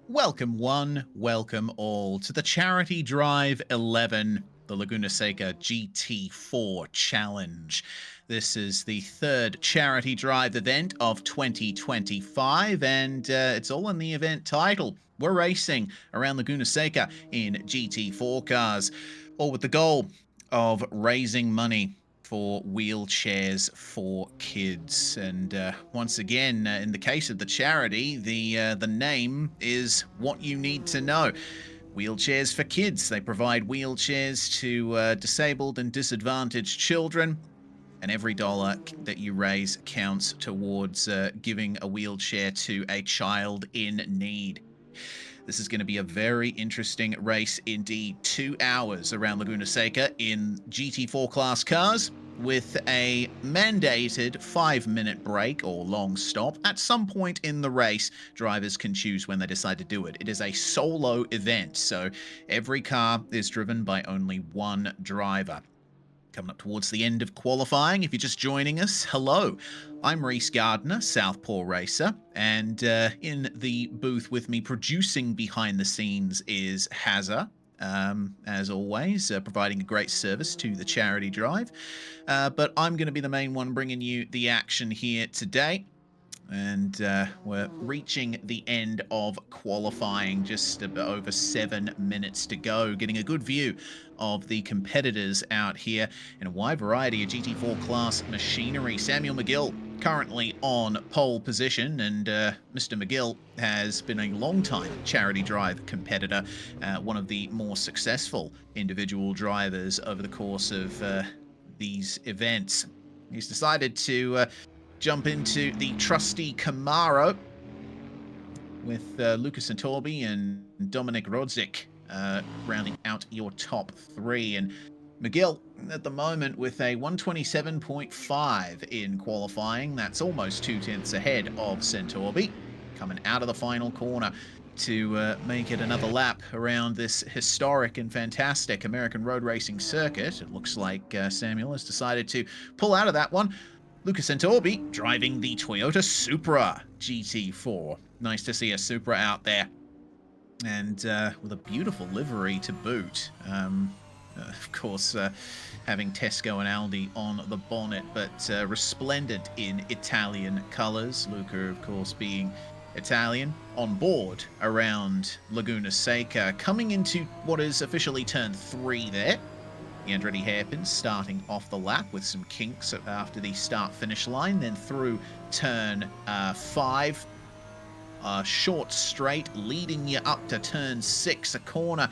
Welcome one, welcome all to the Charity Drive 11, the Laguna Seca GT4 Challenge. This is the third Charity Drive event of 2025, and it's all in the event title. We're racing around Laguna Seca in GT4 cars, all with the goal of raising money for wheelchairs for kids. And once again, in the case of the charity, the name is what you need to know. Wheelchairs for kids. They provide wheelchairs to disabled and disadvantaged children, and every dollar that you raise counts towards giving a wheelchair to a child in need. This is going to be a very interesting race indeed. 2 hours around Laguna Seca in GT4 class cars with a mandated 5-minute break or long stop. At some point in the race, drivers can choose when they decide to do it. It is a solo event, so every car is driven by only one driver. Coming up towards the end of qualifying, if you're just joining us, hello. I'm Reese Gardner, Southpaw Racer, and in the booth with me producing behind the scenes is Hazza, as always, providing a great service to the charity drive. But I'm going to be the main one bringing you the action here today. And we're reaching the end of qualifying, just over 7 minutes to go, getting a good view of the competitors out here in a wide variety of GT4 class machinery. Samuel McGill currently on pole position, and Mr. McGill has been a long-time charity drive competitor, one of the more successful individual drivers over the course of these events. He's decided to jump into the trusty Camaro with Lucas Santorbi and Dominic Rodzik rounding out your top three. And McGill, at the moment, with a 127.5 in qualifying. That's almost 2/10 ahead of Santorbi, coming out of the final corner to make it another lap around this historic and fantastic American road racing circuit. It looks like Samuel has decided to pull out of that one. Lucas Santorbi driving the Toyota Supra GT4. Nice to see a Supra out there. And with a beautiful livery to boot. Of course, having Tesco and Aldi on the bonnet, but resplendent in Italian colours. Luca, of course, being Italian, on board around Laguna Seca, coming into what is officially turn 3 there. The Andretti hairpins starting off the lap with some kinks after the start-finish line, then through turn 5, short straight, leading you up to turn 6, a corner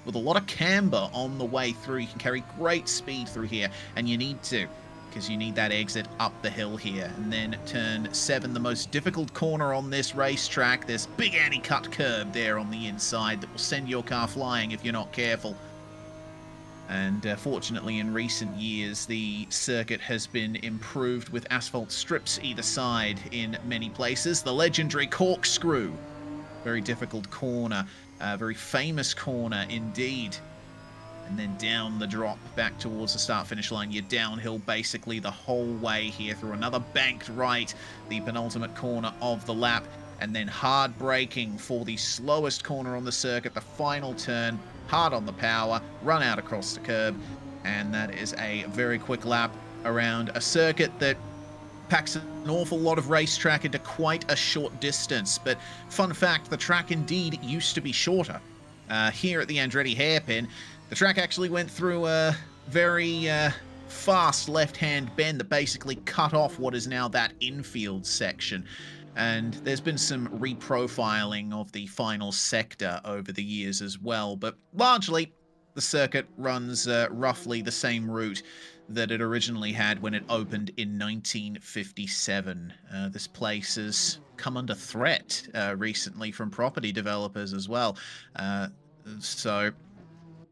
with a lot of camber on the way through. You can carry great speed through here, and you need to, because you need that exit up the hill here. And then turn 7, the most difficult corner on this racetrack. This big anti-cut curb there on the inside that will send your car flying if you're not careful. And fortunately, in recent years, the circuit has been improved with asphalt strips either side in many places. The legendary corkscrew, very difficult corner, very famous corner indeed. And then down the drop back towards the start-finish line. You're downhill basically the whole way here through another banked right, the penultimate corner of the lap. And then hard braking for the slowest corner on the circuit, the final turn. Hard on the power, run out across the curb, and that is a very quick lap around a circuit that packs an awful lot of racetrack into quite a short distance. But fun fact, the track indeed used to be shorter. Here at the Andretti hairpin, The track actually went through a very fast left-hand bend that basically cut off what is now that infield section. And there's been some reprofiling of the final sector over the years as well, but largely the circuit runs roughly the same route that it originally had when it opened in 1957. This place has come under threat recently from property developers as well. So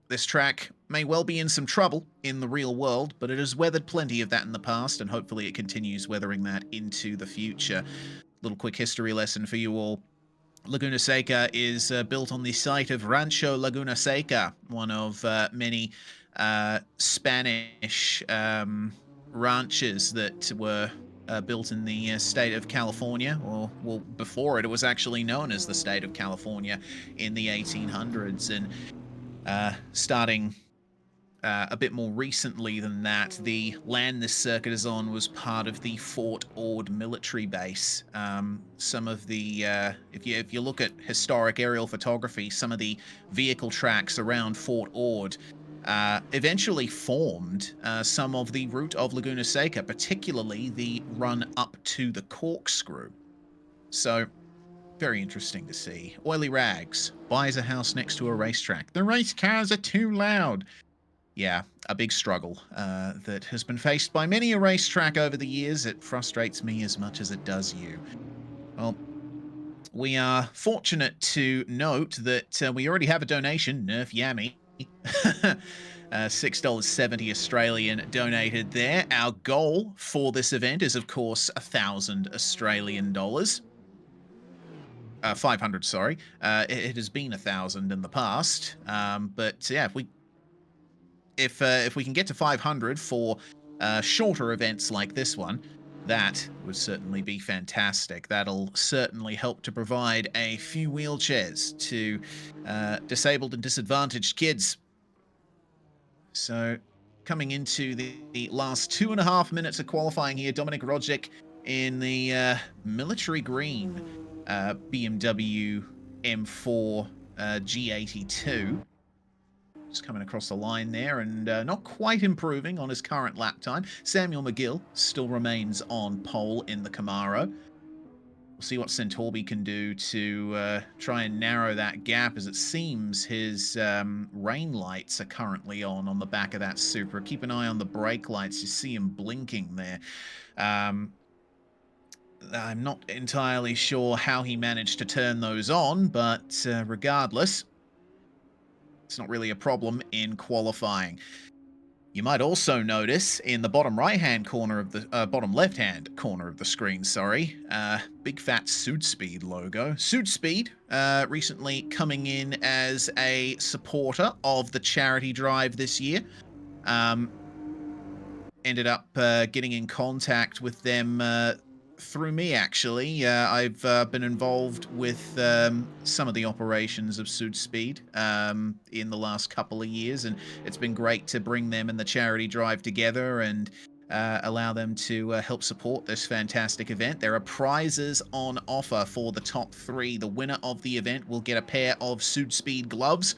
this track may well be in some trouble in the real world, but it has weathered plenty of that in the past, and hopefully it continues weathering that into the future. Little quick history lesson for you all. Laguna Seca is built on the site of Rancho Laguna Seca, one of many Spanish ranches that were built in the state of California, or well, before it was actually known as the state of California in the 1800s, and starting a bit more recently than that, the land this circuit is on was part of the Fort Ord military base. Some of the, if you look at historic aerial photography, some of the vehicle tracks around Fort Ord eventually formed some of the route of Laguna Seca, particularly the run up to the corkscrew. So, very interesting to see. Oily Rags buys a house next to a racetrack. The race cars are too loud. Yeah, a big struggle that has been faced by many a racetrack over the years. It frustrates me as much as it does you. Well, we are fortunate to note that we already have a donation, Nerf Yammy. $6.70 Australian donated there. Our goal for this event is, of course, 1,000 Australian dollars. 500, sorry. It has been 1,000 in the past, but yeah, if we can get to 500 for shorter events like this one, that would certainly be fantastic. That'll certainly help to provide a few wheelchairs to disabled and disadvantaged kids. So, coming into the last 2.5 minutes of qualifying here, Dominic Rogic in the military green BMW M4 G82. Just coming across the line there and not quite improving on his current lap time. Samuel McGill still remains on pole in the Camaro. We'll see what Centorbi can do to try and narrow that gap, as it seems his rain lights are currently on the back of that Supra. Keep an eye on the brake lights. You see him blinking there. I'm not entirely sure how he managed to turn those on, but regardless, it's not really a problem in qualifying. You might also notice in the bottom right-hand corner of the bottom left-hand corner of the screen, sorry, big fat Suitspeed logo. Suitspeed recently coming in as a supporter of the charity drive this year. Ended up getting in contact with them through me, actually. I've been involved with some of the operations of Suitspeed in the last couple of years, and it's been great to bring them and the charity drive together and allow them to help support this fantastic event. There are prizes on offer for the top 3. The winner of the event will get a pair of Suitspeed gloves,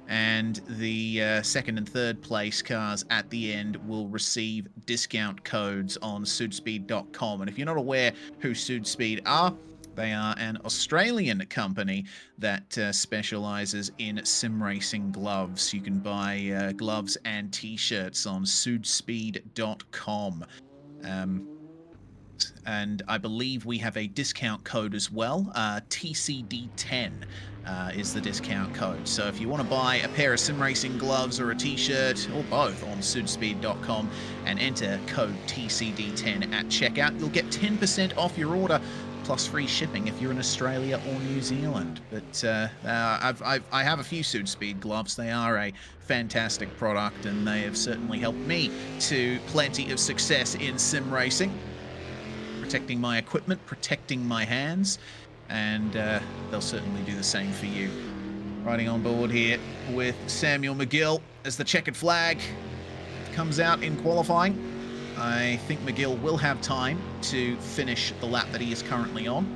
and the second and third place cars at the end will receive discount codes on Suitspeed.com. And if you're not aware who Suitspeed are, they are an Australian company that specializes in sim racing gloves. You can buy gloves and t-shirts on Suitspeed.com. And I believe we have a discount code as well. TCD10 is the discount code. So if you want to buy a pair of sim racing gloves or a t-shirt, or both, on Suitspeed.com and enter code TCD10 at checkout, you'll get 10% off your order, plus free shipping if you're in Australia or New Zealand. But I have a few Suitspeed gloves. They are a fantastic product, and they have certainly helped me to plenty of success in sim racing. Protecting my equipment, protecting my hands, and they'll certainly do the same for you. Riding on board here with Samuel McGill as the checkered flag comes out in qualifying. I think McGill will have time to finish the lap that he is currently on.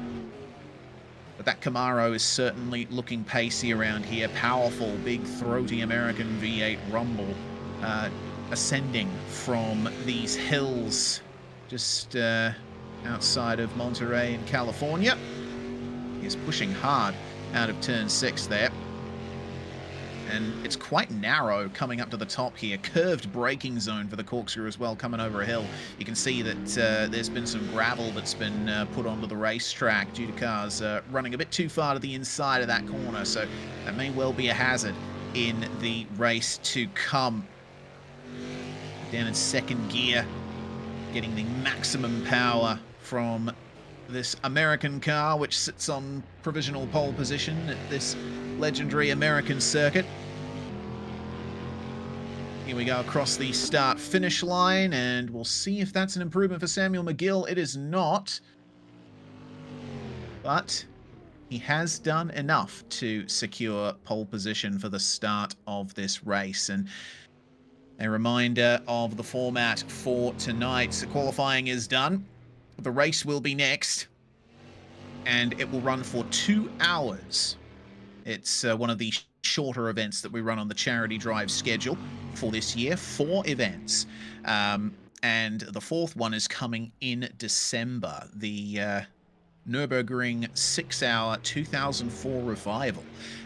But that Camaro is certainly looking pacey around here. Powerful, big, throaty American V8 rumble ascending from these hills just outside of Monterey in California. He's pushing hard out of turn 6 there. And it's quite narrow coming up to the top here. Curved braking zone for the corkscrew as well, coming over a hill. You can see that there's been some gravel that's been put onto the racetrack due to cars running a bit too far to the inside of that corner. So that may well be a hazard in the race to come. Down in second gear, getting the maximum power from this American car, which sits on provisional pole position at this legendary American circuit. Here we go across the start-finish line, and we'll see if that's an improvement for Samuel McGill. It is not, but he has done enough to secure pole position for the start of this race. And a reminder of the format for tonight. So qualifying is done. The race will be next, and it will run for 2 hours. It's one of the shorter events that we run on the charity drive schedule for this year. 4 events. And the 4th one is coming in December. The Nürburgring 6-hour 2004 revival,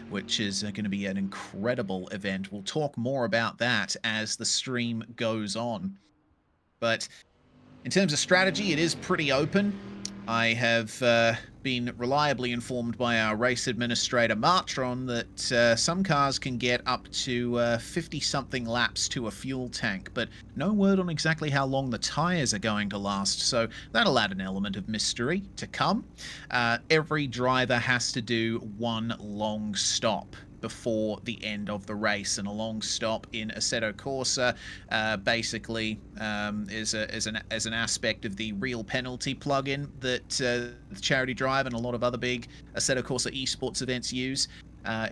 which is going to be an incredible event. We'll talk more about that as the stream goes on. But in terms of strategy, it is pretty open. I have been reliably informed by our race administrator, Martron, that some cars can get up to 50-something laps to a fuel tank, but no word on exactly how long the tyres are going to last, so that'll add an element of mystery to come. Every driver has to do one long stop before the end of the race, and a long stop in Assetto Corsa basically is an aspect of the real penalty plugin that the Charity Drive and a lot of other big Assetto Corsa esports events use.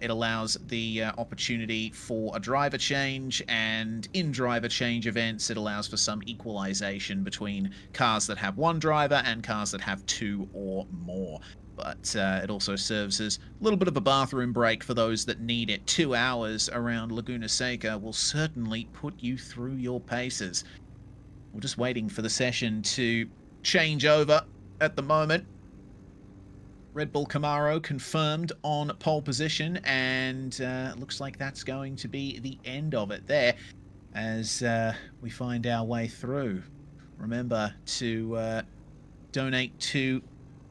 It allows the opportunity for a driver change, and in driver change events it allows for some equalization between cars that have one driver and cars that have 2 or more. But it also serves as a little bit of a bathroom break for those that need it. 2 hours around Laguna Seca will certainly put you through your paces. We're just waiting for the session to change over at the moment. Red Bull Camaro confirmed on pole position, and looks like that's going to be the end of it there as we find our way through. Remember to donate to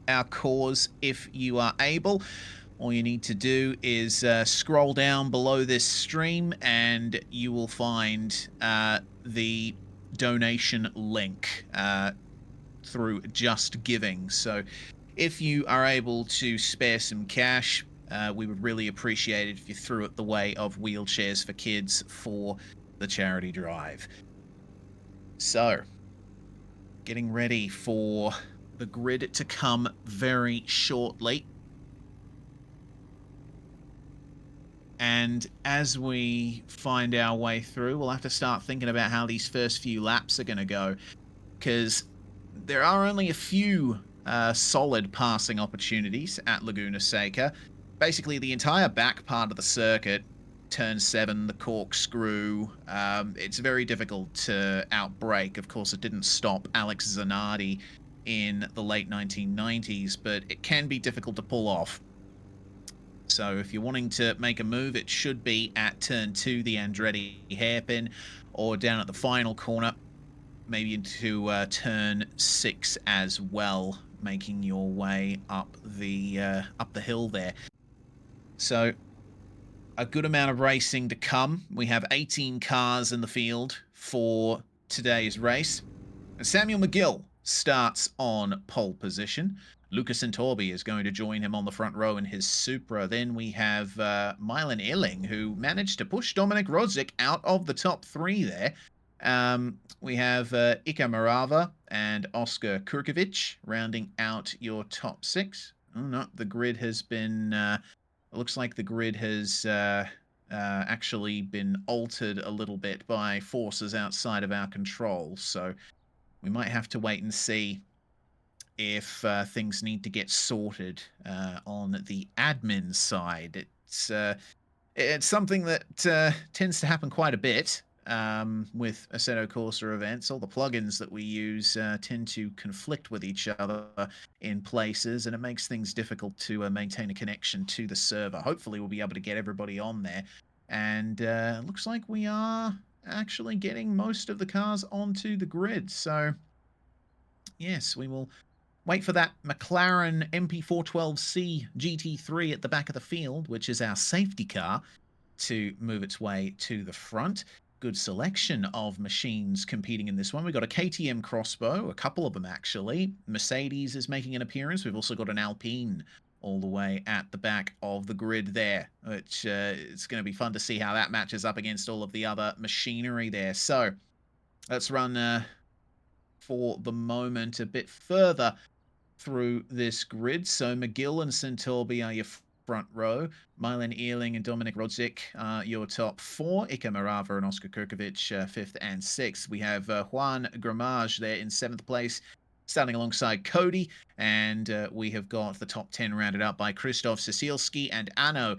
our cause if you are able. All you need to do is scroll down below this stream and you will find the donation link through Just Giving. So if you are able to spare some cash, we would really appreciate it if you threw it the way of Wheelchairs for Kids for the charity drive. So, getting ready for the grid to come very shortly. And as we find our way through, we'll have to start thinking about how these first few laps are going to go, because there are only a few solid passing opportunities at Laguna Seca. Basically, the entire back part of the circuit, turn 7, the corkscrew, it's very difficult to outbrake. Of course, it didn't stop Alex Zanardi in the late 1990s, but it can be difficult to pull off. So if you're wanting to make a move, it should be at turn 2, the Andretti hairpin, or down at the final corner, maybe into turn 6 as well, making your way up the hill there. So a good amount of racing to come. We have 18 cars in the field for today's race. Samuel McGill starts on pole position. Lucas Intorbi is going to join him on the front row in his Supra. Then we have Milan Illing, who managed to push Dominik Rodzik out of the top 3 there. We have Ika Marava and Oscar Kurkovic rounding out your top 6. Oh, no, the grid has been... it looks like the grid has actually been altered a little bit by forces outside of our control. So we might have to wait and see if things need to get sorted on the admin side. It's something that tends to happen quite a bit with Assetto Corsa events. All the plugins that we use tend to conflict with each other in places, and it makes things difficult to maintain a connection to the server. Hopefully, we'll be able to get everybody on there. And it looks like we are actually getting most of the cars onto the grid. So, yes, we will wait for that McLaren MP412C GT3 at the back of the field, which is our safety car, to move its way to the front. Good selection of machines competing in this one. We've got a KTM Crossbow, a couple of them actually. Mercedes is making an appearance. We've also got an Alpine all the way at the back of the grid there, which it's going to be fun to see how that matches up against all of the other machinery there. So let's run for the moment a bit further through this grid. So McGill and Centorbi are your front row. Milan Earling and Dominic Rodzik are your top four. Ika Marava and Oscar Kurkovic, fifth and sixth. We have Juan Gramage there in seventh place, starting alongside Cody. And we have got the top 10 rounded up by Krzysztof Cecilski and Anno,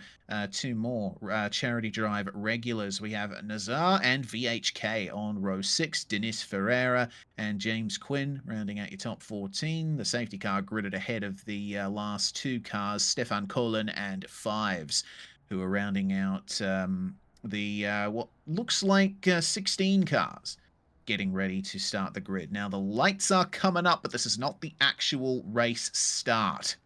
two more Charity Drive regulars. We have Nazar and VHK on row 6, Denis Ferreira and James Quinn rounding out your top 14. The safety car gridded ahead of the last two cars, Stefan Colin and Fives, who are rounding out the what looks like 16 cars getting ready to start the grid. Now, the lights are coming up, but this is not the actual race start.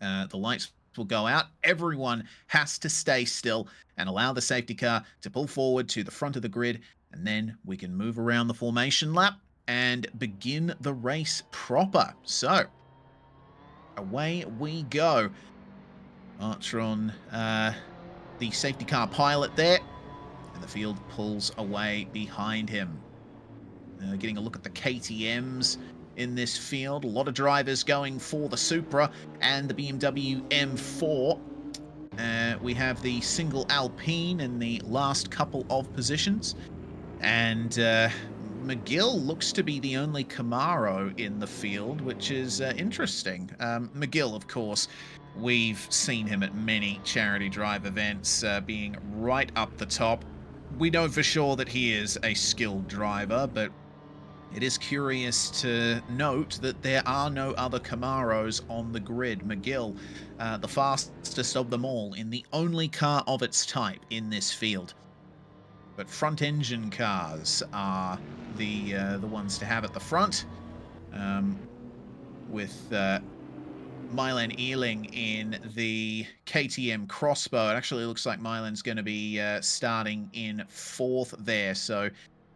The lights will go out. Everyone has to stay still and allow the safety car to pull forward to the front of the grid, and then we can move around the formation lap and begin the race proper. So, away we go. Artron, the safety car pilot there, and the field pulls away behind him. Getting a look at the KTMs in this field. A lot of drivers going for the Supra and the BMW M4. We have the single Alpine in the last couple of positions. And McGill looks to be the only Camaro in the field, which is interesting. McGill, of course, we've seen him at many Charity Drive events, being right up the top. We know for sure that he is a skilled driver, but it is curious to note that there are no other Camaros on the grid. McGill, the fastest of them all, in the only car of its type in this field. But front-engine cars are the ones to have at the front, with Milan Earling in the KTM Crossbow. It actually looks like Milan's going to be starting in fourth there, so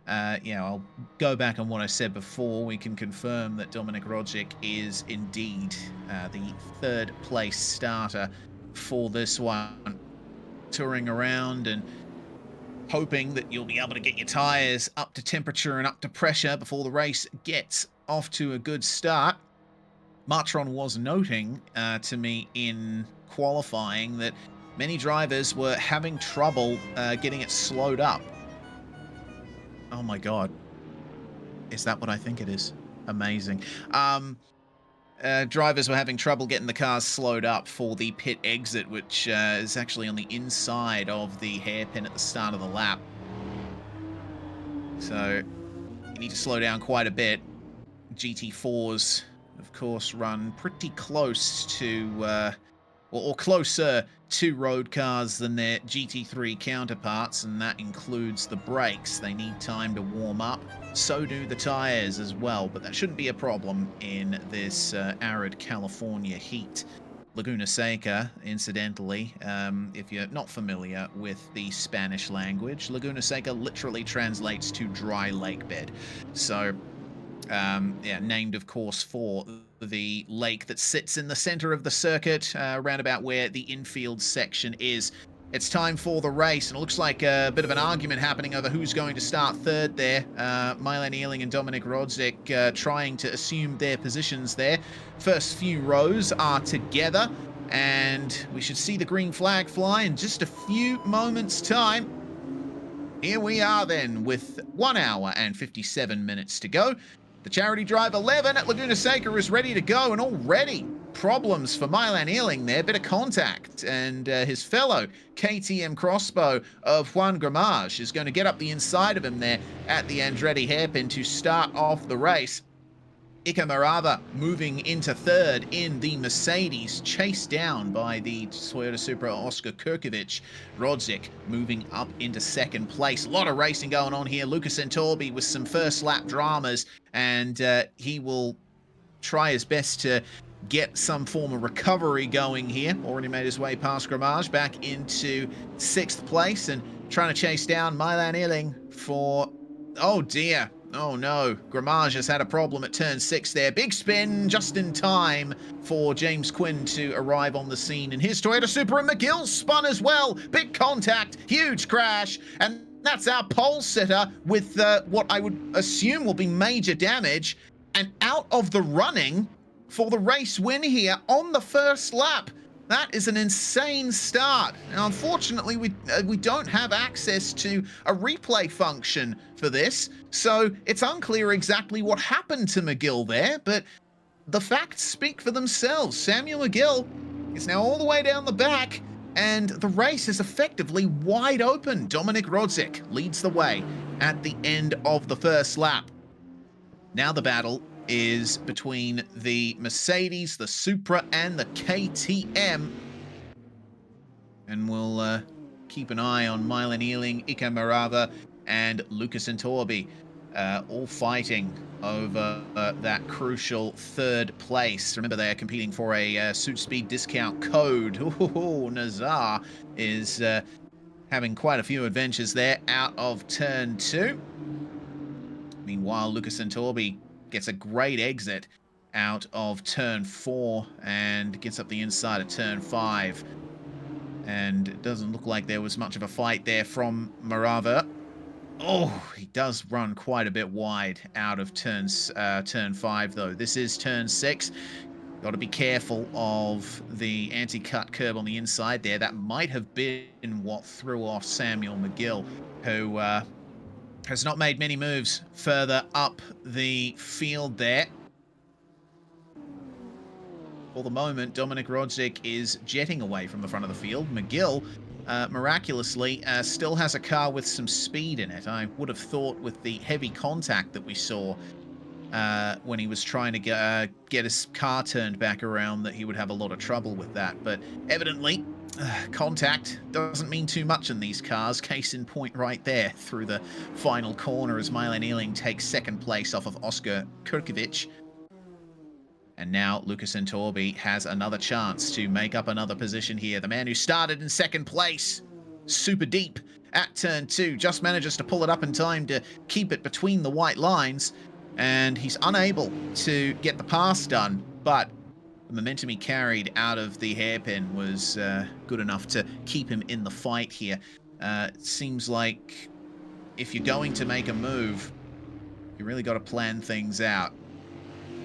I'll go back on what I said before. We can confirm that Dominic Rodzik is indeed the third place starter for this one. Touring around and hoping that you'll be able to get your tyres up to temperature and up to pressure before the race gets off to a good start. Martron was noting to me in qualifying that many drivers were having trouble getting it slowed up. Oh my god. Is that what I think it is? Amazing. Drivers were having trouble getting the cars slowed up for the pit exit, which is actually on the inside of the hairpin at the start of the lap. So you need to slow down quite a bit. GT4s, of course, run pretty close to or closer to road cars than their GT3 counterparts, and that includes the brakes. They need time to warm up. So do the tires as well, but that shouldn't be a problem in this arid California heat. Laguna Seca, incidentally, if you're not familiar with the Spanish language, Laguna Seca literally translates to dry lake bed. So, named, of course, for the lake that sits in the center of the circuit, around about where the infield section is. It's time for the race, and it looks like a bit of an argument happening over who's going to start third there. Milan Earling and Dominic Rodzik trying to assume their positions there. First few rows are together, and we should see the green flag fly in just a few moments' time. Here we are then, with 1 hour and 57 minutes to go. The Charity Drive 11 at Laguna Seca is ready to go, and already problems for Milan Ealing there. Bit of contact, and his fellow KTM crossbow of Juan Gramage is going to get up the inside of him there at the Andretti hairpin to start off the race. Iker Marava moving into third in the Mercedes, chased down by the Toyota Supra Oscar Kurkovic. Rodzik moving up into second place. A lot of racing going on here. Lucas Entorbi with some first lap dramas, and he will try his best to get some form of recovery going here. Already made his way past Gramage back into sixth place and trying to chase down Milan Ealing for... Oh dear. Oh no, Gramage has had a problem at turn 6 there. Big spin just in time for James Quinn to arrive on the scene. And his Toyota Supra, and McGill spun as well. Big contact, huge crash, and that's our pole sitter with what I would assume will be major damage, and out of the running for the race win here on the first lap. That is an insane start. Now, unfortunately, we don't have access to a replay function for this, so it's unclear exactly what happened to McGill there, but the facts speak for themselves. Samuel McGill is now all the way down the back, and the race is effectively wide open. Dominik Rodzik leads the way at the end of the first lap. Now the battle is between the Mercedes, the Supra, and the KTM. And we'll keep an eye on Milan Ealing, Iker Marava, and Lucas Entorbi, all fighting over that crucial third place. Remember, they're competing for a Suit Speed discount code. Ooh, Nazar is having quite a few adventures there out of turn 2. Meanwhile, Lucas Entorbi gets a great exit out of turn 4 and gets up the inside of turn 5. And it doesn't look like there was much of a fight there from Marava. Oh, he does run quite a bit wide out of turn 5, though. This is turn 6. Got to be careful of the anti-cut curb on the inside there. That might have been what threw off Samuel McGill, who has not made many moves further up the field there. For the moment, Dominik Rodzik is jetting away from the front of the field. McGill, miraculously, still has a car with some speed in it. I would have thought with the heavy contact that we saw when he was trying to get his car turned back around that he would have a lot of trouble with that. But evidently, contact doesn't mean too much in these cars. Case in point right there through the final corner as Milan Ealing takes second place off of Oscar Kurkovic. And now Lucas Entorbi has another chance to make up another position here. The man who started in second place, super deep at turn 2, just manages to pull it up in time to keep it between the white lines. And he's unable to get the pass done, but the momentum he carried out of the hairpin was good enough to keep him in the fight here. It seems like if you're going to make a move, you really got to plan things out.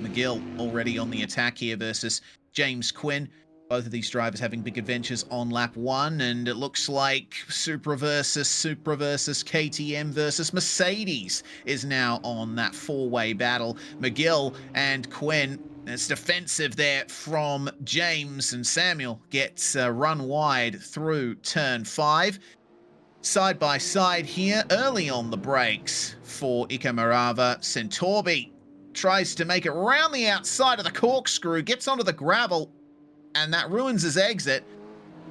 McGill already on the attack here versus James Quinn. Both of these drivers having big adventures on lap 1, and it looks like Supra versus KTM versus Mercedes is now on that four-way battle. McGill and Quinn, it's defensive there from James, and Samuel gets run wide through turn 5. Side by side here, early on the brakes for Iker Marava. Entorbi tries to make it around the outside of the corkscrew, gets onto the gravel, and that ruins his exit,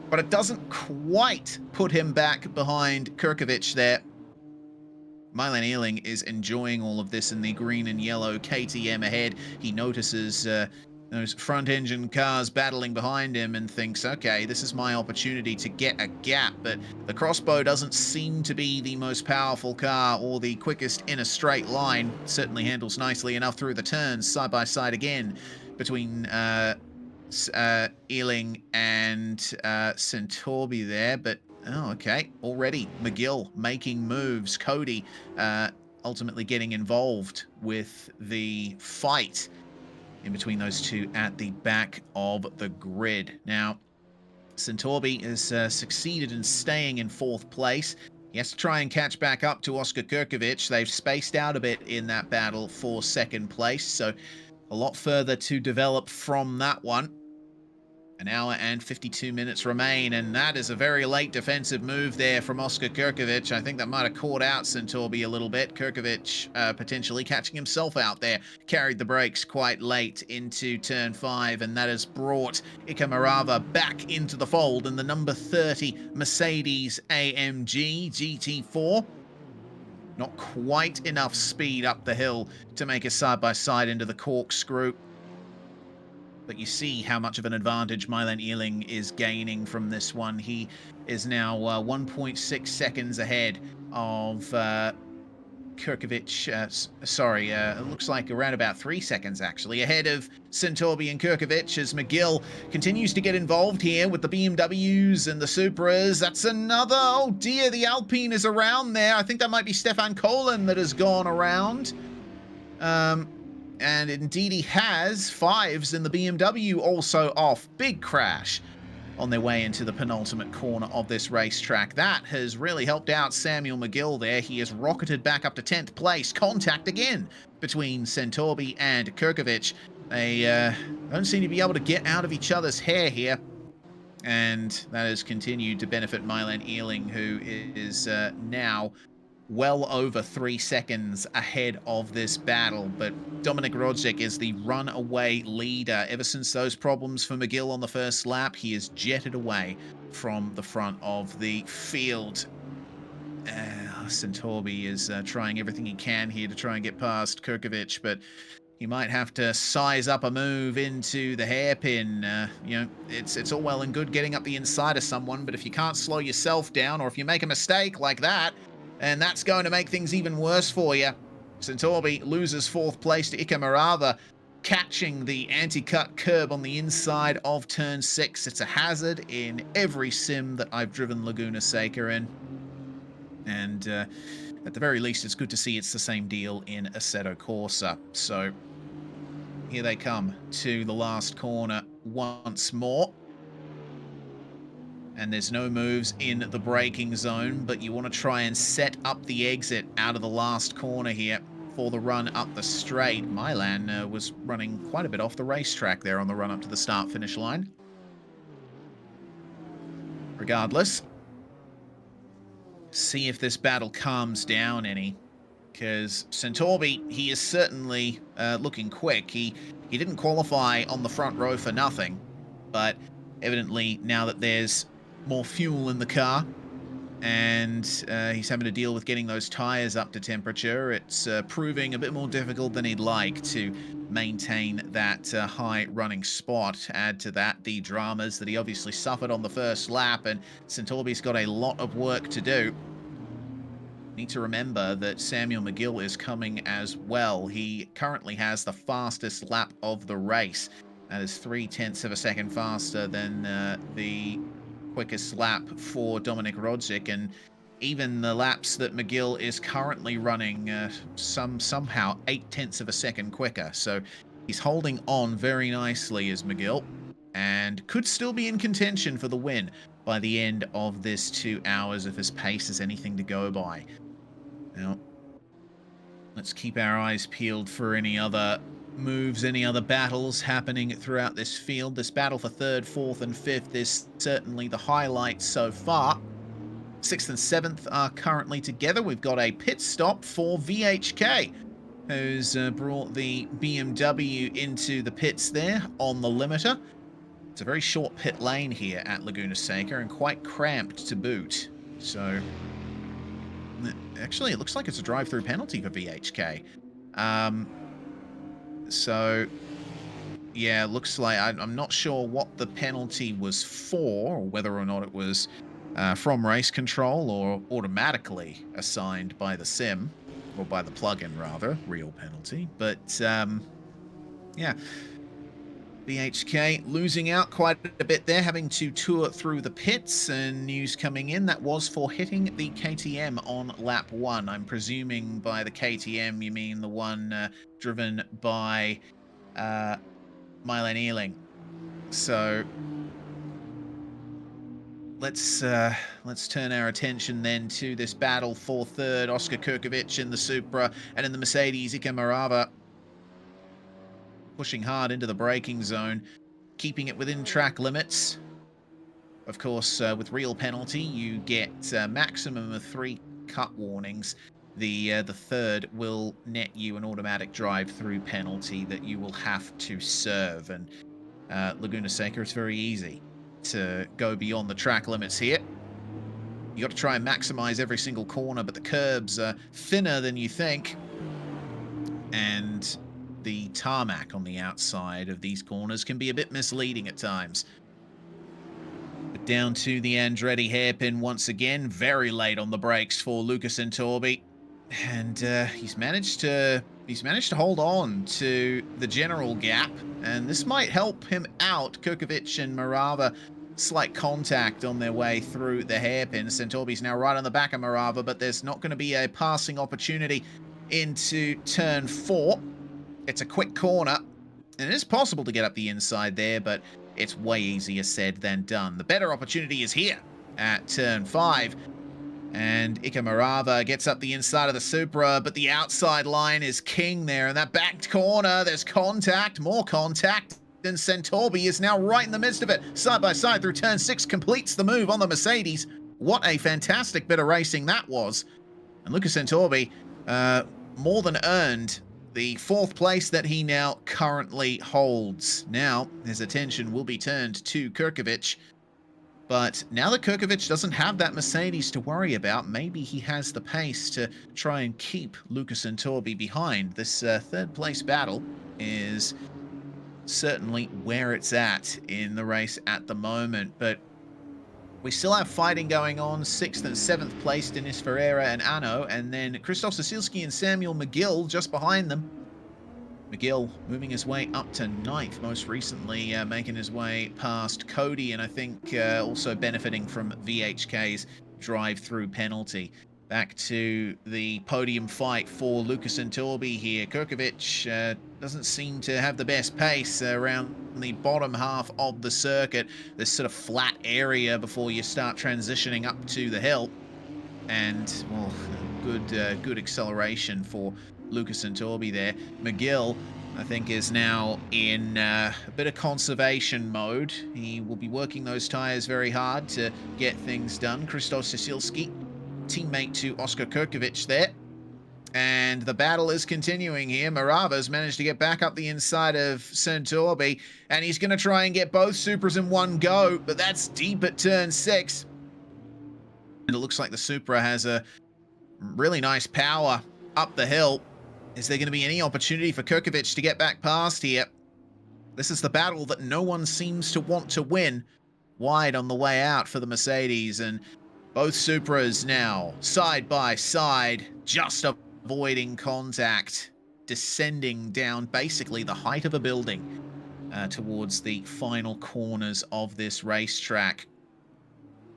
but it doesn't quite put him back behind Kurkovic there. Milan Ealing is enjoying all of this in the green and yellow KTM ahead. He notices those front engine cars battling behind him and thinks, okay, this is my opportunity to get a gap, but the crossbow doesn't seem to be the most powerful car or the quickest in a straight line. Certainly handles nicely enough through the turns, side by side again between Ealing and Entorbi there, but oh, okay, already McGill making moves. Cody ultimately getting involved with the fight in between those two at the back of the grid. Now, Entorbi has succeeded in staying in 4th place. He He has to try and catch back up to Oscar Kirkovic. They've spaced out a bit in that battle for second place, so a lot further to develop from that one. An hour and 52 minutes remain, and that is a very late defensive move there from Oscar Kirkovic. I think that might have caught out Centorbi a little bit. Kirkovic potentially catching himself out there. Carried the brakes quite late into turn 5, and that has brought Ika Marava back into the fold in the number 30 Mercedes AMG GT4. Not quite enough speed up the hill to make a side-by-side into the corkscrew. But you see how much of an advantage Milan Ealing is gaining from this one. He is now 1.6 seconds ahead of Kirkovic. It looks like around about 3 seconds, actually, ahead of Centorbi and Kirkovic as McGill continues to get involved here with the BMWs and the Supras. That's another, oh dear, the Alpine is around there. I think that might be Stefan Kolen that has gone around. And indeed he has. Fives in the BMW also off. Big crash on their way into the penultimate corner of this racetrack. That has really helped out Samuel McGill there. He has rocketed back up to 10th place. Contact again between Centorbi and Kirkovic. They don't seem to be able to get out of each other's hair here. And that has continued to benefit Milan Ealing, who is now well over 3 seconds ahead of this battle, but Dominik Rodzik is the runaway leader. Ever since those problems for McGill on the first lap, he has jetted away from the front of the field. Centorbi is trying everything he can here to try and get past Kirkovic, but he might have to size up a move into the hairpin. It's all well and good getting up the inside of someone, but if you can't slow yourself down, or if you make a mistake like that, and that's going to make things even worse for you. Centorbi loses 4th place to Ika Marava, catching the anti-cut curb on the inside of turn 6. It's a hazard in every sim that I've driven Laguna Seca in. And at the very least, it's good to see it's the same deal in Assetto Corsa. So here they come to the last corner once more. And there's no moves in the braking zone, but you want to try and set up the exit out of the last corner here for the run up the straight. Milan was running quite a bit off the racetrack there on the run up to the start-finish line. Regardless, see if this battle calms down any, because Centorbi, he is certainly looking quick. He didn't qualify on the front row for nothing, but evidently now that there's more fuel in the car, and he's having to deal with getting those tires up to temperature. It's proving a bit more difficult than he'd like to maintain that high running spot. Add to that the dramas that he obviously suffered on the first lap, and Centorbi's got a lot of work to do. Need to remember that Samuel McGill is coming as well. He currently has the fastest lap of the race. That is 0.3 of a second faster than the quickest lap for Dominik Rodzik, and even the laps that McGill is currently running somehow 0.8 of a second quicker. So he's holding on very nicely as McGill, and could still be in contention for the win by the end of this 2 hours if his pace is anything to go by. Now, let's keep our eyes peeled for any other moves, any other battles happening throughout this field. This battle for 3rd, 4th, and 5th is certainly the highlight so far. 6th and 7th are currently together. We've got a pit stop for VHK, who's brought the BMW into the pits there on the limiter. It's a very short pit lane here at Laguna Seca, and quite cramped to boot. So, actually, it looks like it's a drive-through penalty for VHK. So, yeah, looks like I'm not sure what the penalty was for, or whether or not it was from race control or automatically assigned by the sim, or by the plugin rather, real penalty. But yeah, BHK losing out quite a bit there, having to tour through the pits, and news coming in that was for hitting the KTM on lap 1. I'm presuming by the KTM you mean the one driven by Milan Ealing. So let's turn our attention then to this battle for third. Oscar Kurkovic in the Supra, and in the Mercedes, Ika Marava pushing hard into the braking zone, keeping it within track limits. Of course, with real penalty, you get a maximum of 3 cut warnings. The third will net you an automatic drive-through penalty that you will have to serve. And Laguna Seca, it's very easy to go beyond the track limits here. You got to try and maximize every single corner, but the curbs are thinner than you think. And the tarmac on the outside of these corners can be a bit misleading at times. But down to the Andretti hairpin once again, very late on the brakes for Luca Santorbi, and he's managed to hold on to the general gap, and this might help him out. Kurkovic and Marava, slight contact on their way through the hairpin. Santorbi's now right on the back of Marava, but there's not going to be a passing opportunity into turn 4. It's a quick corner, and it is possible to get up the inside there, but it's way easier said than done. The better opportunity is here at turn 5. And Ika Marava gets up the inside of the Supra, but the outside line is king there. And that backed corner, there's contact, more contact. And Santorbi is now right in the midst of it. Side by side through turn 6, completes the move on the Mercedes. What a fantastic bit of racing that was. And Luca Santorbi more than earned the 4th place that he now currently holds. Now, his attention will be turned to Kurkovic. But now that Kurkovic doesn't have that Mercedes to worry about, maybe he has the pace to try and keep Luca Santorbi behind. This 3rd place battle is certainly where it's at in the race at the moment. But we still have fighting going on. 6th and 7th place, Denis Ferreira and Ano, and then Christoph Sosilski and Samuel McGill just behind them. McGill moving his way up to 9th, most recently making his way past Cody, and I think also benefiting from VHK's drive-through penalty. Back to the podium fight for Luca Santorbi here. Kurkovic doesn't seem to have the best pace around the bottom half of the circuit. This sort of flat area before you start transitioning up to the hill. And, well, good acceleration for Luca Santorbi there. McGill, I think, is now in a bit of conservation mode. He will be working those tyres very hard to get things done. Krzysztof Sosilski, teammate to Oscar Kurkovic there. And the battle is continuing here. Marava's managed to get back up the inside of Santorbi, and he's going to try and get both Supras in one go, but that's deep at turn 6. And it looks like the Supra has a really nice power up the hill. Is there going to be any opportunity for Kurkovic to get back past here? This is the battle that no one seems to want to win. Wide on the way out for the Mercedes, and both Supras now side by side, just avoiding contact, descending down basically the height of a building towards the final corners of this racetrack.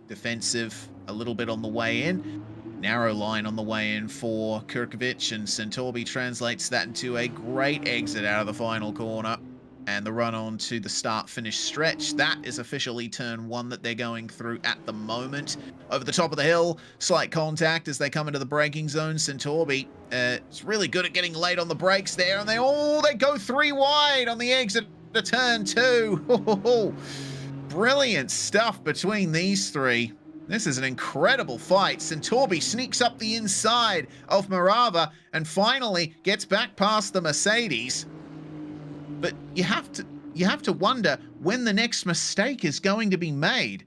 Defensive a little bit on the way in. Narrow line on the way in for Kurkovic, and Santorbi translates that into a great exit out of the final corner. And the run on to the start-finish stretch. That is officially turn 1 that they're going through at the moment. Over the top of the hill, slight contact as they come into the braking zone. Santorbi is really good at getting late on the brakes there, and they go 3 wide on the exit to turn 2. Brilliant stuff between these 3. This is an incredible fight. Santorbi sneaks up the inside of Marava and finally gets back past the Mercedes. But you have to wonder when the next mistake is going to be made.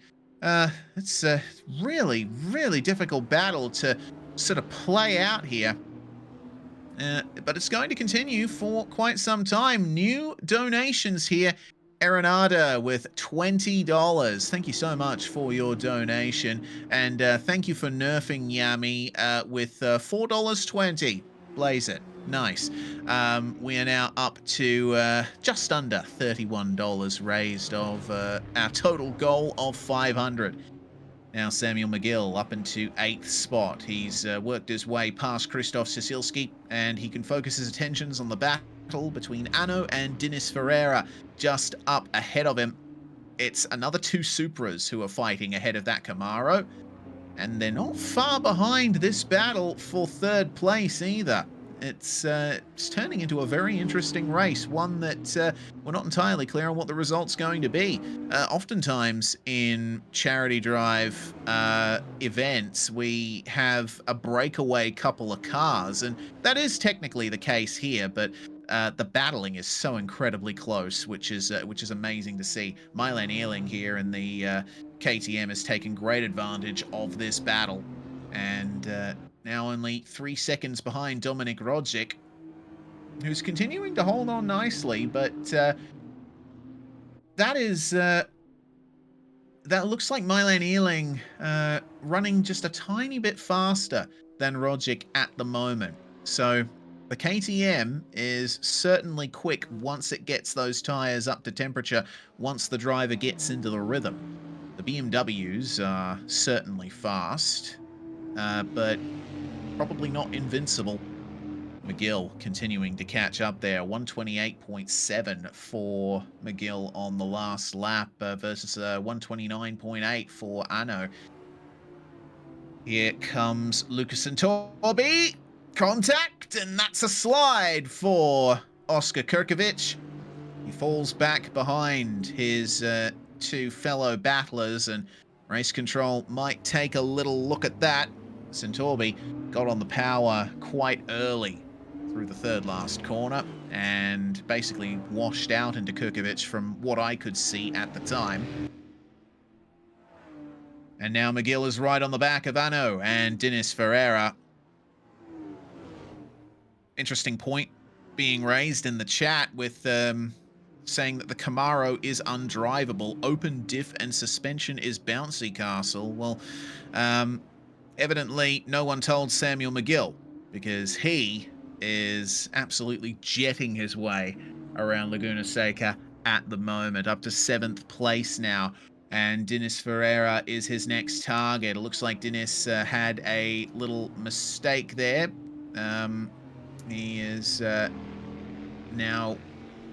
It's a really, really difficult battle to sort of play out here. But it's going to continue for quite some time. New donations here. Arenada with $20. Thank you so much for your donation. And thank you for nerfing Yami with $4.20. Blaze it. Nice. We are now up to just under $31 raised of our total goal of 500. Now Samuel McGill up into 8th spot. He's worked his way past Krzysztof Sosilski, and he can focus his attentions on the battle between Ano and Denis Ferreira, just up ahead of him. it's another two Supras who are fighting ahead of that Camaro. And they're not far behind this battle for third place either. It's turning into a very interesting race, one that we're not entirely clear on what the result's going to be. Oftentimes in charity drive events, we have a breakaway couple of cars, and that is technically the case here, but the battling is so incredibly close, which is amazing to see. Mylan Earling here in the KTM has taken great advantage of this battle, and now only 3 seconds behind Dominik Rodzik, who's continuing to hold on nicely, but that looks like Mylan Earling running just a tiny bit faster than Rodzik at the moment. So the KTM is certainly quick once it gets those tires up to temperature, once the driver gets into the rhythm. The BMWs are certainly fast, but probably not invincible. McGill continuing to catch up there. 128.7 for McGill on the last lap versus 129.8 for Anno. Here comes Lucas and Torby. Contact, and that's a slide for Oscar Kirkovic. He falls back behind his two fellow battlers, and race control might take a little look at that. Centorbi got on the power quite early through the third last corner and basically washed out into Kirkovic from what I could see at the time. And now McGill is right on the back of Anno and Dinis Ferreira. Interesting point being raised in the chat with saying that the Camaro is undrivable. Open diff and suspension is bouncy castle. Well, evidently no one told Samuel McGill, because he is absolutely jetting his way around Laguna Seca at the moment, up to 7th place now. And Dinis Ferreira is his next target. It looks like Dinis had a little mistake there. He is now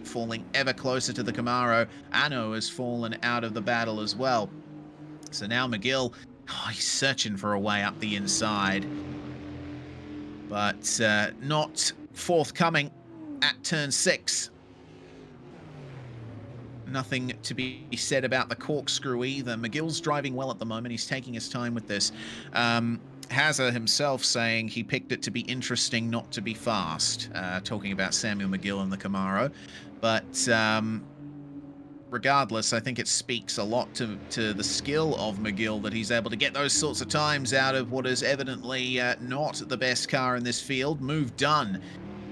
falling ever closer to the Camaro. Anno has fallen out of the battle as well. So now McGill, he's searching for a way up the inside, but not forthcoming at turn 6. Nothing to be said about the corkscrew either. McGill's driving well at the moment. He's taking his time with this. Hazza himself saying he picked it to be interesting, not to be fast, talking about Samuel McGill and the Camaro. But regardless, I think it speaks a lot to the skill of McGill that he's able to get those sorts of times out of what is evidently not the best car in this field. Move done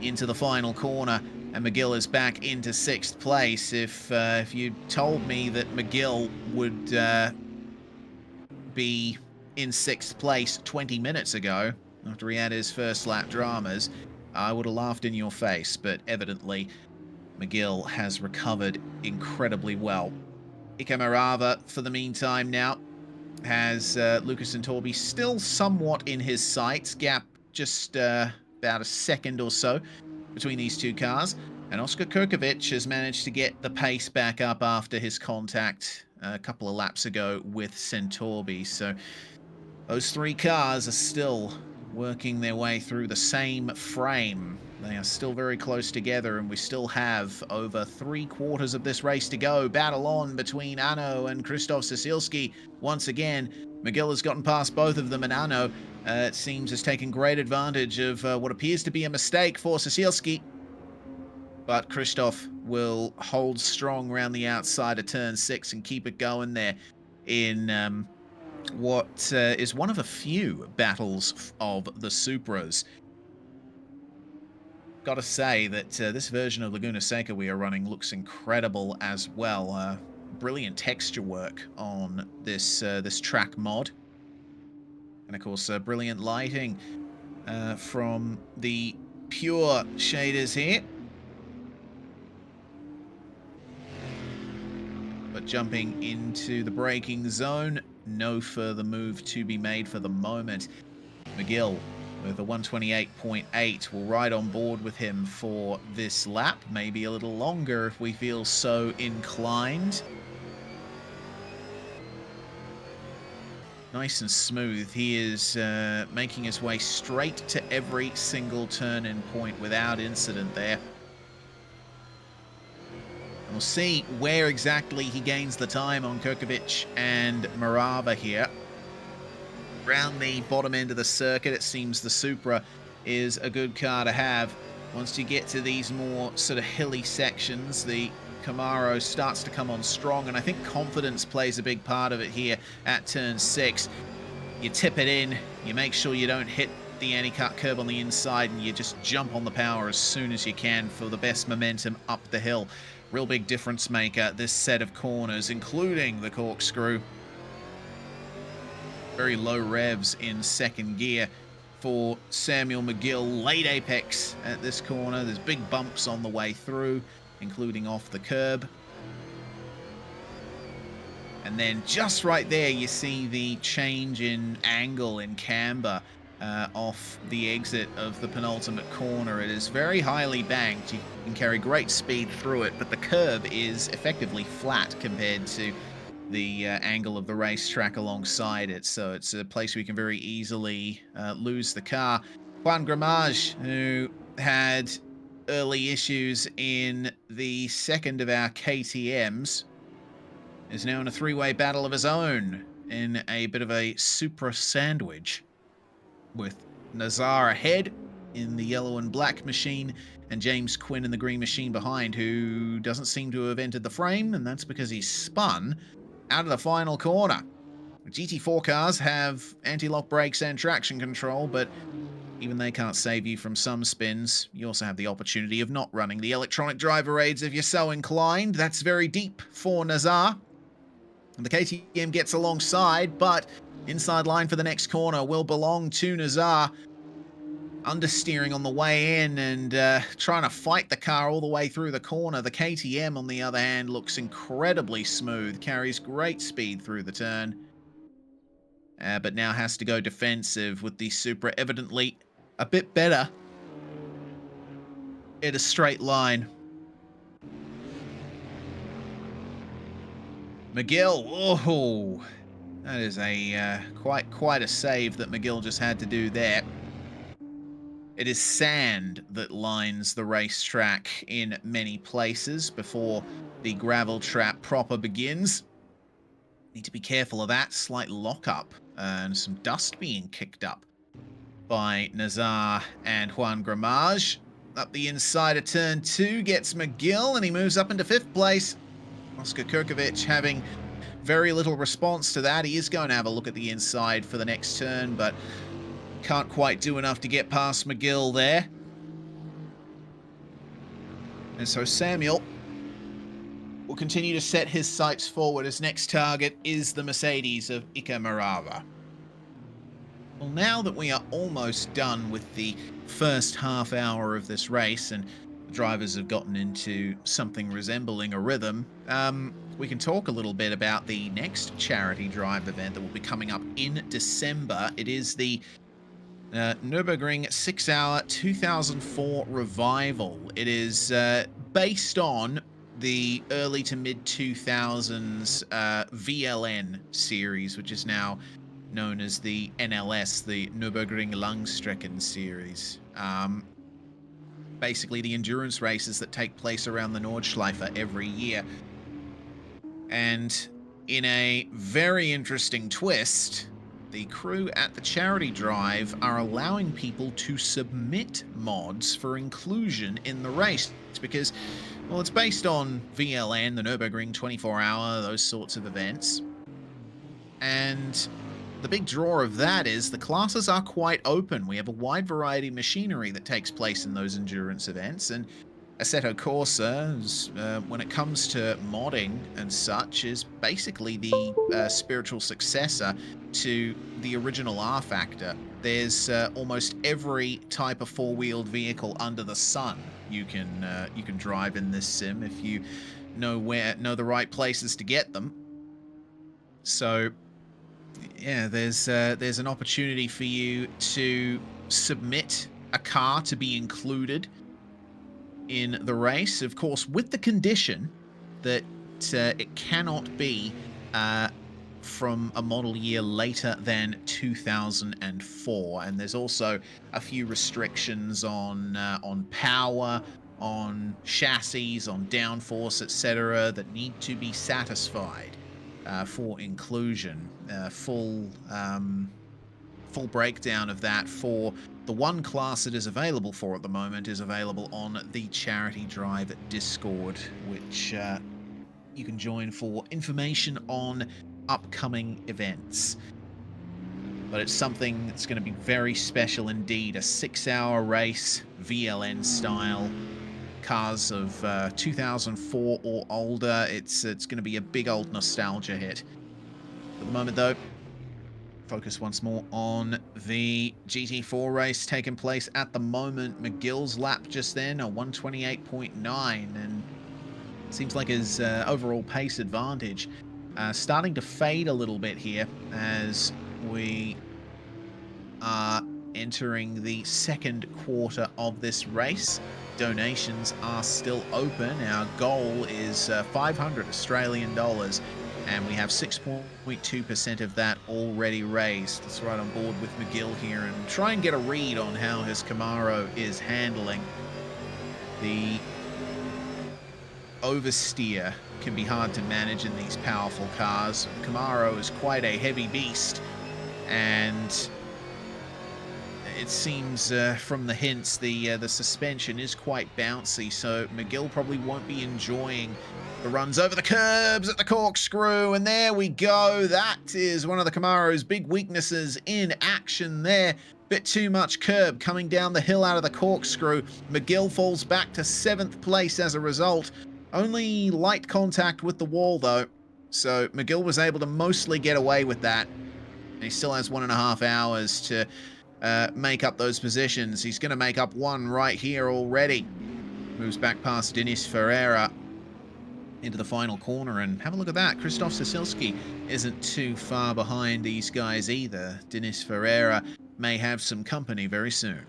into the final corner, and McGill is back into 6th place. If you told me that McGill would be in 6th place 20 minutes ago, after he had his first lap dramas, I would have laughed in your face, but evidently McGill has recovered incredibly well. Ike Marava, for the meantime now, has Lucas and Torby still somewhat in his sights. Gap just about a second or so between these two cars. And Oscar Kirkovic has managed to get the pace back up after his contact a couple of laps ago with Centorbi. So those three cars are still working their way through the same frame. They are still very close together, and we still have over 3/4 of this race to go. Battle on between Anno and Krzysztof Cecilski. Once again, McGill has gotten past both of them, and Anno, it seems, has taken great advantage of what appears to be a mistake for Cecilski. But Krzysztof will hold strong around the outside of turn 6 and keep it going there in what is one of a few battles of the Supras. Got to say that this version of Laguna Seca we are running looks incredible as well. Brilliant texture work on this this track mod, and of course brilliant lighting from the pure shaders here. But jumping into the braking zone, no further move to be made for the moment. McGill with a 128.8 will ride on board with him for this lap, maybe a little longer if we feel so inclined. Nice and smooth. He is making his way straight to every single turn-in point without incident there. And we'll see where exactly he gains the time on Kurkovic and Morava here. Round the bottom end of the circuit, it seems the Supra is a good car to have. Once you get to these more sort of hilly sections, the Camaro starts to come on strong, and I think confidence plays a big part of it here at turn 6. You tip it in, you make sure you don't hit the anti-cut curb on the inside, and you just jump on the power as soon as you can for the best momentum up the hill. Real big difference maker, this set of corners, including the corkscrew. Very low revs in second gear for Samuel McGill. Late apex at this corner. There's big bumps on the way through, including off the curb. And then just right there, you see the change in angle in camber off the exit of the penultimate corner. It is very highly banked. You can carry great speed through it, but the curb is effectively flat compared to the angle of the racetrack alongside it. So it's a place where you can very easily lose the car. Juan Gramage, who had early issues in the second of our KTMs, is now in a three-way battle of his own in a bit of a Supra sandwich with Nazar ahead in the yellow and black machine and James Quinn in the green machine behind, who doesn't seem to have entered the frame, and that's because he's spun out of the final corner. GT4 cars have anti-lock brakes and traction control, but even they can't save you from some spins. You also have the opportunity of not running the electronic driver aids if you're so inclined. That's very deep for Nazar. And the KTM gets alongside, but inside line for the next corner will belong to Nazar. Understeering on the way in and trying to fight the car all the way through the corner. The KTM, on the other hand, looks incredibly smooth, carries great speed through the turn, but now has to go defensive with the Supra evidently a bit better in a straight line. McGill, oh, that is a quite a save that McGill just had to do there. It is sand that lines the racetrack in many places before the gravel trap proper begins. Need to be careful of that. Slight lockup and some dust being kicked up by Nazar and Juan Gramage. Up the inside of turn 2 gets McGill, and he moves up into 5th place. Oscar Kurkovic having very little response to that. He is going to have a look at the inside for the next turn, but can't quite do enough to get past McGill there. And so Samuel will continue to set his sights forward. His next target is the Mercedes of Iker Morava. Well, now that we are almost done with the first half hour of this race and the drivers have gotten into something resembling a rhythm, we can talk a little bit about the next charity drive event that will be coming up in December. It is the Nürburgring 6-hour 2004 revival. It is based on the early to mid 2000s VLN series, which is now known as the NLS, the Nürburgring Langstrecken series. Basically the endurance races that take place around the Nordschleife every year. And in a very interesting twist, the crew at the charity drive are allowing people to submit mods for inclusion in the race because, well, it's based on VLN, the Nürburgring 24-hour, those sorts of events. And the big draw of that is the classes are quite open. We have a wide variety of machinery that takes place in those endurance events, and Assetto Corsa, when it comes to modding and such, is basically the spiritual successor to the original R-Factor. There's almost every type of four-wheeled vehicle under the sun you can drive in this sim if you know the right places to get them. So yeah, there's an opportunity for you to submit a car to be included in the race, of course, with the condition that it cannot be from a model year later than 2004, and there's also a few restrictions on power, on chassis, on downforce, etc., that need to be satisfied for inclusion. Full breakdown of that for the one class it is available for at the moment is available on the Charity Drive Discord, which you can join for information on upcoming events. But it's something that's going to be very special indeed. A 6-hour race, VLN style. Cars of 2004 or older. It's going to be a big old nostalgia hit. At the moment, though, focus once more on the GT4 race taking place at the moment. McGill's lap just then, a 128.9, and seems like his overall pace advantage starting to fade a little bit here as we are entering the second quarter of this race. Donations are still open. Our goal is 500 Australian dollars, and we have 6.2% of that already raised. Let's ride on board with McGill here and try and get a read on how his Camaro is handling. The oversteer can be hard to manage in these powerful cars. The Camaro is quite a heavy beast, and it seems from the hints the suspension is quite bouncy, so McGill probably won't be enjoying the runs over the curbs at the corkscrew. And there we go. That is one of the Camaro's big weaknesses in action there. Bit too much curb coming down the hill out of the corkscrew. McGill falls back to 7th place as a result. Only light contact with the wall though, so McGill was able to mostly get away with that. And he still has 1.5 hours to make up those positions. He's going to make up one right here already. Moves back past Denis Ferreira into the final corner, and have a look at that. Krzysztof Sosilski isn't too far behind these guys either. Denis Ferreira may have some company very soon.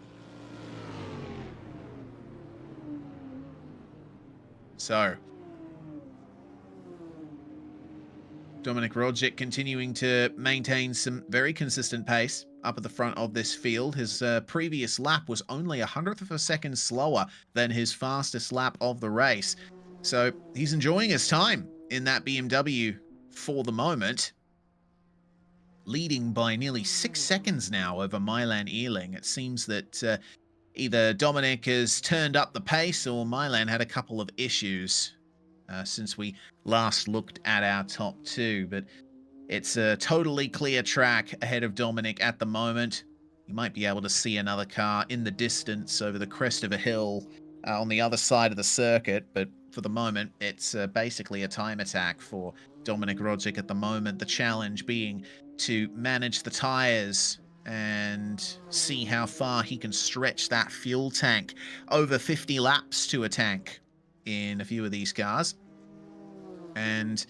So, Dominik Rodzic continuing to maintain some very consistent pace up at the front of this field. His previous lap was only 1/100th of a second slower than his fastest lap of the race. So he's enjoying his time in that BMW for the moment, leading by nearly 6 seconds now over Milan Ealing. It seems that either Dominik has turned up the pace or Milan had a couple of issues since we last looked at our top two, but it's a totally clear track ahead of Dominik at the moment. You might be able to see another car in the distance over the crest of a hill on the other side of the circuit, but for the moment, it's basically a time attack for Dominik Rodzic at the moment. The challenge being to manage the tires and see how far he can stretch that fuel tank. Over 50 laps to a tank in a few of these cars. And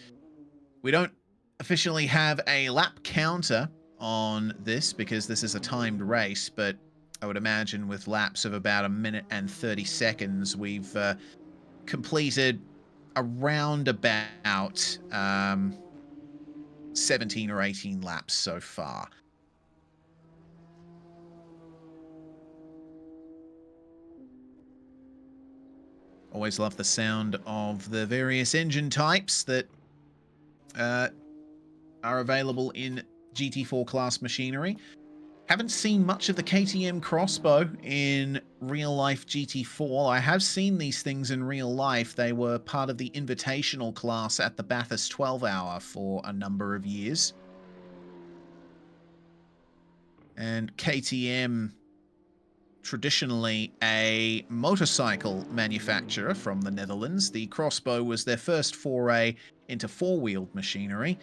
we don't officially have a lap counter on this because this is a timed race, but I would imagine with laps of about 1 minute and 30 seconds, we've completed around about 17 or 18 laps so far. Always love the sound of the various engine types that are available in GT4 class machinery. Haven't seen much of the KTM crossbow in real life GT4. I have seen these things in real life. They were part of the invitational class at the Bathurst 12 Hour for a number of years. And KTM, traditionally a motorcycle manufacturer from the Netherlands, the crossbow was their first foray into four-wheeled machinery.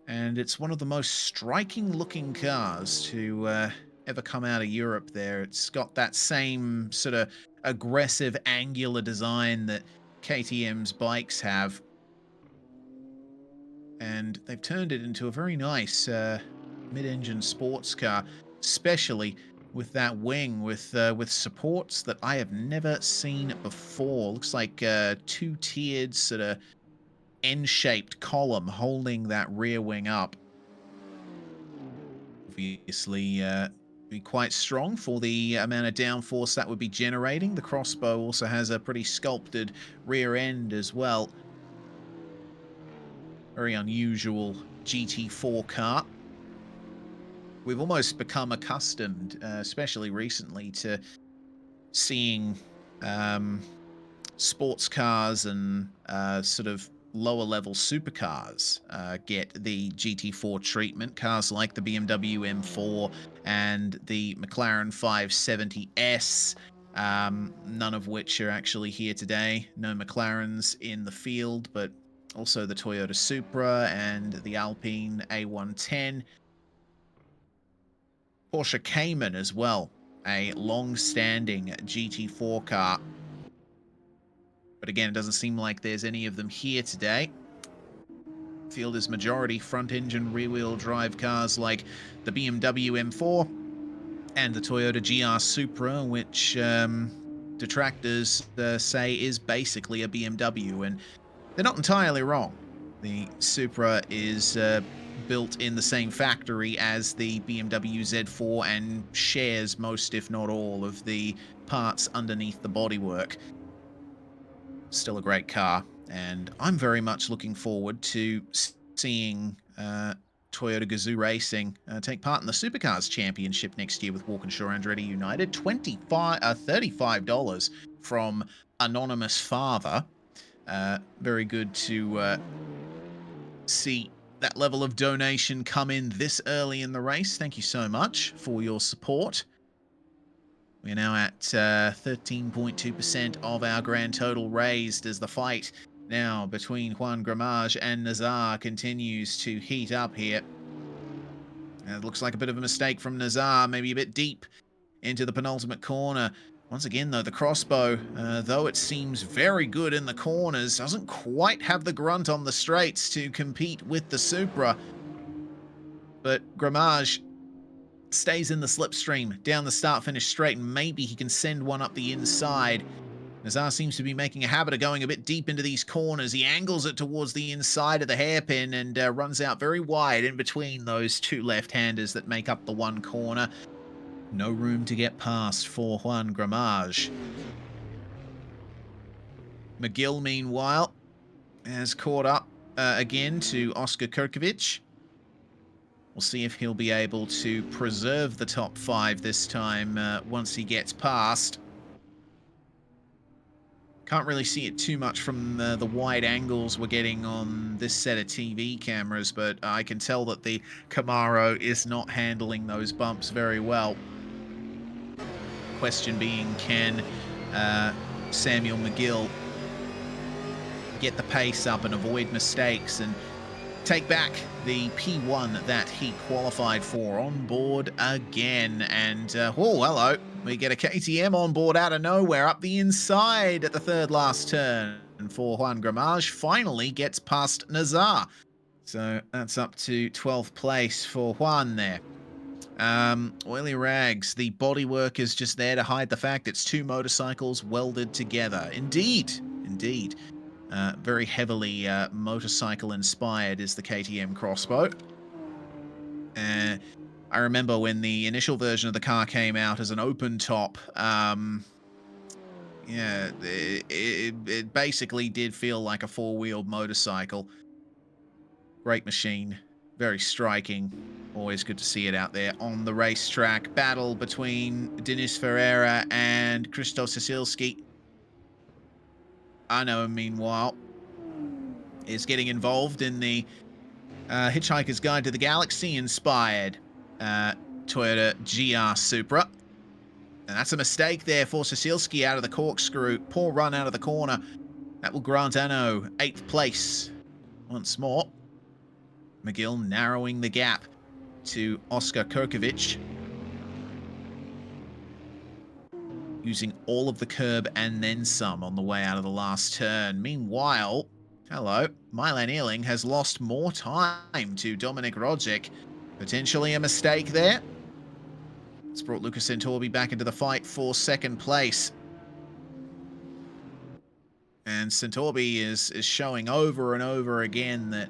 And it's one of the most striking looking cars to ever come out of Europe there. It's got that same sort of aggressive angular design that KTM's bikes have. And they've turned it into a very nice mid-engine sports car, especially with that wing with supports that I have never seen before. Looks like two-tiered sort of N-shaped column holding that rear wing up. Obviously, be quite strong for the amount of downforce that would be generating. The crossbow also has a pretty sculpted rear end as well. Very unusual GT4 car. We've almost become accustomed, especially recently, to seeing sports cars and sort of lower level supercars get the GT4 treatment. Cars like the BMW M4 and the McLaren 570S, none of which are actually here today. No McLarens in the field, but also the Toyota Supra and the Alpine A110. Porsche Cayman as well, a long-standing GT4 car. But again, it doesn't seem like there's any of them here today. Field is majority front-engine rear-wheel drive cars like the BMW M4 and the Toyota GR Supra, which detractors say is basically a BMW, and they're not entirely wrong. The Supra is built in the same factory as the BMW Z4 and shares most, if not all, of the parts underneath the bodywork. Still a great car, and I'm very much looking forward to seeing Toyota Gazoo Racing take part in the Supercars Championship next year with Walkinshaw Andretti United. $35 from Anonymous Father. Very good to see that level of donation come in this early in the race. Thank you so much for your support. We're now at 13.2% of our grand total raised as the fight now between Juan Gramage and Nazar continues to heat up here. It looks like a bit of a mistake from Nazar, maybe a bit deep into the penultimate corner. Once again, though, the crossbow, though it seems very good in the corners, doesn't quite have the grunt on the straights to compete with the Supra. But Gramage stays in the slipstream down the start-finish straight, and maybe he can send one up the inside. Nazar seems to be making a habit of going a bit deep into these corners. He angles it towards the inside of the hairpin and runs out very wide in between those two left-handers that make up the one corner. No room to get past for Juan Gramage. McGill, meanwhile, has caught up again to Oscar Kirkovic. We'll see if he'll be able to preserve the top five this time once he gets past. Can't really see it too much from the wide angles we're getting on this set of TV cameras, but I can tell that the Camaro is not handling those bumps very well. Question being, can Samuel McGill get the pace up and avoid mistakes and take back the P1 that he qualified for? On board again, and oh, hello, we get a KTM on board out of nowhere up the inside at the third last turn for Juan Gramage. Finally gets past Nazar, so that's up to 12th place for Juan there. Oily Rags, the bodywork is just there to hide the fact it's two motorcycles welded together. Indeed. Very heavily motorcycle inspired is the KTM crossbow. I remember when the initial version of the car came out as an open top, yeah, it basically did feel like a four-wheeled motorcycle. Great machine, very striking. Always good to see it out there on the racetrack. Battle between Denis Ferreira and Christos Sisilski. Arno, meanwhile, is getting involved in the Hitchhiker's Guide to the Galaxy inspired Toyota GR Supra. And that's a mistake there for Sisilski out of the corkscrew. Poor run out of the corner. That will grant Arno 8th place once more. McGill narrowing the gap to Oscar Kirkovic, using all of the curb and then some on the way out of the last turn. Meanwhile, hello, Milan Earling has lost more time to Dominic Rogic. Potentially a mistake there. It's brought Lucas Centorbi back into the fight for second place. And Centorbi is showing over and over again that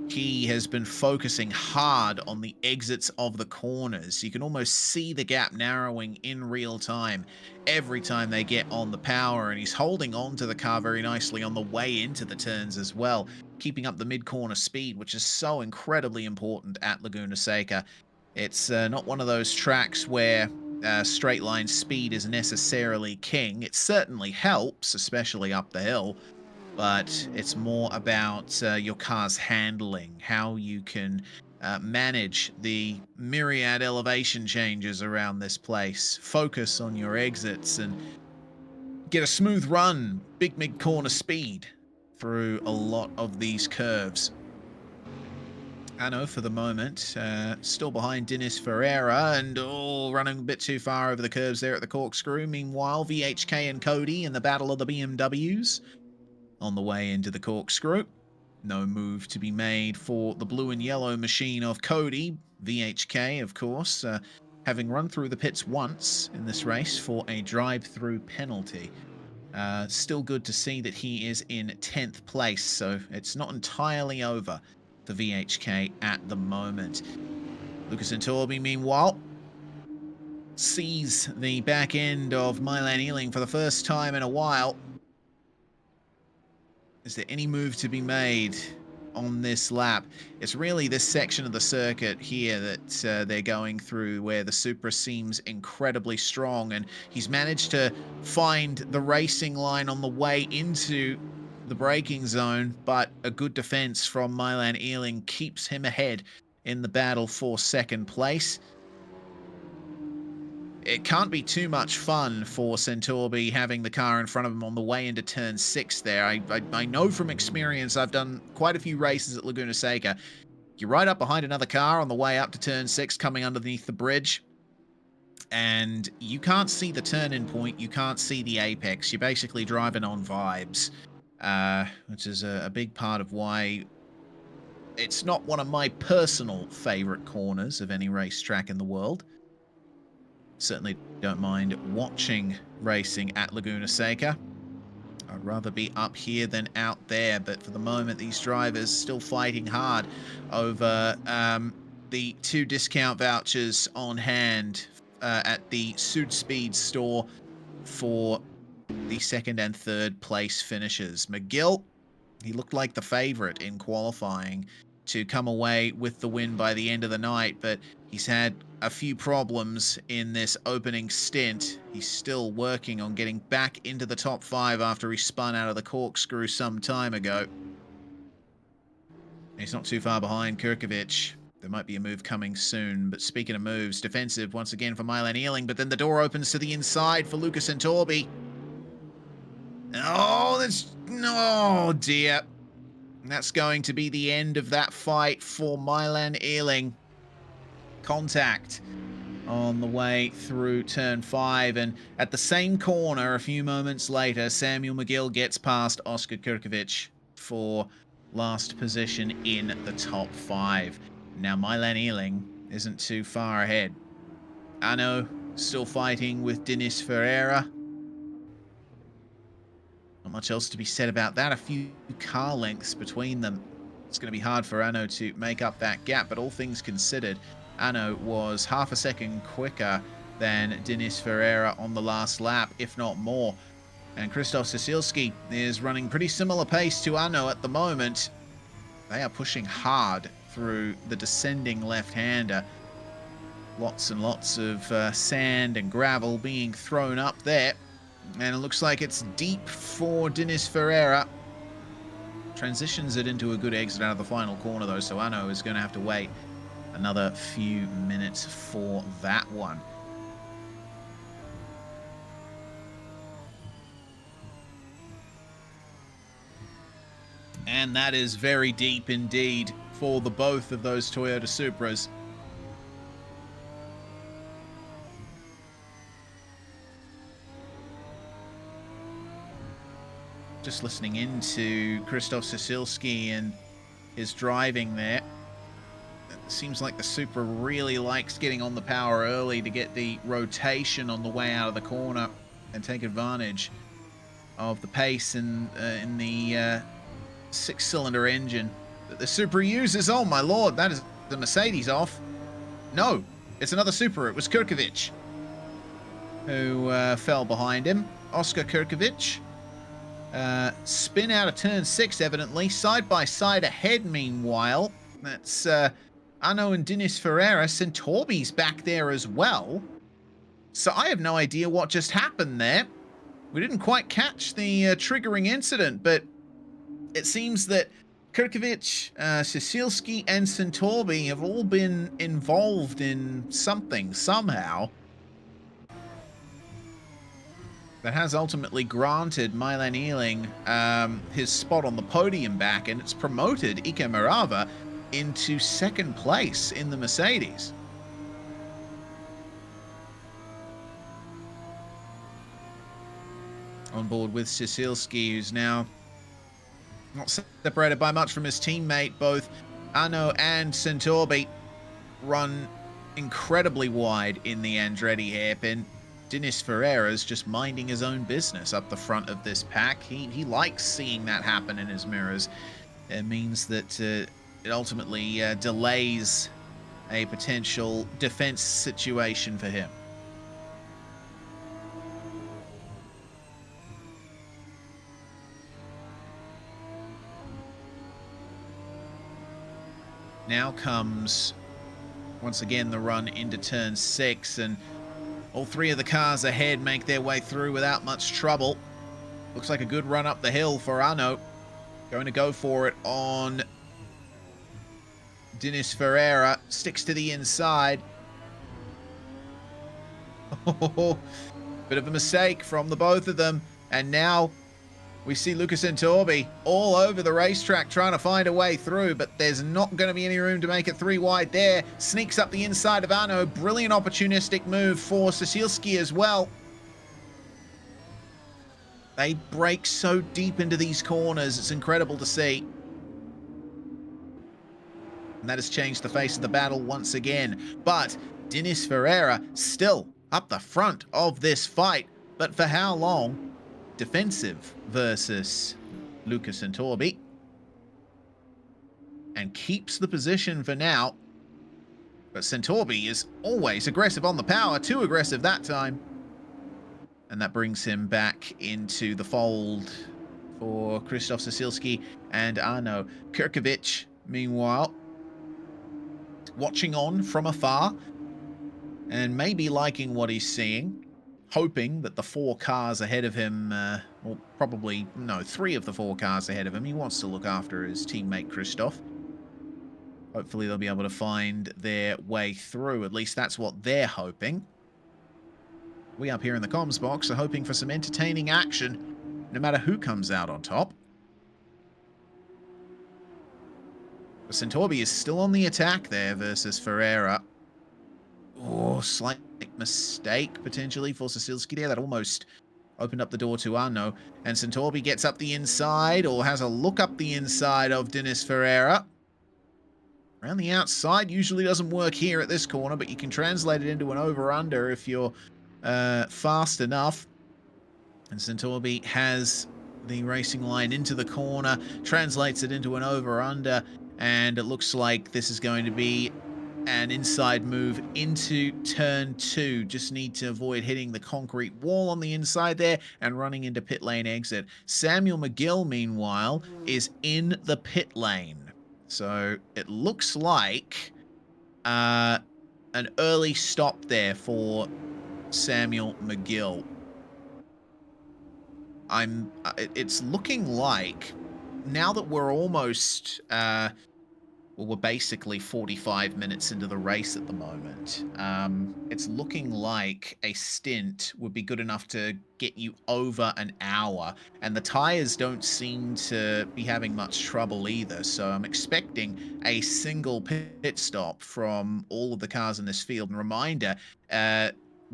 he has been focusing hard on the exits of the corners. You can almost see the gap narrowing in real time every time they get on the power, and he's holding on to the car very nicely on the way into the turns as well, keeping up the mid-corner speed, which is so incredibly important at Laguna Seca. It's not one of those tracks where straight line speed is necessarily king. It certainly helps, especially up the hill, but it's more about your car's handling, how you can manage the myriad elevation changes around this place, focus on your exits, and get a smooth run, big mid-corner speed through a lot of these curves. Anno, for the moment, still behind Dennis Ferreira and running a bit too far over the curves there at the corkscrew. Meanwhile, VHK and Cody in the battle of the BMWs on the way into the corkscrew. No move to be made for the blue and yellow machine of Cody. VHK, of course, having run through the pits once in this race for a drive-through penalty. Still good to see that he is in 10th place, so it's not entirely over for VHK at the moment. Lucas Centorbi, meanwhile, sees the back end of Milan Ealing for the first time in a while. Is there any move to be made on this lap? It's really this section of the circuit here that they're going through where the Supra seems incredibly strong, and he's managed to find the racing line on the way into the braking zone, but a good defense from Milan Ealing keeps him ahead in the battle for second place. It can't be too much fun for Centorbi having the car in front of him on the way into turn 6 there. I know from experience, I've done quite a few races at Laguna Seca. You're right up behind another car on the way up to turn 6 coming underneath the bridge, and you can't see the turn-in point, you can't see the apex. You're basically driving on vibes, which is a big part of why it's not one of my personal favorite corners of any racetrack in the world. Certainly don't mind watching racing at Laguna Seca. I'd rather be up here than out there, but for the moment, these drivers still fighting hard over the 2 discount vouchers on hand at the Sudspeed store for the 2nd and 3rd place finishes. McGill, he looked like the favorite in qualifying to come away with the win by the end of the night, but he's had a few problems in this opening stint. He's still working on getting back into the top 5 after he spun out of the corkscrew some time ago. He's not too far behind Kirkovic. There might be a move coming soon, but speaking of moves, defensive once again for Milan Ealing, but then the door opens to the inside for Lucas Centorbi. Oh dear. That's going to be the end of that fight for Milan Ealing. Contact on the way through turn 5, and at the same corner a few moments later, Samuel McGill gets past Oscar Kirkovic for last position in the top 5. Now Milan Ealing isn't too far ahead. Anno still fighting with Dennis Ferreira. Not much else to be said about that. A few car lengths between them. It's going to be hard for Anno to make up that gap, but all things considered, Anno was half a second quicker than Dennis Ferreira on the last lap, if not more. And Krzysztof Cecilski is running pretty similar pace to Anno at the moment. They are pushing hard through the descending left-hander. Lots and lots of sand and gravel being thrown up there. And it looks like it's deep for Dennis Ferreira. Transitions it into a good exit out of the final corner, though, so Anno is going to have to wait another few minutes for that one. And that is very deep indeed for the both of those Toyota Supras. Just listening into Krzysztof Cecilski and his driving there. It seems like the Supra really likes getting on the power early to get the rotation on the way out of the corner and take advantage of the pace in the six-cylinder engine that the Supra uses. Oh my lord, that is the Mercedes off. No, it's another Supra. It was Kirkovic who fell behind him. Oscar Kirkovic. Spin out of turn 6, evidently. Side by side ahead, meanwhile. That's Arno and Denis Ferreira. Centorbi's back there as well. So I have no idea what just happened there. We didn't quite catch the triggering incident, but it seems that Kirkovic, Cecilski, and Centorbi have all been involved in something, somehow, that has ultimately granted Milan Ealing his spot on the podium back, and it's promoted Ike Morava into second place in the Mercedes. On board with Cecilski, who's now not separated by much from his teammate. Both Arno and Centorbi run incredibly wide in the Andretti hairpin. Denis Ferreira's just minding his own business up the front of this pack. He likes seeing that happen in his mirrors. It means that it ultimately delays a potential defense situation for him. Now comes, once again, the run into turn 6, and all three of the cars ahead make their way through without much trouble. Looks like a good run up the hill for Arno. Going to go for it on Denis Ferreira. Sticks to the inside. Oh, bit of a mistake from the both of them. And now we see Lucas Centorbi all over the racetrack trying to find a way through, but there's not going to be any room to make it 3 wide there. Sneaks up the inside of Arno. Brilliant opportunistic move for Cecilski as well. They break so deep into these corners. It's incredible to see. And that has changed the face of the battle once again. But Denis Ferreira still up the front of this fight. But for how long? Defensive versus Lucas Centorbi, and keeps the position for now. But Centorbi is always aggressive on the power, too aggressive that time. And that brings him back into the fold for Krzysztof Cecilski and Arno Kirkovic. Meanwhile, watching on from afar and maybe liking what he's seeing. Hoping that the 4 cars ahead of him, or probably, no, 3 of the 4 cars ahead of him, he wants to look after his teammate Krzysztof. Hopefully they'll be able to find their way through. At least that's what they're hoping. We up here in the comms box are hoping for some entertaining action, no matter who comes out on top. But Centorbi is still on the attack there versus Ferreira. Oh, slight mistake potentially for Cecilski there. That almost opened up the door to Arno. And Centorbi gets up the inside, or has a look up the inside of Denis Ferreira. Around the outside usually doesn't work here at this corner, but you can translate it into an over-under if you're fast enough. And Centorbi has the racing line into the corner, translates it into an over-under, and it looks like this is going to be an inside move into turn 2. Just need to avoid hitting the concrete wall on the inside there and running into pit lane exit. Samuel McGill, meanwhile, is in the pit lane. So it looks like an early stop there for Samuel McGill. It's looking like, now that we're almost well, we're basically 45 minutes into the race at the moment. It's looking like a stint would be good enough to get you over an hour, and the tires don't seem to be having much trouble either, so I'm expecting a single pit stop from all of the cars in this field. And reminder,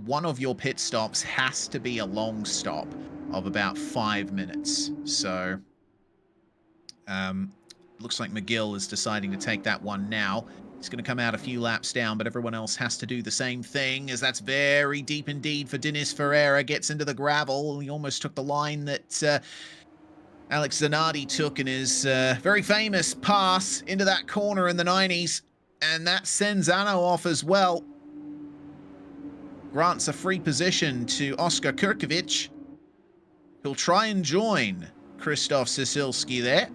one of your pit stops has to be a long stop of about 5 minutes. So, looks like McGill is deciding to take that one now. He's going to come out a few laps down, but everyone else has to do the same thing, as that's very deep indeed for Dennis Ferreira. Gets into the gravel. He almost took the line that Alex Zanardi took in his very famous pass into that corner in the 90s. And that sends Anno off as well. Grants a free position to Oskar Kurkovic. He'll try and join Krzysztof Sisilski there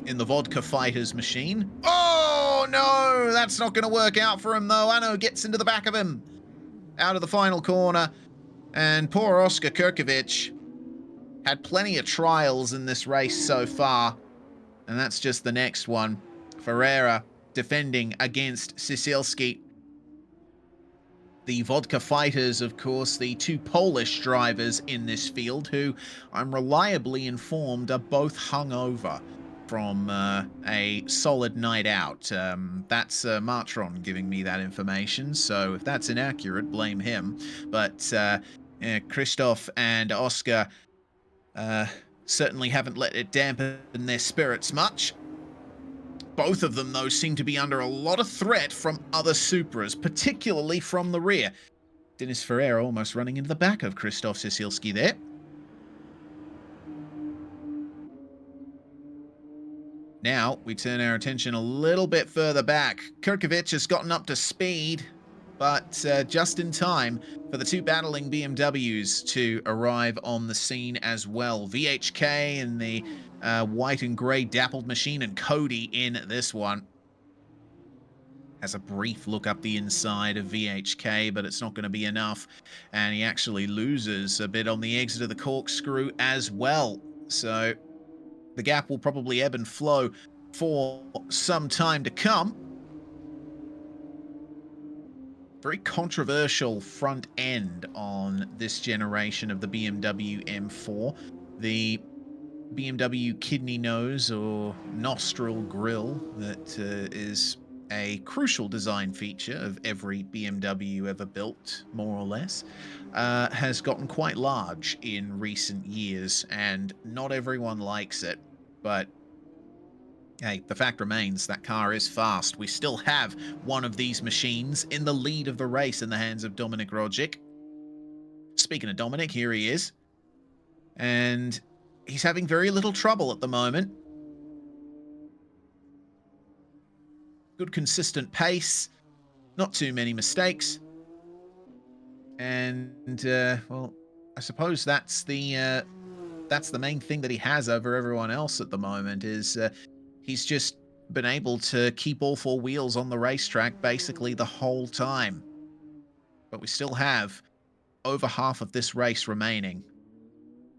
in the Vodka Fighters machine. Oh, no! That's not going to work out for him, though. Anno gets into the back of him out of the final corner. And poor Oskar Kurkovic had plenty of trials in this race so far. And that's just the next one. Ferreira defending against Sisilski. The Vodka Fighters, of course, the two Polish drivers in this field, who I'm reliably informed are both hungover from a solid night out. That's Martron giving me that information, so if that's inaccurate, blame him. But Krzysztof and Oskar certainly haven't let it dampen their spirits much. Both of them, though, seem to be under a lot of threat from other Supras, particularly from the rear. Dennis Ferreira almost running into the back of Krzysztof Sisilski there. Now, we turn our attention a little bit further back. Kurkovic has gotten up to speed, but just in time for the two battling BMWs to arrive on the scene as well. VHK in the white and grey dappled machine, and Cody in this one. Has a brief look up the inside of VHK, but it's not going to be enough. And he actually loses a bit on the exit of the corkscrew as well. So the gap will probably ebb and flow for some time to come. Very controversial front end on this generation of the BMW M4. The BMW kidney nose or nostril grille that is a crucial design feature of every BMW ever built, more or less, has gotten quite large in recent years, and not everyone likes it. But hey, the fact remains that car is fast. We still have one of these machines in the lead of the race in the hands of Dominik Rodzic. Speaking of Dominik, here he is. And he's having very little trouble at the moment. Good consistent pace. Not too many mistakes. And, well, I suppose that's the main thing that he has over everyone else at the moment is he's just been able to keep all four wheels on the racetrack basically the whole time. But we still have over half of this race remaining.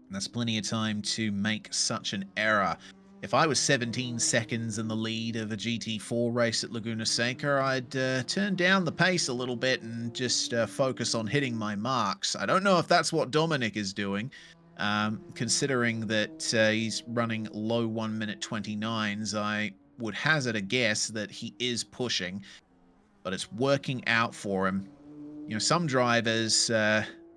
And that's plenty of time to make such an error. If I was 17 seconds in the lead of a GT4 race at Laguna Seca, I'd turn down the pace a little bit and just focus on hitting my marks. I don't know if that's what Dominik is doing, considering that he's running low 1 minute 29s. I would hazard a guess that he is pushing, but it's working out for him. You know, some drivers,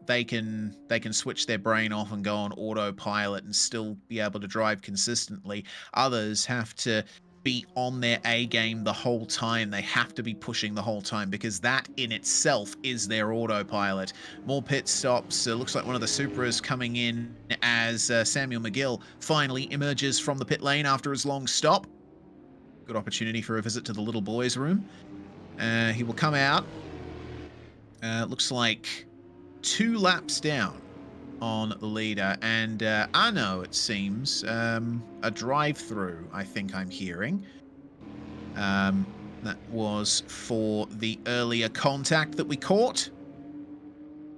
they can switch their brain off and go on autopilot and still be able to drive consistently. Others have to be on their A game the whole time. They have to be pushing the whole time because that in itself is their autopilot. More pit stops. Looks like one of the Supras coming in as Samuel McGill finally emerges from the pit lane after his long stop. Good opportunity for a visit to the little boys' room. He will come out. Looks like 2 laps down on the leader, and Anno, it seems, a drive-through, I think I'm hearing. That was for the earlier contact that we caught.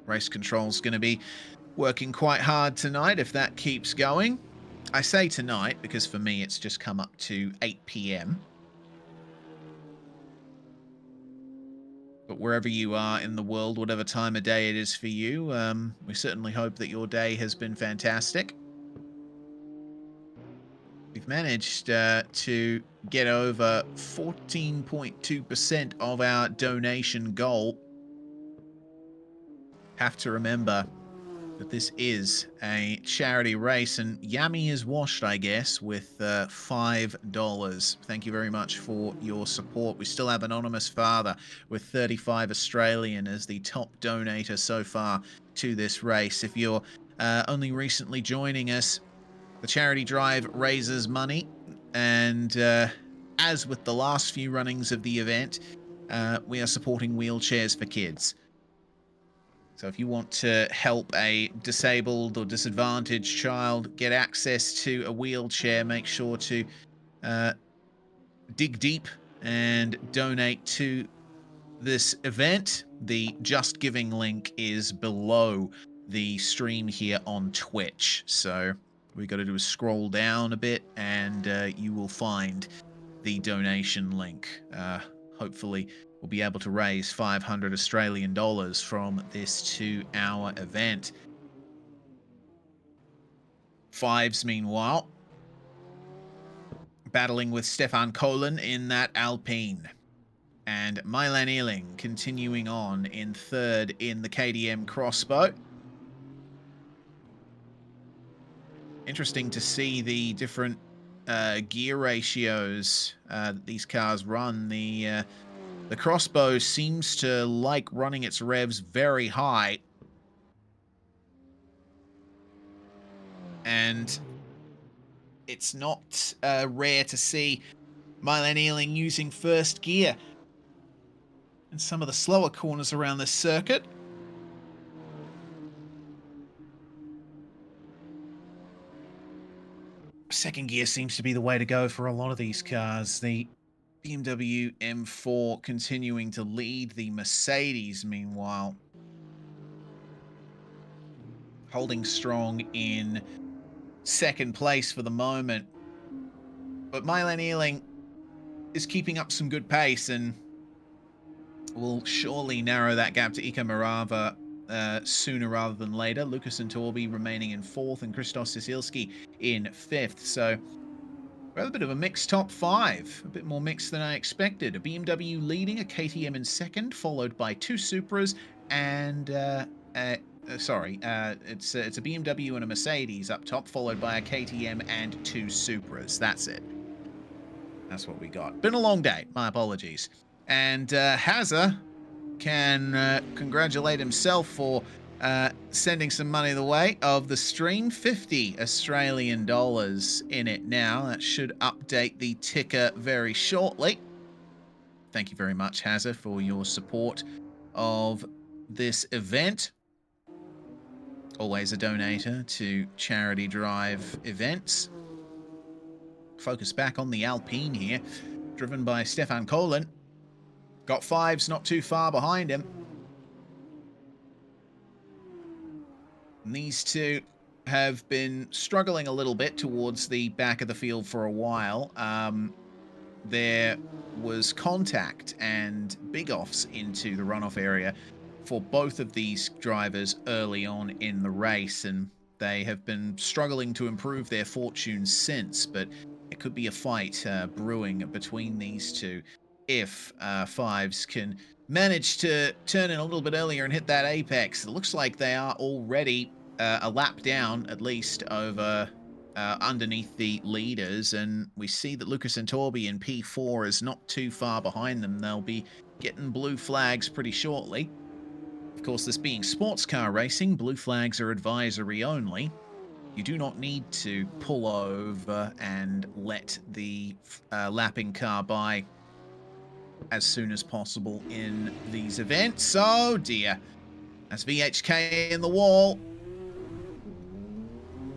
Race control's going to be working quite hard tonight if that keeps going. I say tonight because for me it's just come up to 8 p.m. But wherever you are in the world, whatever time of day it is for you, we certainly hope that your day has been fantastic. We've managed to get over 14.2% of our donation goal. Have to remember, that this is a charity race, and Yami is washed, I guess, with $5. Thank you very much for your support. We still have Anonymous Father with 35 Australian as the top donator so far to this race. If you're only recently joining us, the charity drive raises money, and as with the last few runnings of the event, we are supporting wheelchairs for kids. So if you want to help a disabled or disadvantaged child get access to a wheelchair, make sure to dig deep and donate to this event. The Just Giving link is below the stream here on Twitch. So we got to do is scroll down a bit, and you will find the donation link. Hopefully, we'll be able to raise 500 Australian dollars from this 2-hour event. Fives, meanwhile, battling with Stefan Kolen in that Alpine. And Milan Ealing continuing on in third in the KDM crossbow. Interesting to see the different gear ratios that these cars run. The crossbow seems to like running its revs very high. And it's not rare to see Milan Ealing using first gear in some of the slower corners around this circuit. Second gear seems to be the way to go for a lot of these cars. The BMW M4 continuing to lead the Mercedes, meanwhile, holding strong in second place for the moment. But Milan Ealing is keeping up some good pace and will surely narrow that gap to Ika Morava sooner rather than later. Lucas and Torby remaining in fourth, and Christos Sisilski in fifth. So we have a bit of a mixed top five, a bit more mixed than I expected. A BMW leading, a KTM in second, followed by two Supras, and it's a BMW and a Mercedes up top, followed by a KTM and two Supras. That's it. That's what we got. Been a long day. My apologies. And Hazza can congratulate himself for sending some money the way of the stream. 50 Australian dollars in it now. That should update the ticker very shortly. Thank you very much, Hazza, for your support of this event. Always a donator to charity drive events. Focus back on the Alpine here, driven by Stefan Kolen. Got fives not too far behind him. And these two have been struggling a little bit towards the back of the field for a while. There was contact and big offs into the runoff area for both of these drivers early on in the race, and they have been struggling to improve their fortunes since, but it could be a fight brewing between these two if Fives can manage to turn in a little bit earlier and hit that apex. It looks like they are already a lap down, at least, over underneath the leaders, and we see that Lucas and Torby in P4 is not too far behind them. They'll be getting blue flags pretty shortly. Of course, this being sports car racing, blue flags are advisory only. You do not need to pull over and let the lapping car by as soon as possible in these events. Oh dear. That's VHK in the wall.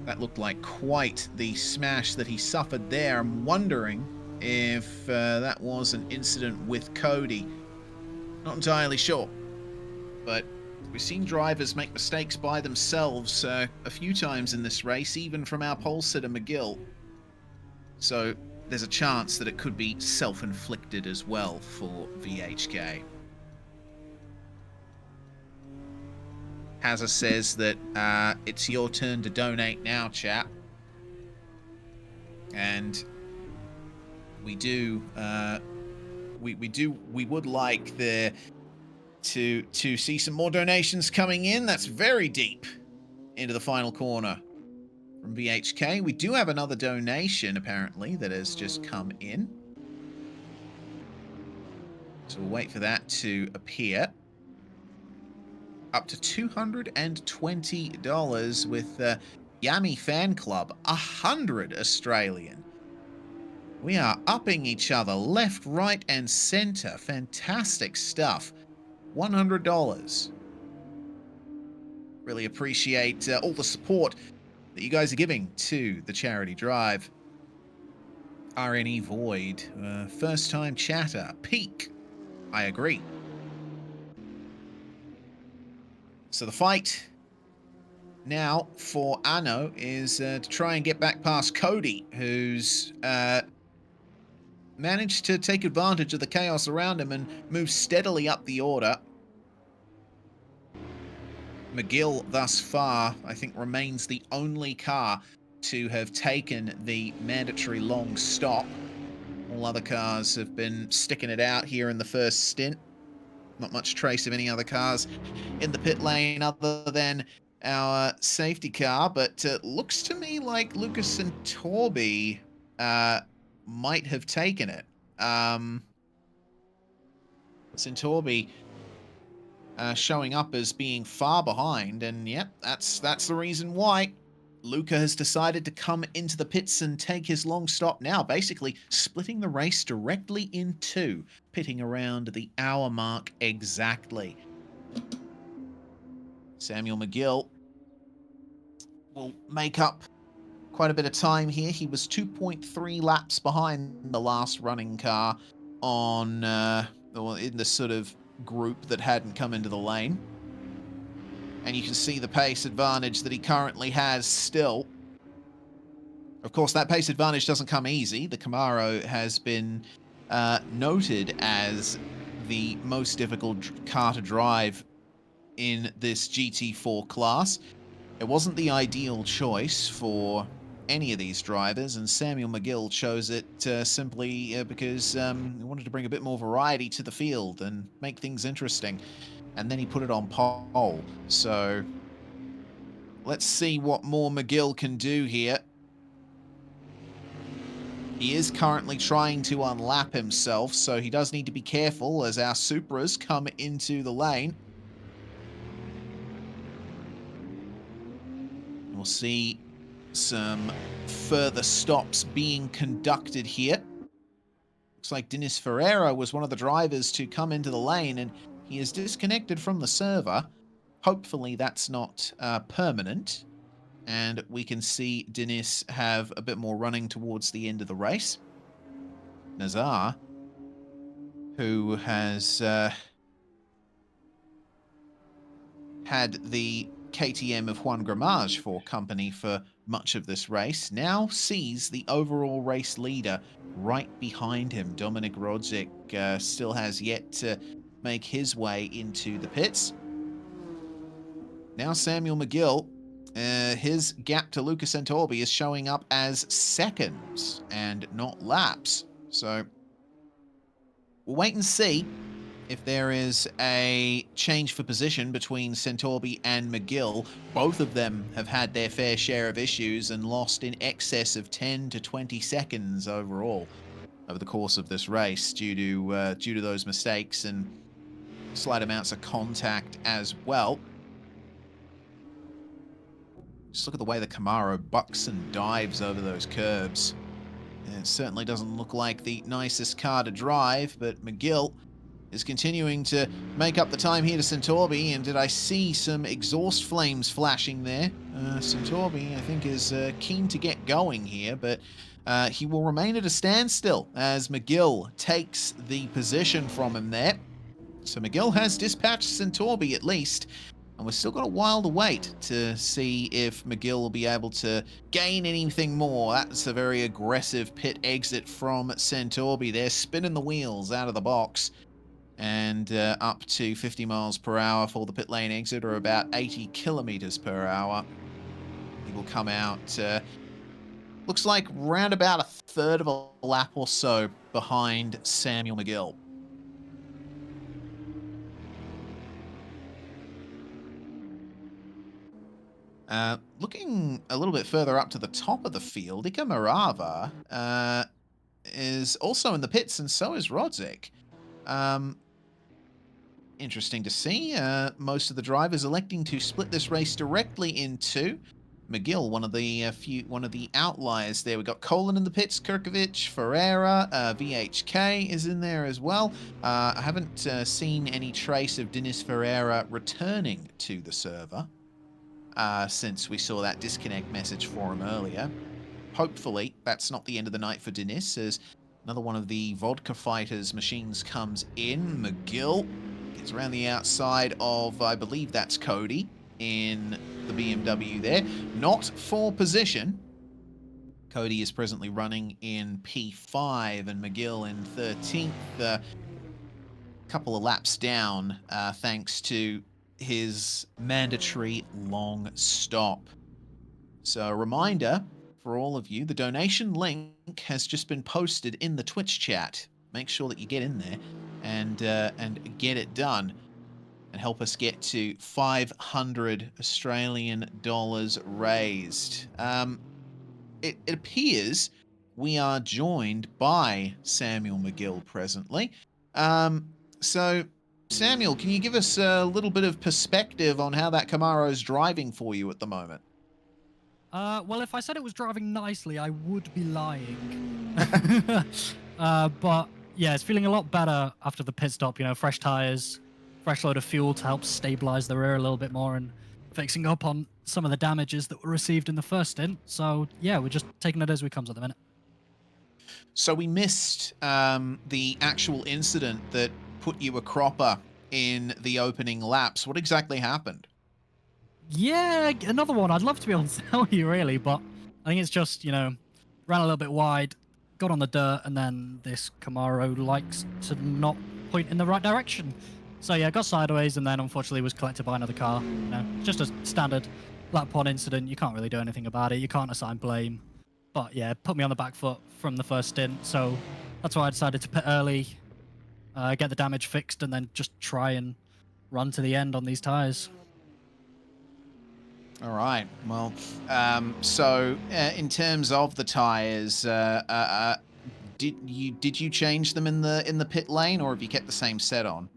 That looked like quite the smash that he suffered there. I'm wondering if that was an incident with Cody. Not entirely sure. But we've seen drivers make mistakes by themselves a few times in this race, even from our pole sitter McGill. So there's a chance that it could be self-inflicted as well for VHK. Hazza says that it's your turn to donate now, chap. And we would like to see some more donations coming in. That's very deep. into the final corner from VHK. We do have another donation, apparently, that has just come in. So we'll wait for that to appear. Up to $220 with Yami Fan Club, 100 Australian. We are upping each other left, right, and center. Fantastic stuff. $100. Really appreciate all the support that you guys are giving to the charity drive. RNE Void, first time chatter, Peak. I agree. So the fight now for Anno is to try and get back past Cody, who's managed to take advantage of the chaos around him and move steadily up the order. McGill, thus far, I think remains the only car to have taken the mandatory long stop. All other cars have been sticking it out here in the first stint. Not much trace of any other cars in the pit lane other than our safety car, but looks to me like Lucas and Torby might have taken it. Centorbi showing up as being far behind, and yep, that's the reason why Luca has decided to come into the pits and take his long stop now, basically splitting the race directly in two, pitting around the hour mark exactly. Samuel McGill will make up quite a bit of time here. He was 2.3 laps behind the last running car on in the sort of group that hadn't come into the lane. And you can see the pace advantage that he currently has still. Of course, that pace advantage doesn't come easy. The Camaro has been noted as the most difficult car to drive in this GT4 class. It wasn't the ideal choice for any of these drivers, and Samuel McGill chose it simply because he wanted to bring a bit more variety to the field and make things interesting. And then he put it on pole. So let's see what more McGill can do here. He is currently trying to unlap himself, so he does need to be careful as our Supras come into the lane. We'll see some further stops being conducted here. Looks like Dennis Ferreira was one of the drivers to come into the lane, and he is disconnected from the server. Hopefully that's not permanent, and we can see Dennis have a bit more running towards the end of the race. Nazar, who has had the KTM of Juan Gramage for company for much of this race, now sees the overall race leader right behind him. Dominik Rodzik still has yet to make his way into the pits. Now Samuel McGill, his gap to Lucas Santorbi is showing up as seconds and not laps. So we'll wait and see if there is a change for position between Santorbi and McGill. Both of them have had their fair share of issues and lost in excess of 10 to 20 seconds overall over the course of this race due to those mistakes and slight amounts of contact as well. Just look at the way the Camaro bucks and dives over those curbs. It certainly doesn't look like the nicest car to drive, but McGill is continuing to make up the time here to Santorbi, and did I see some exhaust flames flashing there? Santorbi, I think, is keen to get going here, but he will remain at a standstill as McGill takes the position from him there. So McGill has dispatched Santorbi at least, and we've still got a while to wait to see if McGill will be able to gain anything more. That's a very aggressive pit exit from Santorbi there, spinning the wheels out of the box. And up to 50 miles per hour for the pit lane exit, or about 80 kilometers per hour. He will come out, looks like round about a third of a lap or so behind Samuel McGill. Looking a little bit further up to the top of the field, Ika Marava is also in the pits, and so is Rodzik. Um, Interesting to see. Most of the drivers electing to split this race directly into McGill, one of the outliers there. We got Colin in the pits, Kirkovich, Ferreira, VHK is in there as well. I haven't seen any trace of Dennis Ferreira returning to the server since we saw that disconnect message for him earlier. Hopefully, that's not the end of the night for Dennis, as another one of the vodka fighters machines comes in. McGill gets around the outside of, I believe that's Cody, in the BMW there. Not for position. Cody is presently running in P5 and McGill in 13th. Couple of laps down, thanks to his mandatory long stop. So a reminder for all of you, the donation link has just been posted in the Twitch chat. Make sure that you get in there and get it done and help us get to 500 Australian dollars raised. It appears we are joined by Samuel McGill presently. So, Samuel, can you give us a little bit of perspective on how that Camaro is driving for you at the moment? Well, if I said it was driving nicely, I would be lying. But yeah, it's feeling a lot better after the pit stop. You know, fresh tires, fresh load of fuel to help stabilize the rear a little bit more, and fixing up on some of the damages that were received in the first stint. So yeah, we're just taking it as we comes at the minute. So we missed the actual incident that put you a cropper in the opening laps. What exactly happened? Yeah, another one. I'd love to be able to tell you really, but I think it's just, you know, ran a little bit wide, got on the dirt, and then this Camaro likes to not point in the right direction. So yeah, got sideways, and then unfortunately was collected by another car. You know, just a standard lap pod incident. You can't really do anything about it. You can't assign blame. But yeah, put me on the back foot from the first stint. So that's why I decided to pit early, get the damage fixed, and then just try and run to the end on these tires. All right. Well, in terms of the tires, did you change them in the pit lane, or have you kept the same set on?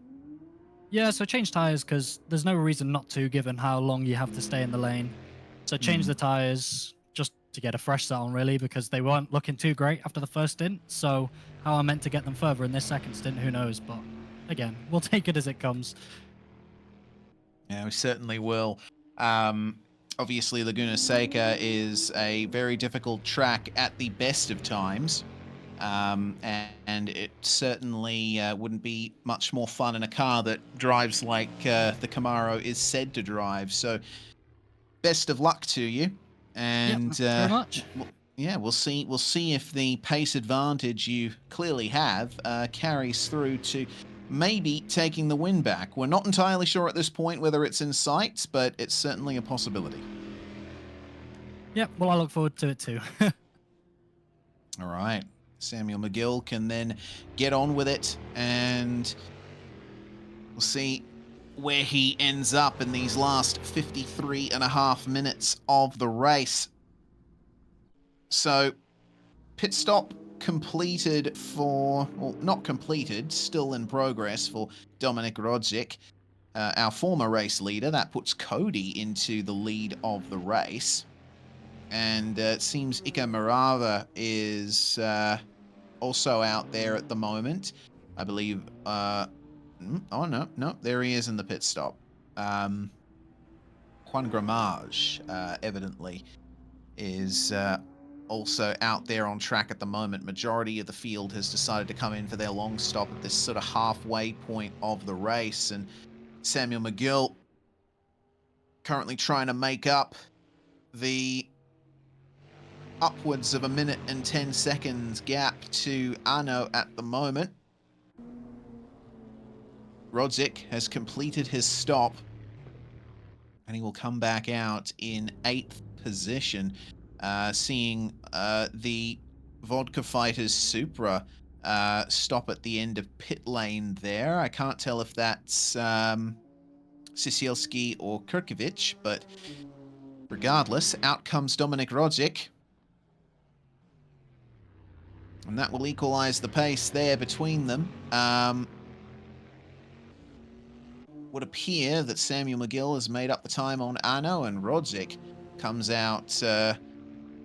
Yeah, so change tires because there's no reason not to, given how long you have to stay in the lane. So change the tires just to get a fresh set on, really, because they weren't looking too great after the first stint. So how I meant to get them further in this second stint, who knows? But again, we'll take it as it comes. Yeah, we certainly will. Obviously, Laguna Seca is a very difficult track at the best of times. And it certainly wouldn't be much more fun in a car that drives like the Camaro is said to drive. So, best of luck to you. And Yep, very much. yeah, we'll see if the pace advantage you clearly have carries through to maybe taking the win back. We're not entirely sure at this point whether it's in sight, but it's certainly a possibility. Yep, well, I look forward to it too. All right. Samuel McGill can then get on with it, and we'll see where he ends up in these last 53 and a half minutes of the race. So, pit stop completed for, well, not completed, still in progress for Dominik Rodzik, our former race leader. That puts Cody into the lead of the race. And it seems Ika Marava is also out there at the moment. I believe, oh no, there he is in the pit stop. Juan Gramage, evidently, is also out there on track at the moment. Majority of the field has decided to come in for their long stop at this sort of halfway point of the race, and Samuel McGill currently trying to make up the upwards of 1 minute and 10 seconds gap to Arno at the moment. Rodzik has completed his stop, and he will come back out in 8th position, seeing the Vodka Fighters Supra stop at the end of pit lane there. I can't tell if that's Sisielski or Kirkovich, but Regardless, out comes Dominik Rodzic. And that will equalise the pace there between them. Would appear that Samuel McGill has made up the time on Arno, and Rodzic comes out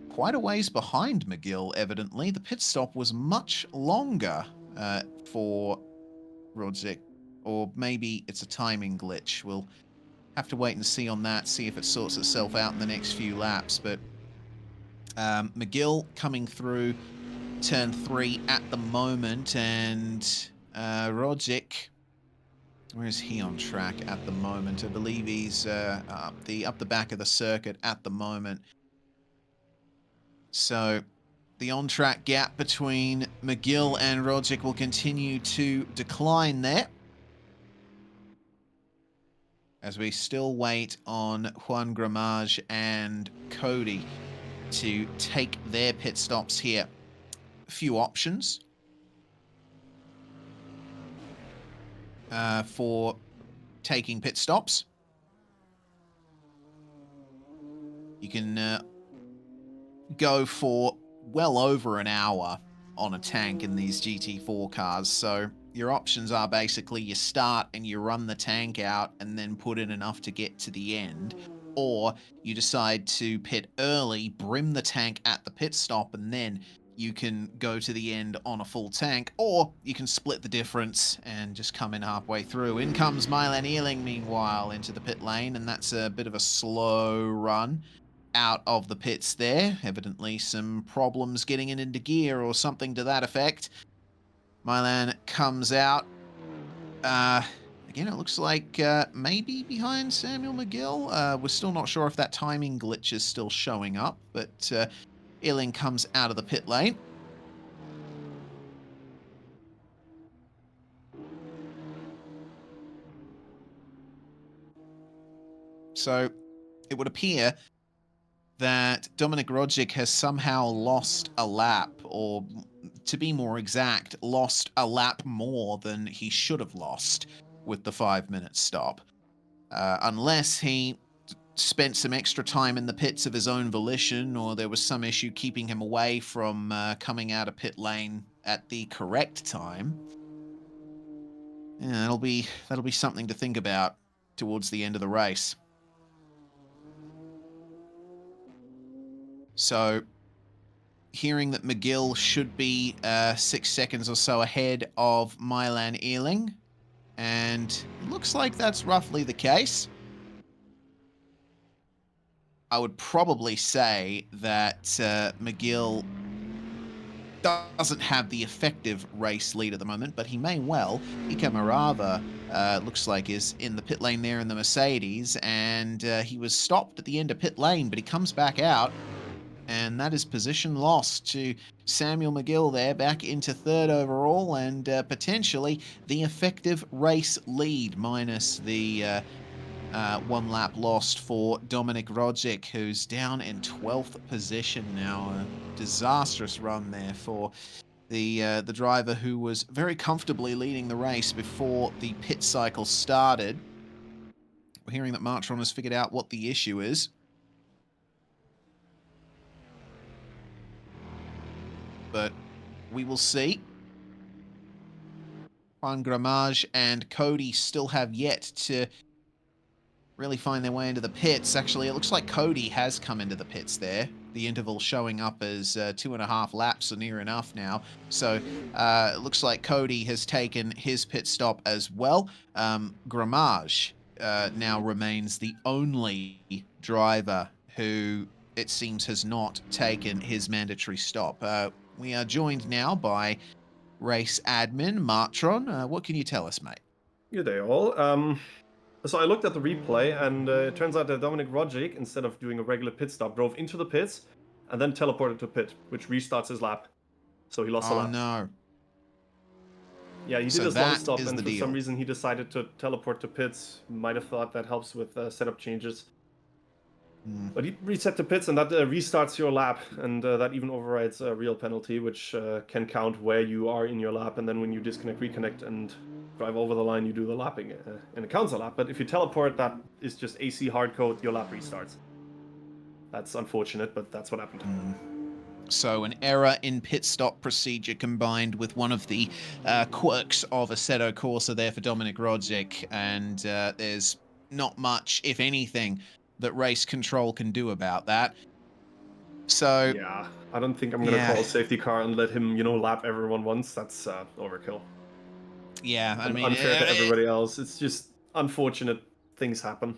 quite a ways behind McGill, evidently. The pit stop was much longer for Rodzic, or maybe it's a timing glitch. We'll have to wait and see on that, see if it sorts itself out in the next few laps. But McGill coming through turn 3 at the moment, and Rodzic, where is he on track at the moment? I believe he's up the back of the circuit at the moment. So the on-track gap between McGill and Rodzic will continue to decline there, as we still wait on Juan Gramage and Cody to take their pit stops here. A few options for taking pit stops. You can go for well over an hour on a tank in these GT4 cars. So your options are basically you start and you run the tank out and then put in enough to get to the end, or you decide to pit early, brim the tank at the pit stop, and then you can go to the end on a full tank, or you can split the difference and just come in halfway through. In comes Milan Earling, meanwhile, into the pit lane, and that's a bit of a slow run out of the pits there. Evidently some problems getting it into gear or something to that effect. Milan comes out. Again, it looks like maybe behind Samuel McGill. We're still not sure if that timing glitch is still showing up, but Earling comes out of the pit lane. So it would appear that Dominik Rodzic has somehow lost a lap, or to be more exact, lost a lap more than he should have lost with the 5-minute stop. Unless he spent some extra time in the pits of his own volition, or there was some issue keeping him away from coming out of pit lane at the correct time. Yeah, that'll be something to think about towards the end of the race. So, hearing that McGill should be 6 seconds or so ahead of Milan Earling, and it looks like that's roughly the case. I would probably say that McGill doesn't have the effective race lead at the moment, but he may well. Ika Marava looks like is in the pit lane there in the Mercedes, and he was stopped at the end of pit lane, but he comes back out, and that is position lost to Samuel McGill there, back into 3rd overall, and potentially the effective race lead, minus the 1 lap lost for Dominik Rodzic, who's down in 12th position now. A disastrous run there for the driver who was very comfortably leading the race before the pit cycle started. We're hearing that Martron has figured out what the issue is. But we will see. Juan Gramage and Cody still have yet to really find their way into the pits. Actually, it looks like Cody has come into the pits there. The interval showing up as 2.5 laps, or near enough now. So it looks like Cody has taken his pit stop as well. Gramage now remains the only driver who, it seems, has not taken his mandatory stop. We are joined now by race admin Martron. What can you tell us, mate? Good day, all. So I looked at the replay, and it turns out that Dominik Rodzic, instead of doing a regular pit stop, drove into the pits and then teleported to pit, which restarts his lap. So he lost a lap. Oh, no. Yeah, he did So his long that stop, is and the for some deal. reason he decided to teleport to pits. Might have thought that helps with setup changes. But he reset the pits, and that restarts your lap, and that even overrides a real penalty, which can count where you are in your lap, and then when you disconnect, reconnect, and drive over the line, you do the lapping, and it counts a lap. But if you teleport, that is just AC hardcode, your lap restarts. That's unfortunate, but that's what happened. So an error in pit stop procedure combined with one of the quirks of Assetto Corsa there for Dominic Rodzik, and there's not much, if anything, that race control can do about that. So Yeah, I don't think I'm gonna yeah, call a safety car and let him, lap everyone once. That's overkill. yeah. I And mean, unfair to everybody else. It's just unfortunate things happen.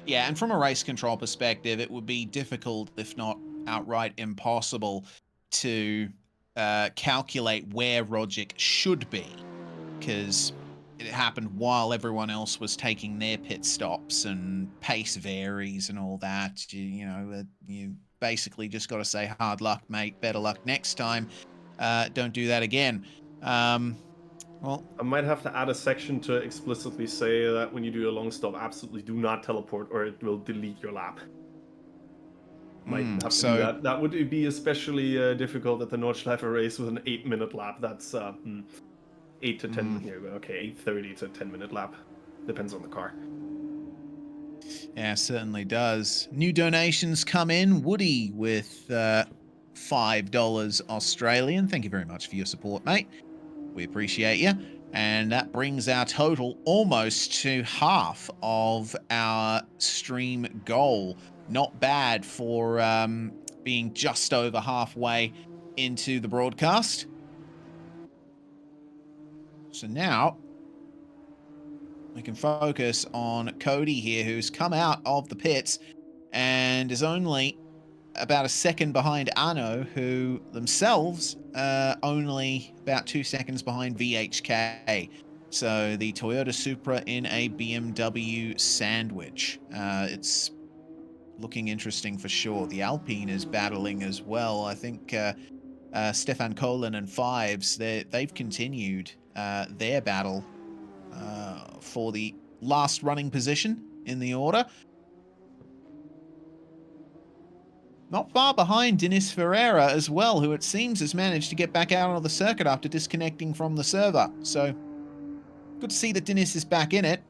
yeah, and from a race control perspective, it would be difficult, if not outright impossible, to calculate where Rodzik should be, because it happened while everyone else was taking their pit stops, and pace varies and all that. You basically just got to say, hard luck, mate, better luck next time. Don't do that again. Well, I might have to add a section to explicitly say that when you do a long stop, absolutely do not teleport or it will delete your lap. Might have to do so that. That would be especially difficult at the Nordschleife race with an 8-minute lap. That's 8 to 10. Yeah, okay, 8:30 to 10-minute lap. Depends on the car. yeah, certainly does. New donations come in. Woody with $5 Australian. Thank you very much for your support, mate. We appreciate you. And that brings our total almost to half of our stream goal. Not bad for being just over halfway into the broadcast. So now we can focus on Cody here, who's come out of the pits and is only about a second behind Anno, who themselves only about 2 seconds behind VHK. So the Toyota Supra in a BMW sandwich. It's looking interesting for sure. The Alpine is battling as well. I think Stefan Kolin and Fives, they've continued their battle for the last running position in the order. Not far behind Denis Ferreira as well, who it seems has managed to get back out on the circuit after disconnecting from the server. So, good to see that Denis is back in it,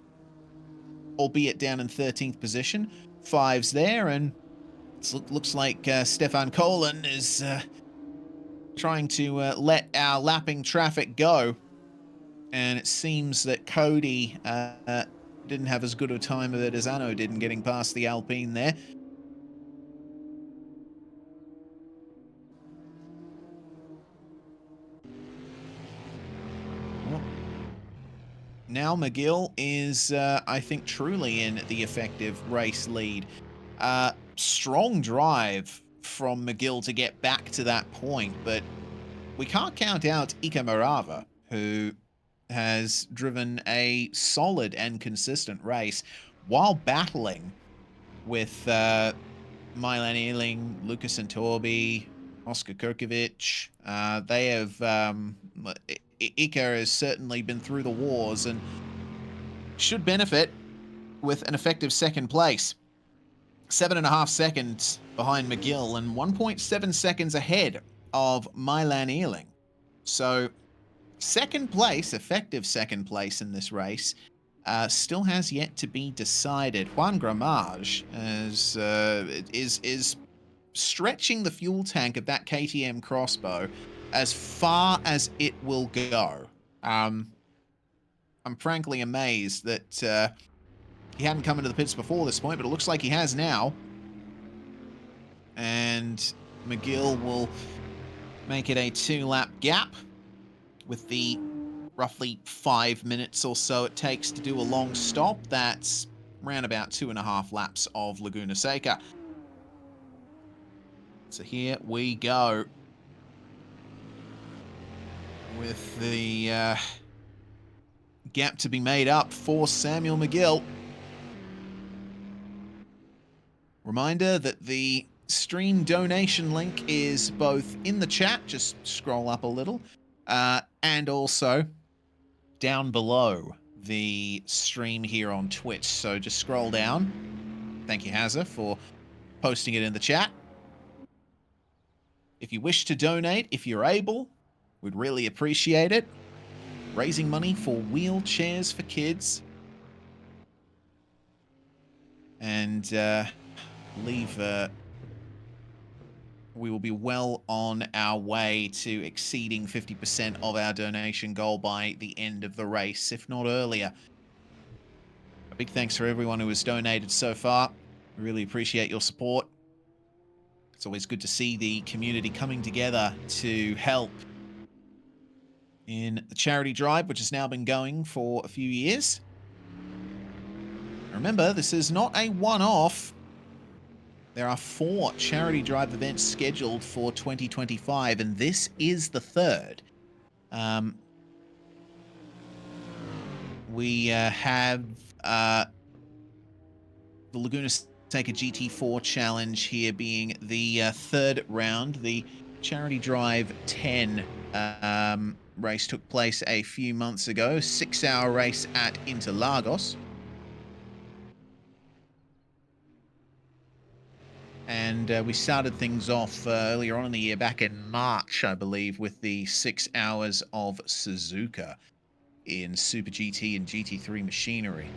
albeit down in 13th position. Fives there, and it looks like Stefan Kolin is trying to let our lapping traffic go. And it seems that Cody didn't have as good a time of it as Anno did in getting past the Alpine there. Now McGill is, I think, truly in the effective race lead. Strong drive from McGill to get back to that point, but we can't count out Ika Marava, who has driven a solid and consistent race while battling with Milan Ealing, Lucas Santorbi, Oscar Kirkovic. They have Ika has certainly been through the wars and should benefit with an effective second place. 7.5 seconds behind McGill and 1.7 seconds ahead of Milan Ealing. So second place, effective second place in this race, still has yet to be decided. Juan Gramage is stretching the fuel tank of that KTM crossbow as far as it will go. I'm frankly amazed that he hadn't come into the pits before this point, but it looks like he has now. And McGill will make it a 2-lap gap with the roughly 5 minutes or so it takes to do a long stop. That's around about 2.5 laps of Laguna Seca. So here we go with the gap to be made up for Samuel McGill. Reminder that the stream donation link is both in the chat, just scroll up a little, and also down below the stream here on Twitch. So just scroll down. Thank you, Hazza, for posting it in the chat. If you wish to donate, if you're able, we'd really appreciate it. Raising money for wheelchairs for kids. And believe we will be well on our way to exceeding 50% of our donation goal by the end of the race, if not earlier. A big thanks for everyone who has donated so far. We really appreciate your support. It's always good to see the community coming together to help in the charity drive, which has now been going for a few years. Remember, this is not a one-off. There are 4 charity drive events scheduled for 2025, and this is the third. We have the Laguna Seca GT4 Challenge here being the third round. The Charity Drive 10 race took place a few months ago, 6-hour race at Interlagos. And we started things off earlier on in the year, back in March, I believe, with the 6 hours of Suzuka in Super GT and GT3 machinery.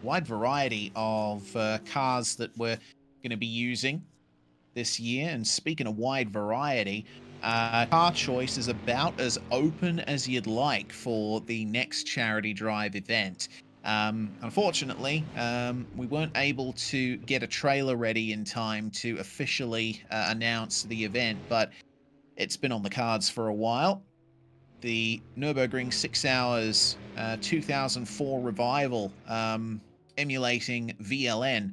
Wide variety of cars that we're going to be using this year. And speaking of wide variety, car choice is about as open as you'd like for the next charity drive event. Unfortunately, we weren't able to get a trailer ready in time to officially announce the event, but it's been on the cards for a while. The Nürburgring 6 Hours 2004 revival, emulating VLN.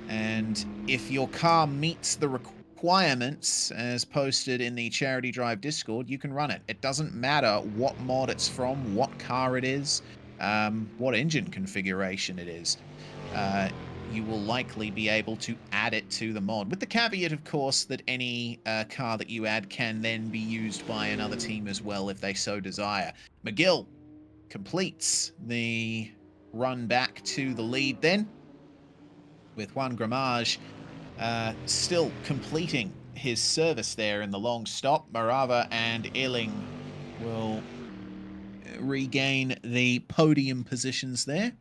And if your car meets the requirements as posted in the Charity Drive Discord, you can run it. It doesn't matter what mod it's from, what car it is, what engine configuration it is. You will likely be able to add it to the mod, with the caveat, of course, that any car that you add can then be used by another team as well if they so desire. McGill completes the run back to the lead then, with Juan Gramage still completing his service there in the long stop. Morava and Illing will regain the podium positions there.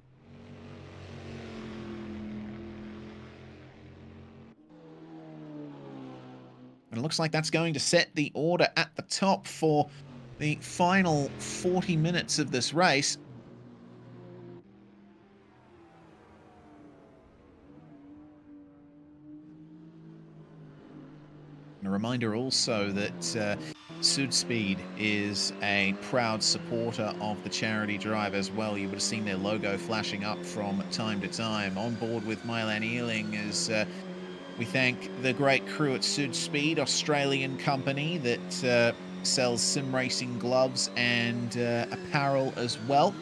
And it looks like that's going to set the order at the top for the final 40 minutes of this race. And a reminder also that Sudspeed is a proud supporter of the charity drive as well. You would have seen their logo flashing up from time to time. On board with Milan Ealing as we thank the great crew at Sudspeed, Australian company that sells sim racing gloves and apparel as well,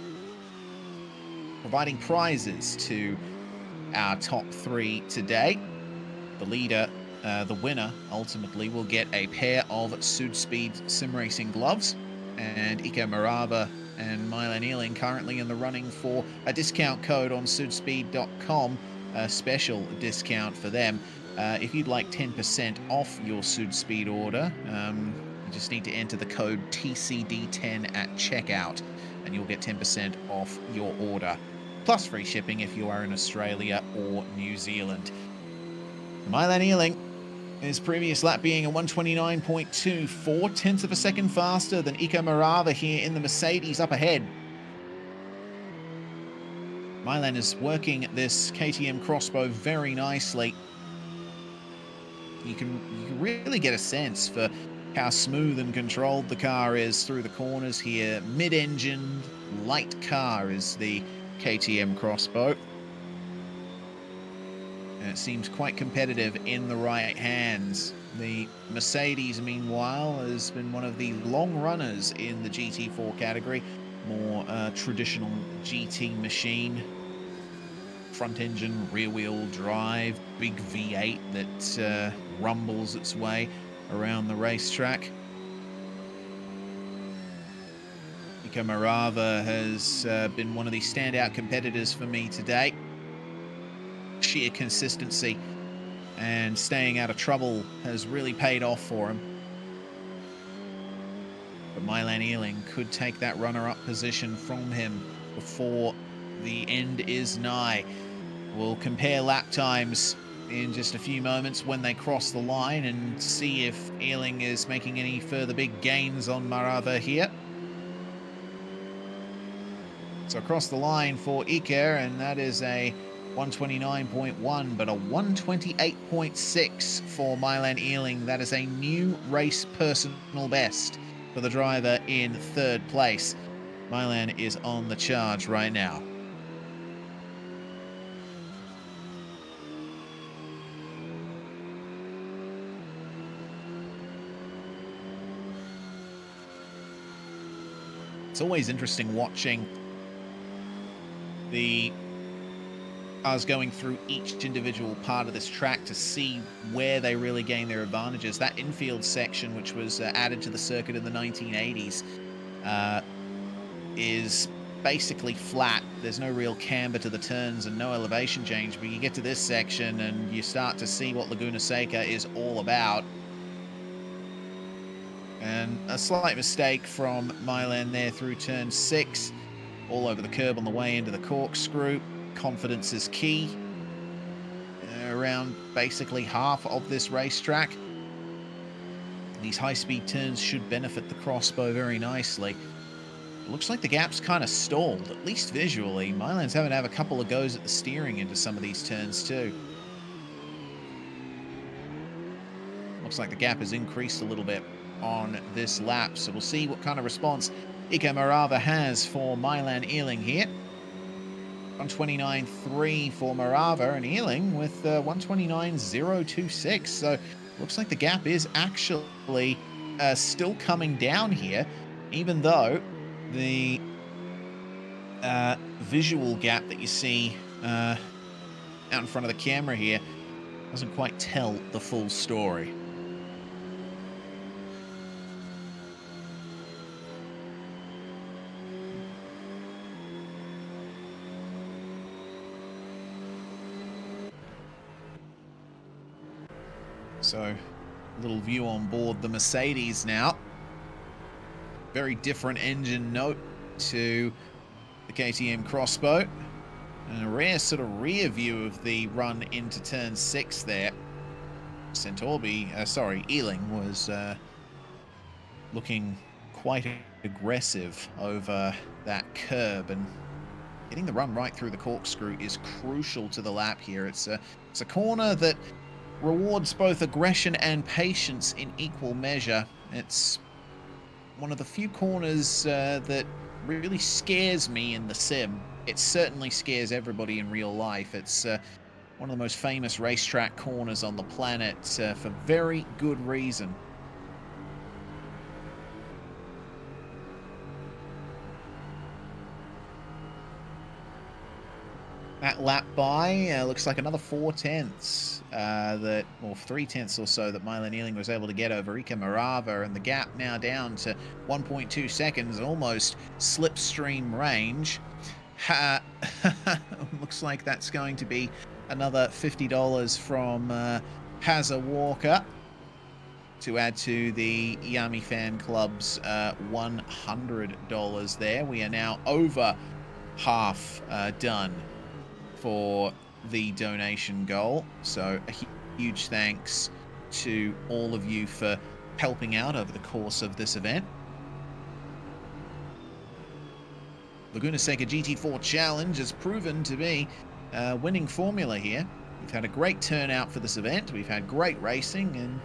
providing prizes to our top 3 today. The leader, the winner, ultimately will get a pair of Sudspeed sim racing gloves, and Iko Morava and Milan Ealing currently in the running for a discount code on sudspeed.com, a special discount for them. If you'd like 10% off your Sudspeed order, you just need to enter the code TCD10 at checkout, and you'll get 10% off your order, plus free shipping if you are in Australia or New Zealand. Milan Ealing, his previous lap being a 129.2, 4/10 of a second faster than Iko Morava here in the Mercedes up ahead. Milan is working this KTM crossbow very nicely. You can really get a sense for how smooth and controlled the car is through the corners here. Mid-engined, light car is the KTM crossbow. And it seems quite competitive in the right hands. The Mercedes, meanwhile, has been one of the long runners in the GT4 category. More traditional GT machine. Front engine, rear wheel drive, big V8 that rumbles its way around the racetrack. Iko Morava has been one of the standout competitors for me today. Sheer consistency and staying out of trouble has really paid off for him. But Milan Ealing could take that runner-up position from him before the end is nigh. We'll compare lap times in just a few moments when they cross the line and see if Ealing is making any further big gains on Marava here. So across the line for Iker, and that is a 129.1, but a 128.6 for Milan Ealing. That is a new race personal best for the driver in third place. Milan is on the charge right now. It's always interesting watching the cars going through each individual part of this track to see where they really gain their advantages. That infield section, which was added to the circuit in the 1980s, is basically flat. There's no real camber to the turns and no elevation change, but you get to this section and you start to see what Laguna Seca is all about. And a slight mistake from Milan there through turn 6, all over the curb on the way into the corkscrew. Confidence is key around basically half of this racetrack. These high-speed turns should benefit the crossbow very nicely. It looks like the gap's kind of stalled, at least visually. Milan's having to have a couple of goes at the steering into some of these turns too. Looks like the gap has increased a little bit on this lap, so we'll see what kind of response Iker Marava has for Milan Ealing here. 129.3 for Marava, and Ealing with 129.026. So looks like the gap is actually still coming down here, even though the visual gap that you see out in front of the camera here doesn't quite tell the full story. So, a little view on board the Mercedes now. Very different engine note to the KTM Crossbow. And a rare sort of rear view of the run into turn 6 there. Ealing was looking quite aggressive over that curb, and getting the run right through the corkscrew is crucial to the lap here. It's a corner that rewards both aggression and patience in equal measure. It's one of the few corners that really scares me in the sim. It certainly scares everybody in real life. It's one of the most famous racetrack corners on the planet for very good reason. That lap by looks like another 4/10 or 3/10 or so that Milan Ealing was able to get over Iker Marava, and the gap now down to 1.2 seconds, almost slipstream range. Looks like that's going to be another $50 from Hazza Walker to add to the Yami Fan Club's $100 there. We are now over half done for the donation goal, so a huge thanks to all of you for helping out over the course of this event. Laguna Seca GT4 Challenge has proven to be a winning formula here. We've had a great turnout for this event, we've had great racing, and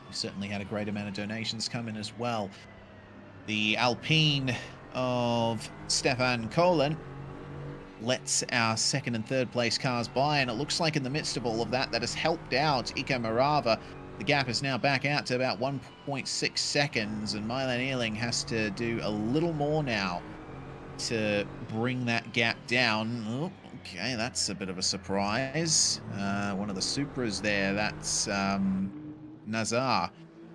we've certainly had a great amount of donations come in as well. The Alpine of Stefan Kolen lets our second and third place cars by, and it looks like in the midst of all of that, that has helped out Iker Marava. The gap is now back out to about 1.6 seconds, and Milan Ealing has to do a little more now to bring that gap down. Oh, okay, that's a bit of a surprise. One of the Supras there, that's Nazar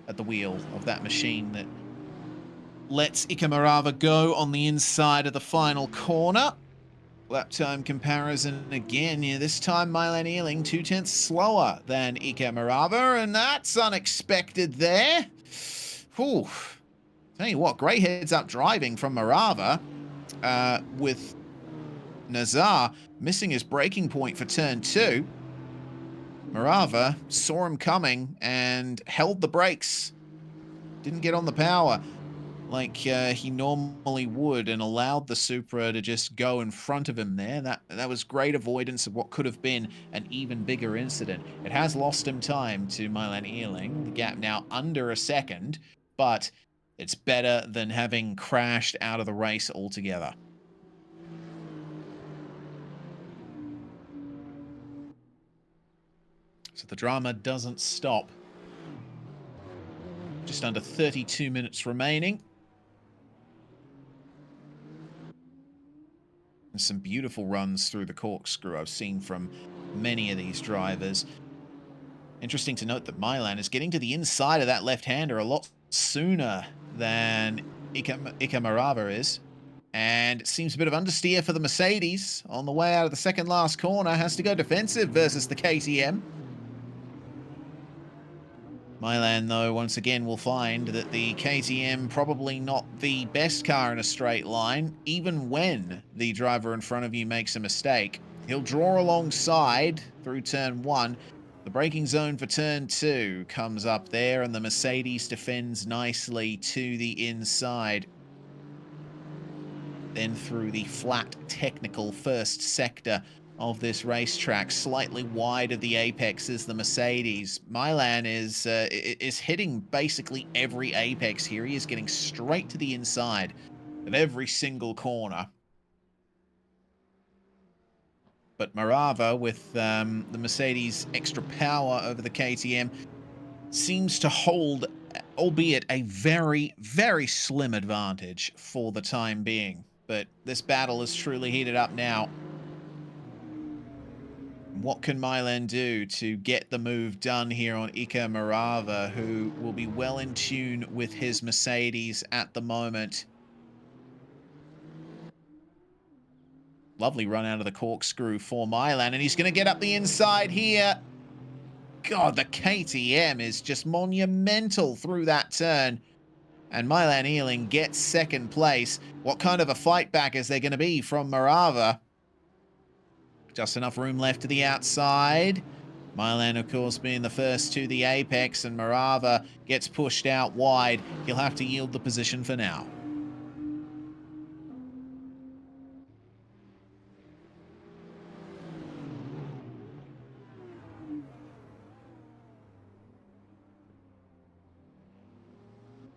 at the wheel of that machine that lets Iker Marava go on the inside of the final corner. Lap time comparison again. This time Milan Ealing 2/10 slower than Iker Marava, and that's unexpected there. Whew. Tell you what, great heads-up driving from Marava with Nazar missing his braking point for turn 2. Morava saw him coming and held the brakes. Didn't get on the power like he normally would and allowed the Supra to just go in front of him there. That was great avoidance of what could have been an even bigger incident. It has lost him time to Milan Ealing. The gap now under a second, but it's better than having crashed out of the race altogether. So the drama doesn't stop. Just under 32 minutes remaining. And some beautiful runs through the corkscrew I've seen from many of these drivers. Interesting to note that Milan is getting to the inside of that left-hander a lot sooner than Ika Morava is. And it seems a bit of understeer for the Mercedes on the way out of the second last corner. Has to go defensive versus the KTM. Milan, though, once again will find that the KTM probably not the best car in a straight line, even when the driver in front of you makes a mistake. He'll draw alongside through turn 1. The braking zone for turn 2 comes up there, and the Mercedes defends nicely to the inside. Then through the flat technical first sector of this racetrack, slightly wide of the apex is the Mercedes. Milan is hitting basically every apex here. He is getting straight to the inside of every single corner. But Morava, with the Mercedes' extra power over the KTM, seems to hold, albeit a very, very slim advantage for the time being. But this battle is truly heated up now. What can Milan do to get the move done here on Ika Morava, who will be well in tune with his Mercedes at the moment? Lovely run out of the corkscrew for Milan, and he's going to get up the inside here. God, the KTM is just monumental through that turn. And Milan Ealing gets second place. What kind of a fight back is there going to be from Morava? Just enough room left to the outside. Milan, of course, being the first to the apex, and Morava gets pushed out wide. He'll have to yield the position for now.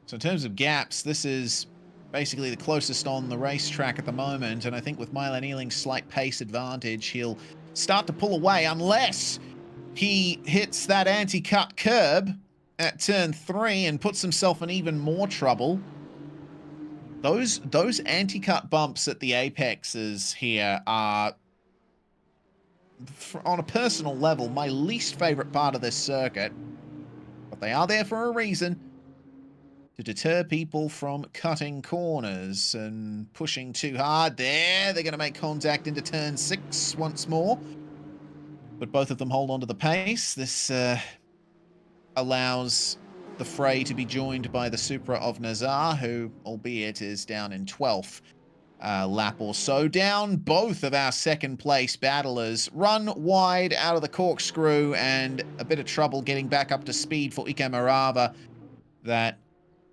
So in terms of gaps, this is basically the closest on the racetrack at the moment, and I think with Milan Ealing's slight pace advantage, he'll start to pull away unless he hits that anti-cut curb at turn 3 and puts himself in even more trouble. Those anti-cut bumps at the apexes here are, on a personal level, my least favorite part of this circuit, but they are there for a reason. To deter people from cutting corners and pushing too hard there. They're going to make contact into turn 6 once more. But both of them hold on to the pace. This allows the fray to be joined by the Supra of Nazar, who, albeit, is down in 12th lap or so. Down both of our second place battlers. Run wide out of the corkscrew, and a bit of trouble getting back up to speed for Ika Morava. That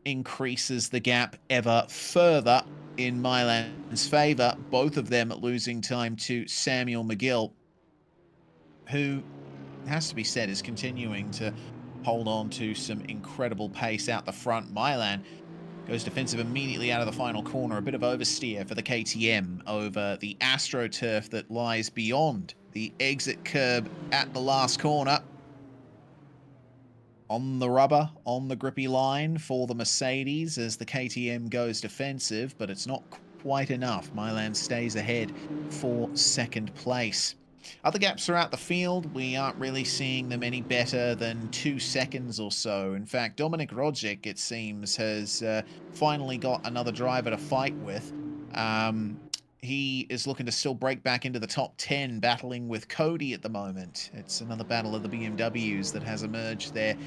increases the gap ever further in Milan's favour. Both of them losing time to Samuel McGill, who, has to be said, is continuing to hold on to some incredible pace out the front. Milan goes defensive immediately out of the final corner. A bit of oversteer for the KTM over the AstroTurf that lies beyond the exit curb at the last corner. On the rubber, on the grippy line for the Mercedes as the KTM goes defensive, but it's not quite enough. Milan stays ahead for second place. Other gaps throughout the field, we aren't really seeing them any better than 2 seconds or so. In fact, Dominik Rogic, it seems, has finally got another driver to fight with. He is looking to still break back into the top 10, battling with Cody at the moment. It's another battle of the BMWs that has emerged there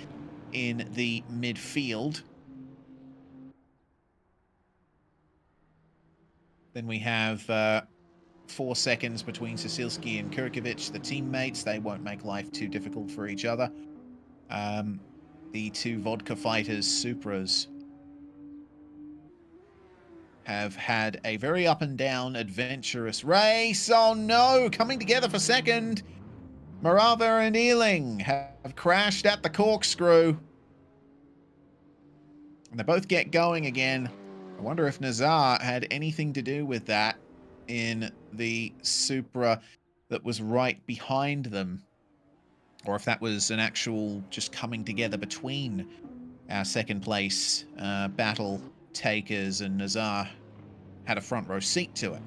in the midfield. Then we have 4 seconds between Sisilski and Kurkovic, the teammates. They won't make life too difficult for each other. The two vodka fighters, Supras, have had a very up and down adventurous race. Oh no, coming together for second. Morava and Ealing have crashed at the corkscrew. And they both get going again. I wonder if Nazar had anything to do with that in the Supra that was right behind them. Or if that was an actual just coming together between our second place battle takers, and Nazar had a front row seat to it.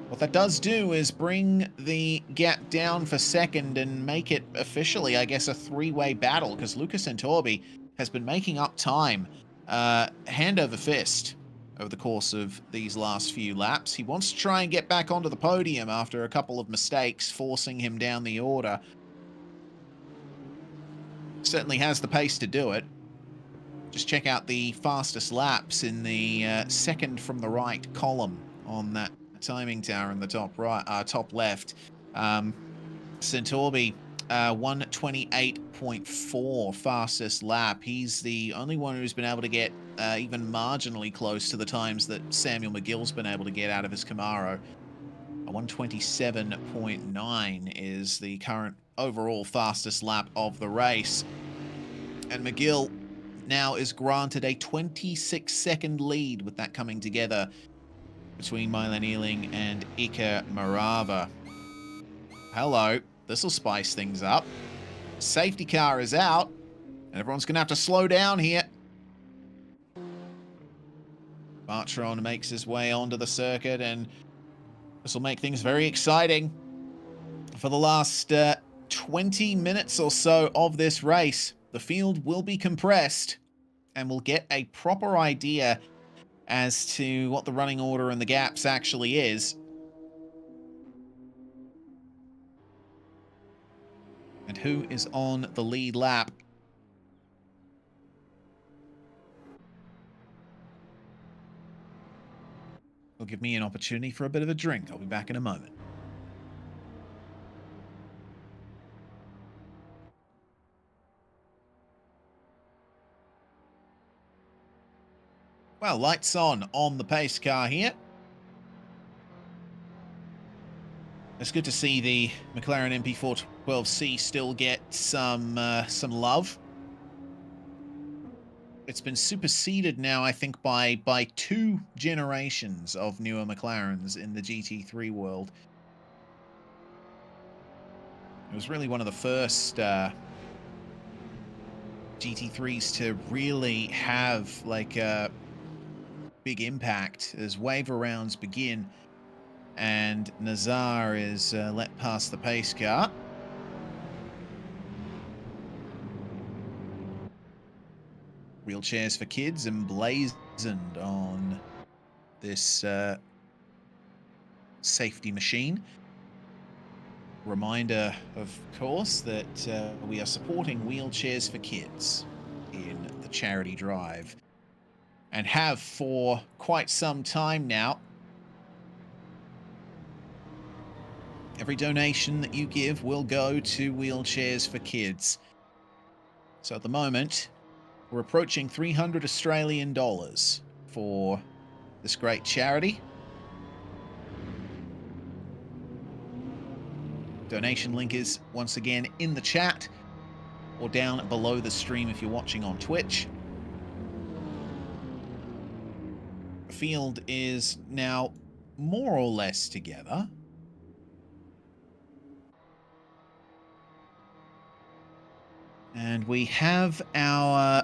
What that does do is bring the gap down for second and make it officially, I guess, a three-way battle, because Lucas and Torby has been making up time hand over fist over the course of these last few laps. He wants to try and get back onto the podium after a couple of mistakes forcing him down the order. Certainly has the pace to do it. Just check out the fastest laps in the second from the right column on that timing tower in the top right, top left. Centorbi, 128.4 fastest lap. He's the only one who's been able to get even marginally close to the times that Samuel McGill's been able to get out of his Camaro. 127.9 is the current overall fastest lap of the race. And McGill now is granted a 26-second lead with that coming together between Milan Ealing and Iker Morava. Hello, this'll spice things up. Safety car is out, and everyone's gonna have to slow down here. Bartron makes his way onto the circuit, and this will make things very exciting for the last 20 minutes or so of this race. The field will be compressed, and we'll get a proper idea as to what the running order and the gaps actually is. And who is on the lead lap. Will give me an opportunity for a bit of a drink. I'll be back in a moment. Well, lights on the pace car here. It's good to see the McLaren MP412C still get some love. It's been superseded now, I think, by 2 generations of newer McLarens in the GT3 world. It was really one of the first GT3s to really have like a big impact as waiver rounds begin. And Nazar is let past the pace car. Wheelchairs for kids emblazoned on this safety machine. Reminder, of course, that we are supporting Wheelchairs for Kids in the charity drive, and have for quite some time now. Every donation that you give will go to Wheelchairs for Kids. So at the moment, we're approaching $300 Australian for this great charity. Donation link is once again in the chat or down below the stream if you're watching on Twitch. The field is now more or less together. And we have our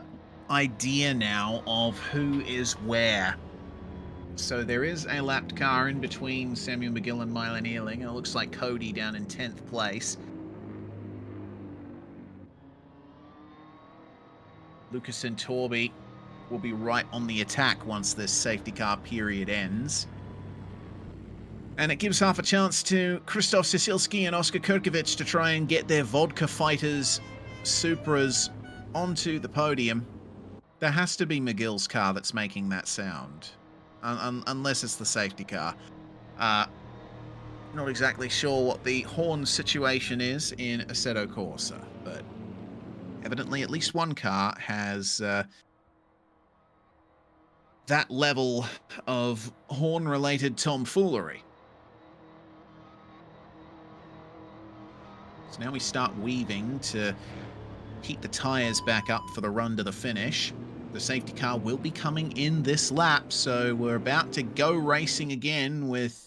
idea now of who is where. So there is a lapped car in between Samuel McGill and Milan Ealing. It looks like Cody down in 10th place. Lucas and Torby will be right on the attack once this safety car period ends. And it gives half a chance to Krzysztof Sisilski and Oskar Kurkovic to try and get their vodka fighters Supras onto the podium. There has to be McGill's car that's making that sound. Unless it's the safety car. Not exactly sure what the horn situation is in Assetto Corsa, but evidently at least one car has that level of horn-related tomfoolery. So now we start weaving to heat the tyres back up for the run to the finish. The safety car will be coming in this lap, so we're about to go racing again with,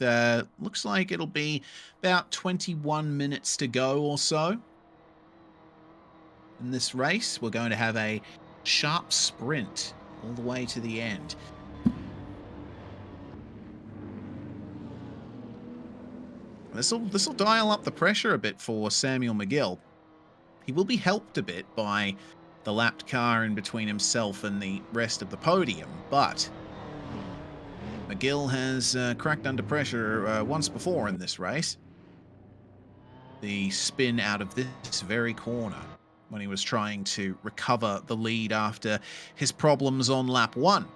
looks like it'll be about 21 minutes to go or so. In this race, we're going to have a sharp sprint all the way to the end. This'll dial up the pressure a bit for Samuel McGill. He will be helped a bit by the lapped car in between himself and the rest of the podium, but McGill has cracked under pressure once before in this race. The spin out of this very corner when he was trying to recover the lead after his problems on lap 1.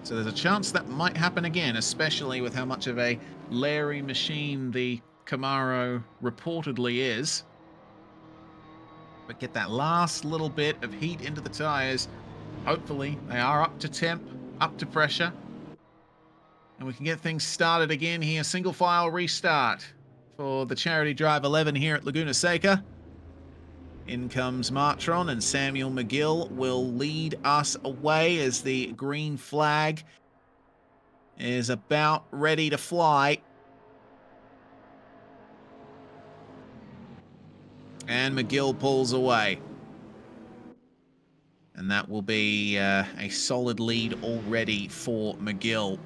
So there's a chance that might happen again, especially with how much of a Larry machine the Camaro reportedly is. But get that last little bit of heat into the tyres. Hopefully they are up to temp, up to pressure. And we can get things started again here. Single file restart for the Charity Drive 11 here at Laguna Seca. In comes Martron, and Samuel McGill will lead us away as the green flag is about ready to fly. And McGill pulls away. And that will be a solid lead already for McGill.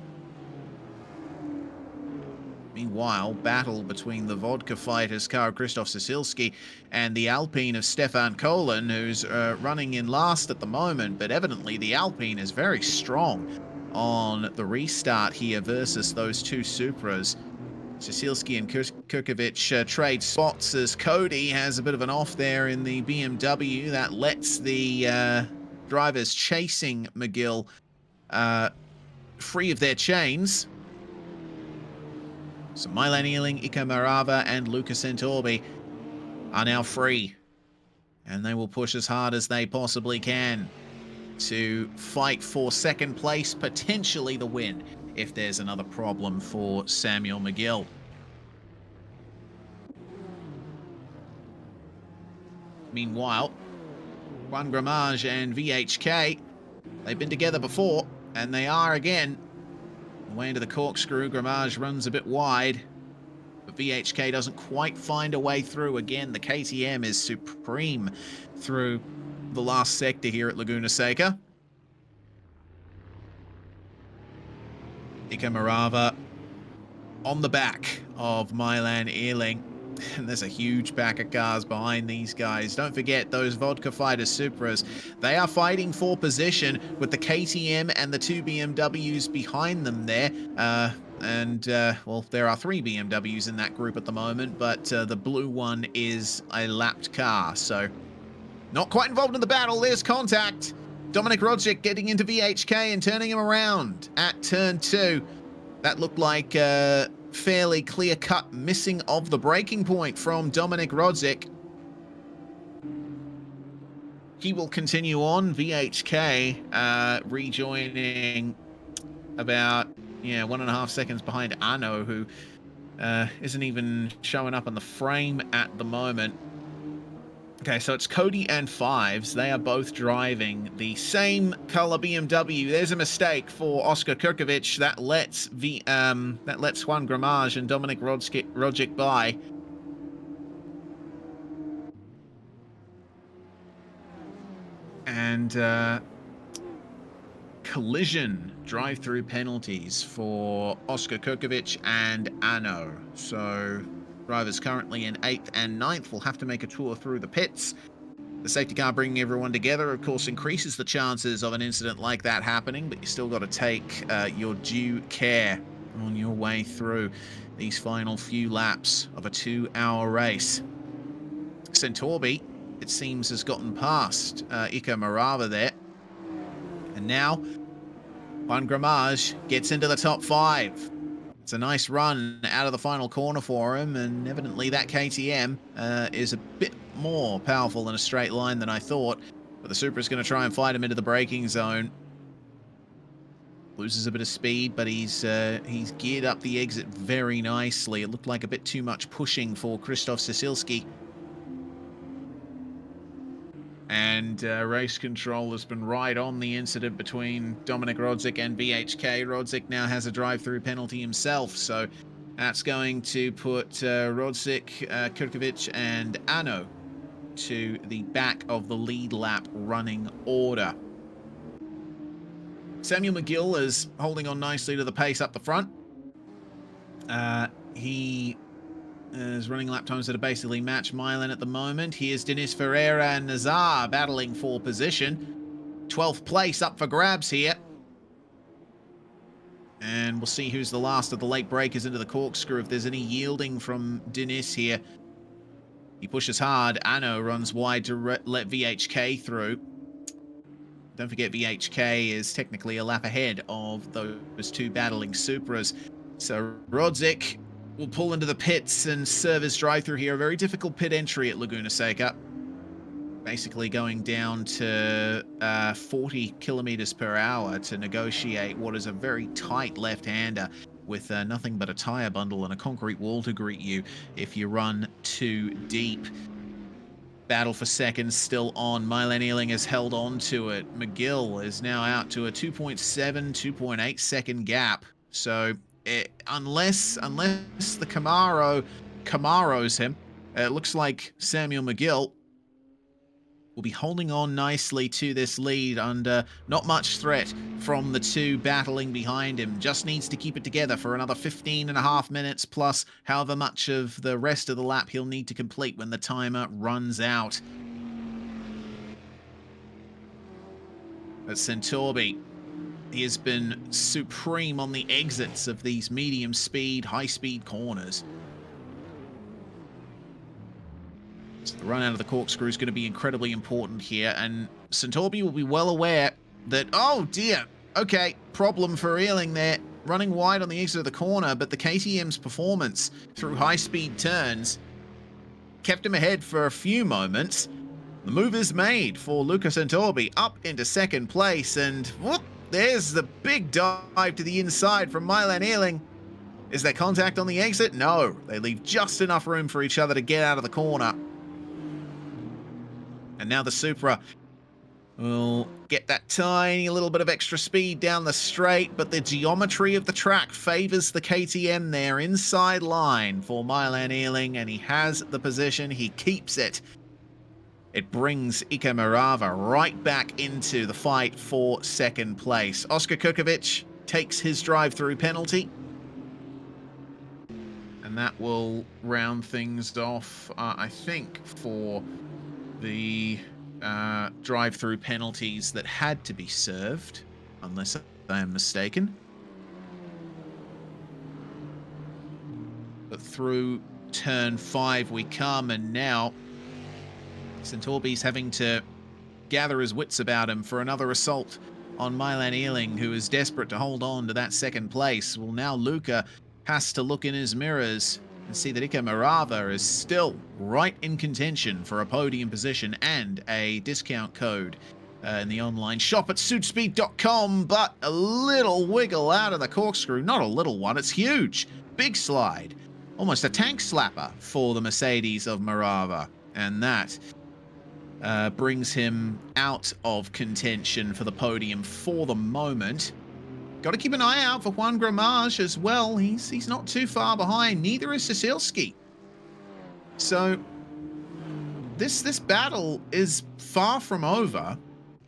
Meanwhile, battle between the vodka fighters Karl Krzysztof Sasilski and the Alpine of Stefan Kolen, who's running in last at the moment, but evidently the Alpine is very strong on the restart here versus those two Supras. Sasilski and Kurkovic trade spots as Cody has a bit of an off there in the BMW. That lets the drivers chasing McGill free of their chains. So Milan Ealing, Ika Marava, and Lucas Entorbi are now free. And they will push as hard as they possibly can to fight for second place, potentially the win, if there's another problem for Samuel McGill. Meanwhile, Juan Gramage and VHK, they've been together before, and they are again. Away into the corkscrew, Gramage runs a bit wide, but VHK doesn't quite find a way through. Again, the KTM is supreme through the last sector here at Laguna Seca. Ika Marava on the back of Milan Ealing. And there's a huge pack of cars behind these guys. Don't forget those Vodka Fighters Supras. They are fighting for position with the KTM and the two BMWs behind them there. Well, there are 3 BMWs in that group at the moment, but the blue one is a lapped car. So not quite involved in the battle. There's contact. Dominic Rodzik getting into VHK and turning him around at turn 2. That looked like fairly clear-cut missing of the braking point from Dominic Rodzik. He will continue on. VHK rejoining about 1.5 seconds behind Arno, who isn't even showing up on the frame at the moment. Okay, so it's Cody and Fives. They are both driving the same color BMW. There's a mistake for Oscar Kurkovic. That lets Juan Gramage and Dominic Rodzik by. And collision drive-through penalties for Oscar Kurkovic and Ano. So drivers currently in 8th and 9th will have to make a tour through the pits. The safety car bringing everyone together, of course, increases the chances of an incident like that happening, but you still got to take your due care on your way through these final few laps of a 2-hour race. Centorbi, it seems, has gotten past Ika Marava there. And now Juan Gramage gets into the top 5. It's a nice run out of the final corner for him, and evidently that KTM is a bit more powerful than a straight line than I thought. But the Supra's going to try and fight him into the braking zone. Loses a bit of speed, but he's geared up the exit very nicely. It looked like a bit too much pushing for Krzysztof Sisilski. And race control has been right on the incident between Dominik Rodzik and VHK. Rodzik now has a drive-through penalty himself, so that's going to put Rodzik, Kurkovic, and Ano to the back of the lead lap running order. Samuel McGill is holding on nicely to the pace up the front. His running lap times that are basically match Milan at the moment. Here's Denis Ferreira and Nazar battling for position. 12th place up for grabs here. And we'll see who's the last of the late breakers into the corkscrew, if there's any yielding from Denis here. He pushes hard. Ano runs wide to let VHK through. Don't forget VHK is technically a lap ahead of those two battling Supras. So Rodzik will pull into the pits and serve his drive-through here. A very difficult pit entry at Laguna Seca. Basically going down to 40 kilometers per hour to negotiate what is a very tight left-hander with nothing but a tire bundle and a concrete wall to greet you if you run too deep. Battle for seconds still on. Milan Ealing has held on to it. McGill is now out to a 2.7, 2.8 second gap. So unless the Camaros him, it looks like Samuel McGill will be holding on nicely to this lead under not much threat from the two battling behind him. Just needs to keep it together for another 15.5 minutes, plus however much of the rest of the lap he'll need to complete when the timer runs out. But Centorbi, he has been supreme on the exits of these medium speed, high speed corners. So the run out of the corkscrew is going to be incredibly important here, and Centorbi will be well aware that, oh dear, okay, problem for Ealing there, running wide on the exit of the corner, but the KTM's performance through high-speed turns kept him ahead for a few moments. The move is made for Luca Centorbi up into second place, and whoop, there's the big dive to the inside from Milan Ealing. Is there contact on the exit? No, they leave just enough room for each other to get out of the corner. And now the Supra will get that tiny little bit of extra speed down the straight, but the geometry of the track favors the KTM there. Inside line for Milan Ealing, and he has the position. He keeps it. It brings Ika Morava right back into the fight for second place. Oskar Kukovic takes his drive-through penalty. And that will round things off, I think, for the drive-through penalties that had to be served, unless I am mistaken. But through turn 5 we come, and now Centorbi's having to gather his wits about him for another assault on Milan Ealing, who is desperate to hold on to that second place. Well, now Luca has to look in his mirrors and see that Ika Morava is still right in contention for a podium position and a discount code in the online shop at suitspeed.com, but a little wiggle out of the corkscrew. Not a little one, it's huge. Big slide. Almost a tank slapper for the Mercedes of Morava. And that brings him out of contention for the podium for the moment. Got to keep an eye out for Juan Gramage as well. He's not too far behind. Neither is Sisilski. So this battle is far from over,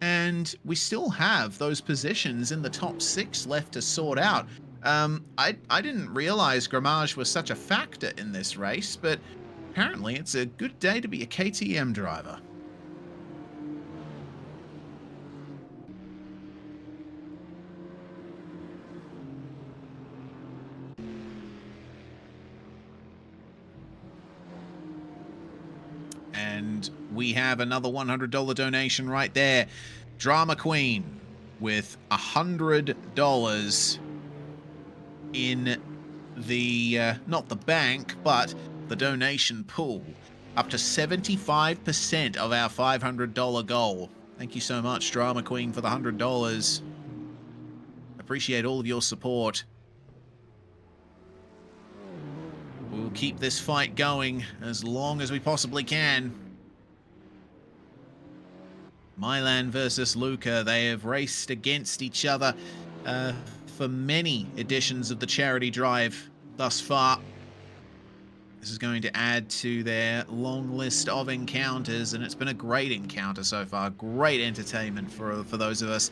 and we still have those positions in the top 6 left to sort out. I didn't realize Gramage was such a factor in this race, but apparently it's a good day to be a KTM driver. And we have another $100 donation right there. Drama Queen with $100 in the, not the bank, but the donation pool. Up to 75% of our $500 goal. Thank you so much, Drama Queen, for the $100. Appreciate all of your support. We'll keep this fight going as long as we possibly can. Milan versus Luca, they have raced against each other for many editions of the charity drive thus far. This is going to add to their long list of encounters, and it's been a great encounter so far. Great entertainment for those of us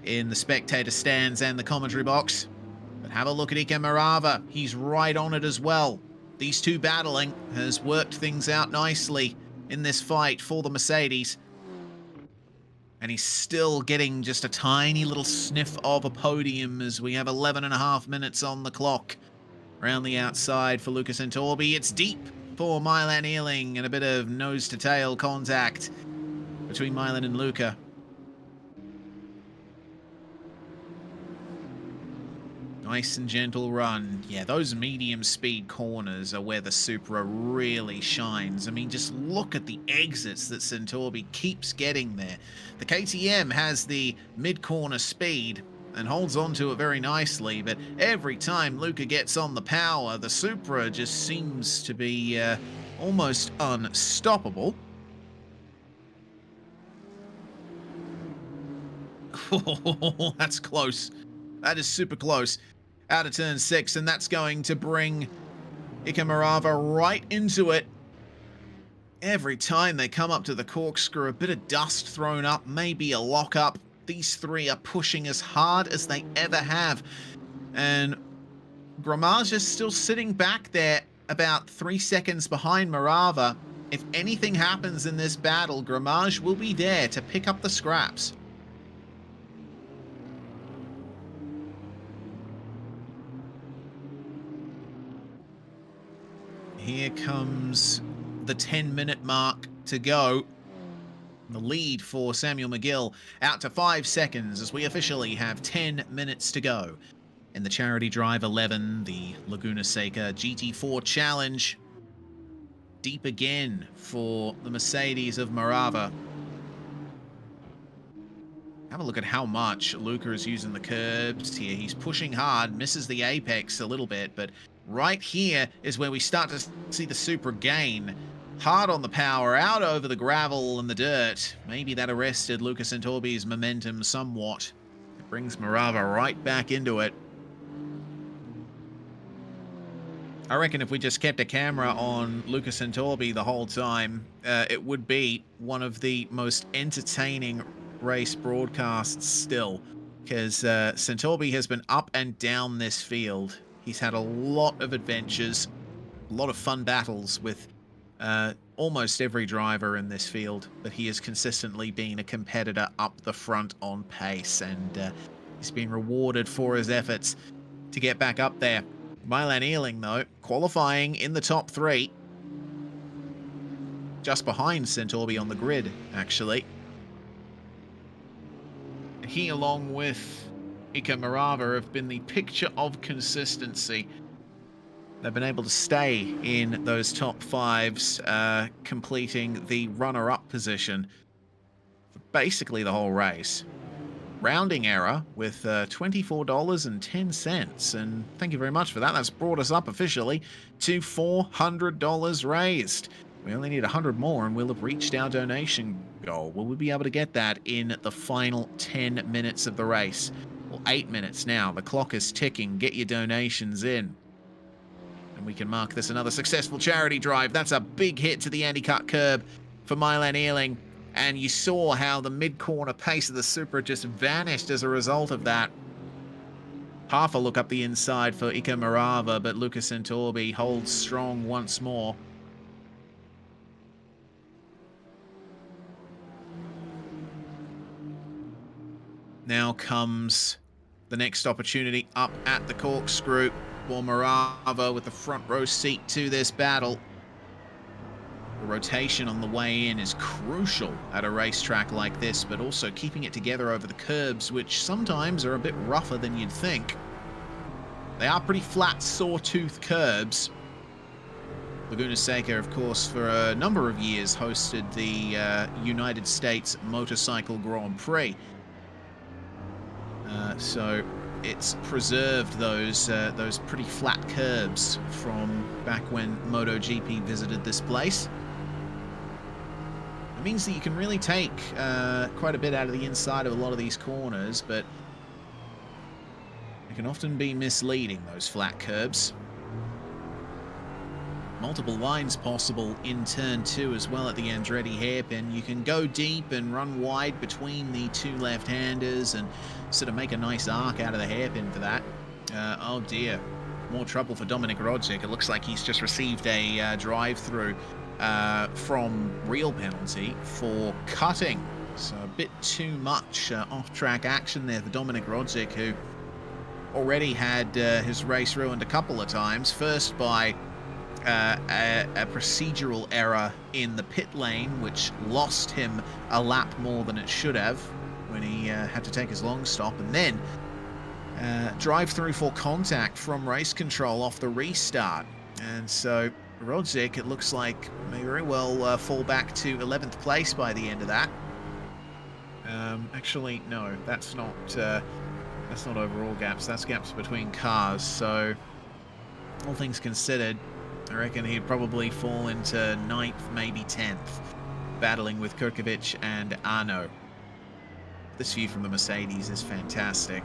in the spectator stands and the commentary box. But have a look at Ika Marava. He's right on it as well. These two battling has worked things out nicely in this fight for the Mercedes. And he's still getting just a tiny little sniff of a podium as we have 11.5 minutes on the clock. Around the outside for Lucas and Torby. It's deep for Milan Ealing and a bit of nose-to-tail contact between Milan and Luca. Nice and gentle run. Yeah, those medium speed corners are where the Supra really shines. I mean, just look at the exits that Centorbi keeps getting there. The KTM has the mid-corner speed and holds on to it very nicely, but every time Luca gets on the power, the Supra just seems to be almost unstoppable. Oh, that's close. That is super close. Out of turn 6, and that's going to bring Ika Marava right into it. Every time they come up to the corkscrew, a bit of dust thrown up, maybe a lock-up. These three are pushing as hard as they ever have. And Gramage is still sitting back there about 3 seconds behind Marava. If anything happens in this battle, Gramage will be there to pick up the scraps. Here comes the 10-minute mark to go. The lead for Samuel McGill out to 5 seconds as we officially have 10 minutes to go. In the Charity Drive 11, the Laguna Seca GT4 Challenge. Deep again for the Mercedes of Marava. Have a look at how much Luca is using the curbs here. He's pushing hard, misses the apex a little bit, but right here is where we start to see the Supra gain. Hard on the power, out over the gravel and the dirt. Maybe that arrested Lucas Centorbi's momentum somewhat. It brings Marava right back into it. I reckon if we just kept a camera on Lucas Centorbi the whole time, it would be one of the most entertaining race broadcasts still. Because Centorbi has been up and down this field. He's had a lot of adventures, a lot of fun battles with almost every driver in this field, but he has consistently been a competitor up the front on pace, and he's been rewarded for his efforts to get back up there. Milan Ealing, though, qualifying in the top 3. Just behind Centorbi on the grid, actually. He, along with Ika Marava, have been the picture of consistency. They've been able to stay in those top 5s, completing the runner-up position for basically the whole race. Rounding error with $24.10, and thank you very much for that. That's brought us up officially to $400 raised. We only need 100 more and we'll have reached our donation goal. Will we be able to get that in the final 10 minutes of the race? Well, 8 minutes now. The clock is ticking. Get your donations in. And we can mark this another successful charity drive. That's a big hit to the anti-cut curb for Milan Ealing. And you saw how the mid-corner pace of the Supra just vanished as a result of that. Half a look up the inside for Ika Marava, but Lucas Centorbi holds strong once more. Now comes the next opportunity up at the corkscrew for Marava with the front row seat to this battle. The rotation on the way in is crucial at a racetrack like this, but also keeping it together over the curbs, which sometimes are a bit rougher than you'd think. They are pretty flat, sawtooth curbs. Laguna Seca, of course, for a number of years hosted the United States Motorcycle Grand Prix. So it's preserved those pretty flat curbs from back when MotoGP visited this place. It means that you can really take quite a bit out of the inside of a lot of these corners, but it can often be misleading, those flat curbs. Multiple lines possible in turn 2 as well at the Andretti hairpin. You can go deep and run wide between the two left-handers and sort of make a nice arc out of the hairpin for that. Oh dear, more trouble for Dominik Rodzic. It looks like he's just received a drive-through from real penalty for cutting. So a bit too much off-track action there for Dominik Rodzic, who already had his race ruined a couple of times. First by a procedural error in the pit lane, which lost him a lap more than it should have when he had to take his long stop, and then drive through for contact from race control off the restart. And so Rodzic, it looks like, may very well fall back to 11th place by the end of that. Actually, no, that's not overall gaps. That's gaps between cars. So, all things considered, I reckon he'd probably fall into 9th, maybe 10th, battling with Kurkovic and Arno. This view from the Mercedes is fantastic.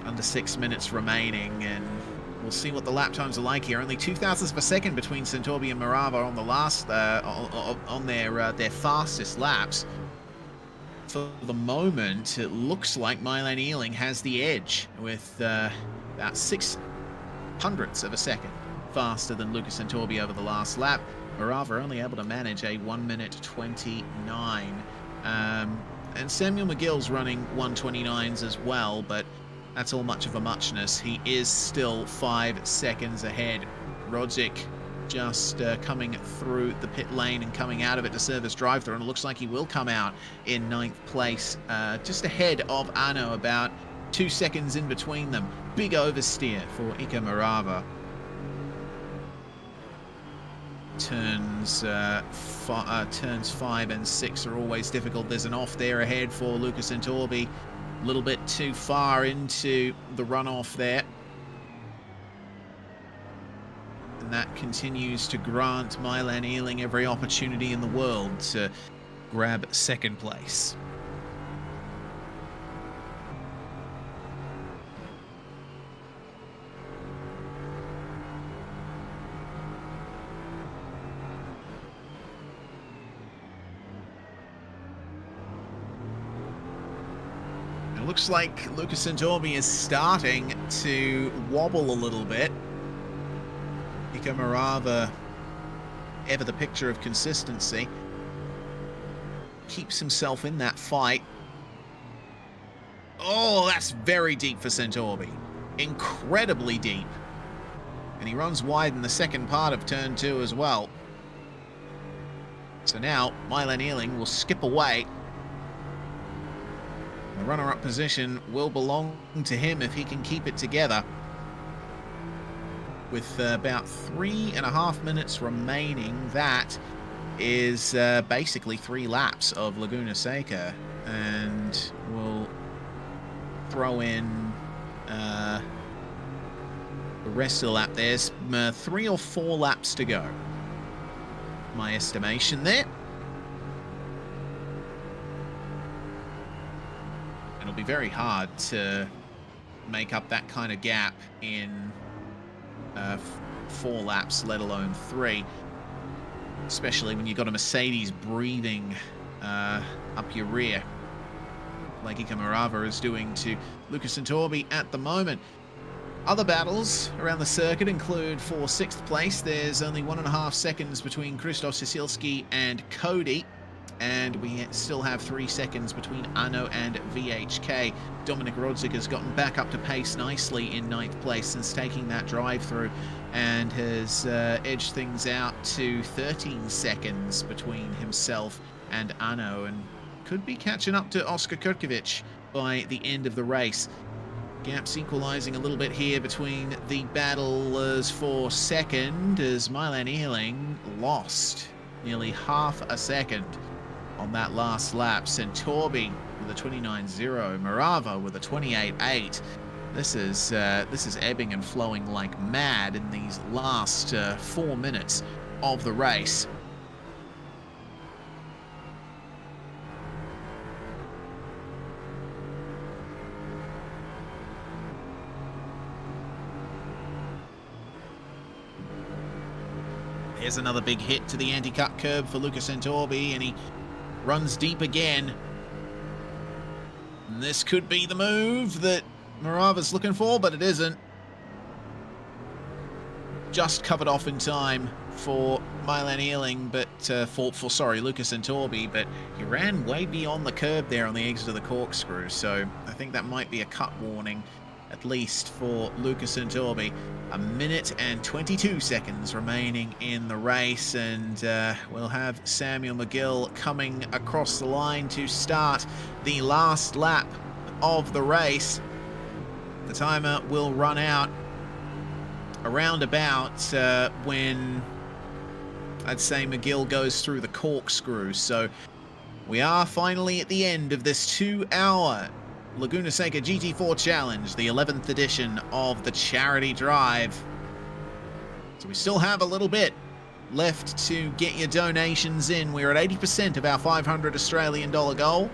Under 6 minutes remaining, and we'll see what the lap times are like here. Only 2 thousandths of a second between Santorbi and Morava on the last, on their fastest laps. For the moment, it looks like Milan Ealing has the edge with about 6 hundredths of a second faster than Lucas Santorbi over the last lap. Morava only able to manage a 1:29. And Samuel McGill's running 1:29s as well, but that's all much of a muchness. He is still 5 seconds ahead. Rodzic just coming through the pit lane and coming out of it to serve his drive-through, and it looks like he will come out in 9th place, just ahead of Arno, about 2 seconds in between them. Big oversteer for Ika Morava. Turns 5 and 6 are always difficult. There's an off there ahead for Lucas Santorbi. A little bit too far into the runoff there. And that continues to grant Milan Ealing every opportunity in the world to grab 2nd place. It looks like Lucas Santorbi is starting to wobble a little bit. Ika Morava, ever the picture of consistency, keeps himself in that fight. Oh, that's very deep for Santorbi. Incredibly deep. And he runs wide in the second part of turn 2 as well. So now Milan Ealing will skip away. The runner-up position will belong to him if he can keep it together. With about 3.5 minutes remaining, that is basically 3 laps of Laguna Seca, and we'll throw in the rest of the lap. There's 3 or 4 laps to go, my estimation there. It'll be very hard to make up that kind of gap in 4 laps, let alone 3. Especially when you've got a Mercedes breathing up your rear, like Ika Morava is doing to Lucas Santorbi at the moment. Other battles around the circuit include, for 6th place, there's only 1.5 seconds between Krzysztof Cieślski and Cody. and we still have 3 seconds between Anno and VHK. Dominic Rodzik has gotten back up to pace nicely in 9th place since taking that drive through, and has edged things out to 13 seconds between himself and Anno, and could be catching up to Oscar Kurkovic by the end of the race. Gaps equalising a little bit here between the battlers for second, as Milan Ealing lost nearly half a second on that last lap. Centorbi with a 29.0, Morava with a 28.8. This is ebbing and flowing like mad in these last 4 minutes of the race. Here's another big hit to the anti-cut curb for Luca Centorbi, and he runs deep again. And this could be the move that Morava's looking for, but it isn't. Just covered off in time for Milan Ealing, but for Luca Centorbi, but he ran way beyond the curb there on the exit of the corkscrew, so I think that might be a cut warning, at least for Luca Centorbi. 1 minute and 22 seconds remaining in the race, and we'll have Samuel McGill coming across the line to start the last lap of the race. The timer will run out around about when I'd say McGill goes through the corkscrew. So we are finally at the end of this 2-hour Laguna Seca GT4 Challenge, the 11th edition of the Charity Drive. So we still have a little bit left to get your donations in. We're at 80% of our $500 Australian dollar goal.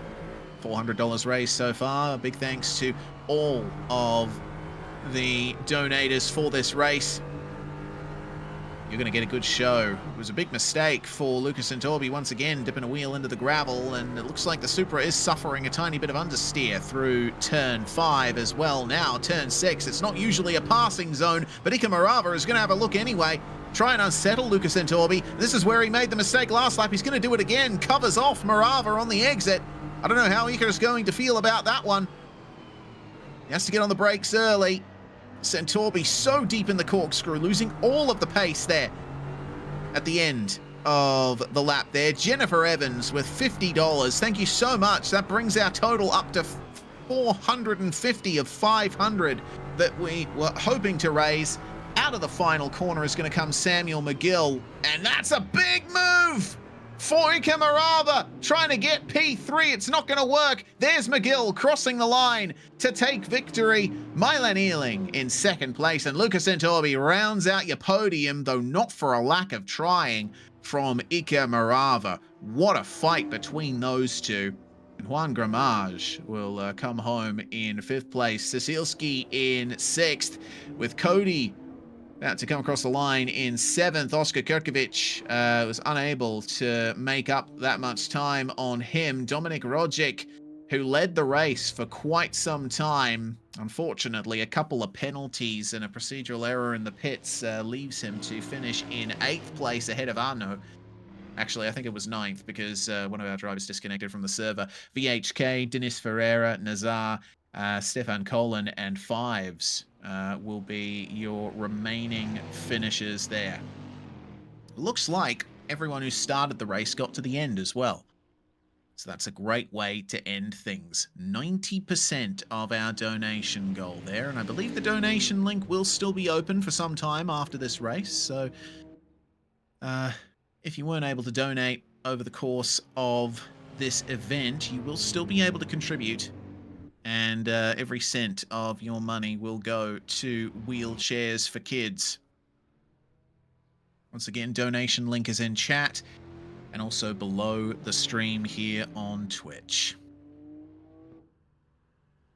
$400 raised so far. A big thanks to all of the donators for this race. You're going to get a good show. It was a big mistake for Luca Centorbi once again, dipping a wheel into the gravel, and it looks like the Supra is suffering a tiny bit of understeer through turn 5 as well. Now, turn 6, it's not usually a passing zone, but Ika Morava is going to have a look anyway. Try and unsettle Luca Centorbi. This is where he made the mistake last lap. He's going to do it again. Covers off Morava on the exit. I don't know how Ika is going to feel about that one. He has to get on the brakes early. Centorbi so deep in the corkscrew, losing all of the pace there at the end of the lap there. Jennifer Evans with $50. Thank you so much. That brings our total up to 450 of 500 that we were hoping to raise. Out of the final corner is going to come Samuel McGill, and that's a big move for Ika Morava, trying to get P3. It's not going to work. There's McGill crossing the line to take victory. Milan Ealing in second place, and Luca Centorbi rounds out your podium, though not for a lack of trying from Ika Morava. What a fight between those two. And Juan Gramage will come home in fifth place. Cecilski in sixth, with Cody about to come across the line in seventh. Oscar Kurkovic was unable to make up that much time on him. Dominic Rodzik, who led the race for quite some time, unfortunately, a couple of penalties and a procedural error in the pits leaves him to finish in 8th place ahead of Arno. Actually, I think it was 9th because one of our drivers disconnected from the server. VHK, Denis Ferreira, Nazar, Stefan Colin, and Fives will be your remaining finishers there. Looks like everyone who started the race got to the end as well. So that's a great way to end things. 90% of our donation goal there, and I believe the donation link will still be open for some time after this race. So if you weren't able to donate over the course of this event, you will still be able to contribute. And every cent of your money will go to Wheelchairs for Kids. Once again, donation link is in chat and also below the stream here on Twitch.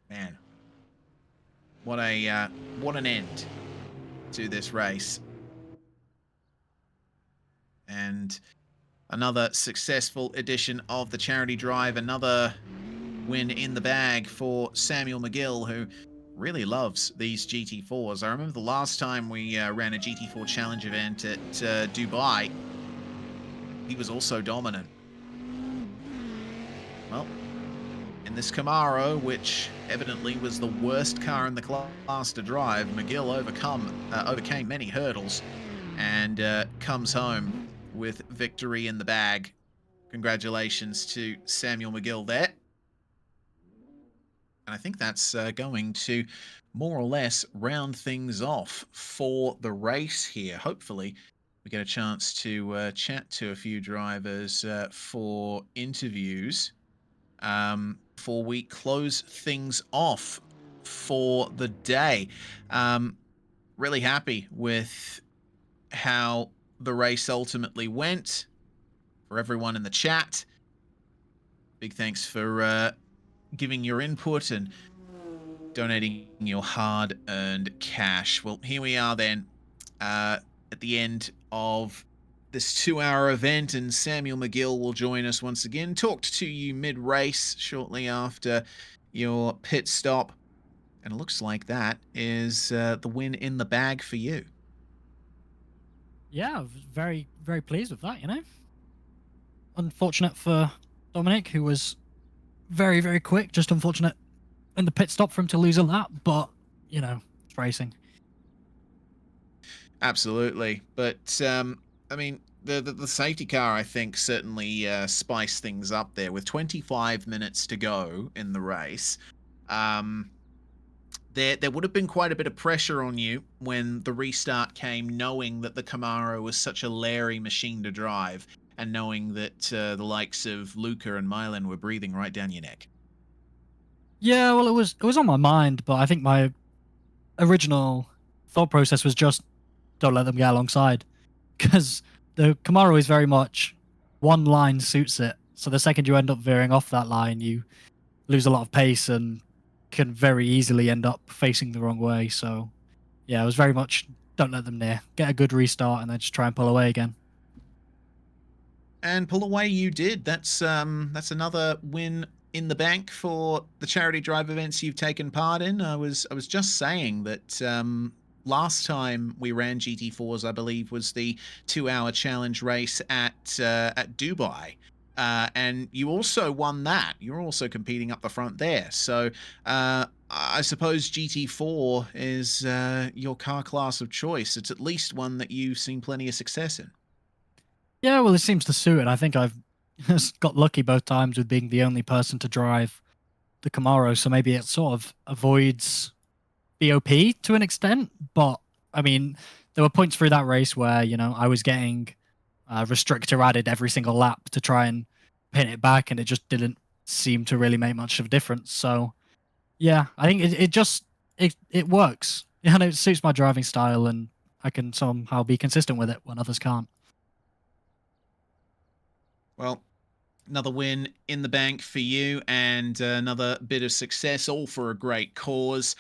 Man, what an end to this race. And another successful edition of the Charity Drive, another win in the bag for Samuel McGill, who really loves these GT4s. I remember the last time we ran a GT4 challenge event at Dubai, he was also dominant. well, in this Camaro, which evidently was the worst car in the class to drive, McGill overcame many hurdles and comes home with victory in the bag. Congratulations to Samuel McGill there. And I think that's going to more or less round things off for the race here. Hopefully, we get a chance to chat to a few drivers for interviews before we close things off for the day. Really happy with how the race ultimately went. For everyone in the chat, big thanks for giving your input and donating your hard-earned cash. Well, here we are then at the end of this 2-hour event, and Samuel McGill will join us once again. Talked to you mid-race shortly after your pit stop, and it looks like that is the win in the bag for you. Yeah, very, very pleased with that, you know. Unfortunate for Dominic, who was very, very quick. Just unfortunate in the pit stop for him to lose a lap, but, you know, it's racing. Absolutely. But, I mean, the safety car, I think, certainly spiced things up there. With 25 minutes to go in the race, there would have been quite a bit of pressure on you when the restart came, knowing that the Camaro was such a leery machine to drive, and knowing that the likes of Luca and Milan were breathing right down your neck. Yeah, well, it was on my mind, but I think my original thought process was just don't let them get alongside, because the Camaro is very much one line suits it. So the second you end up veering off that line, you lose a lot of pace and can very easily end up facing the wrong way. So yeah, it was very much don't let them near. Get a good restart and then just try and pull away again. And pull away you did. That's another win in the bank for the charity drive events you've taken part in. I was just saying that last time we ran GT4s, I believe, was the 2-hour challenge race at Dubai. And you also won that. You're also competing up the front there. So I suppose GT4 is your car class of choice. It's at least one that you've seen plenty of success in. Yeah, well, it seems to suit it. I think I've got lucky both times with being the only person to drive the Camaro, so maybe it sort of avoids BOP to an extent. But I mean, there were points through that race where, you know, I was getting restrictor added every single lap to try and pin it back, and it just didn't seem to really make much of a difference. So yeah, I think it works. You know, it suits my driving style, and I can somehow be consistent with it when others can't. Well, another win in the bank for you, and another bit of success, all for a great cause.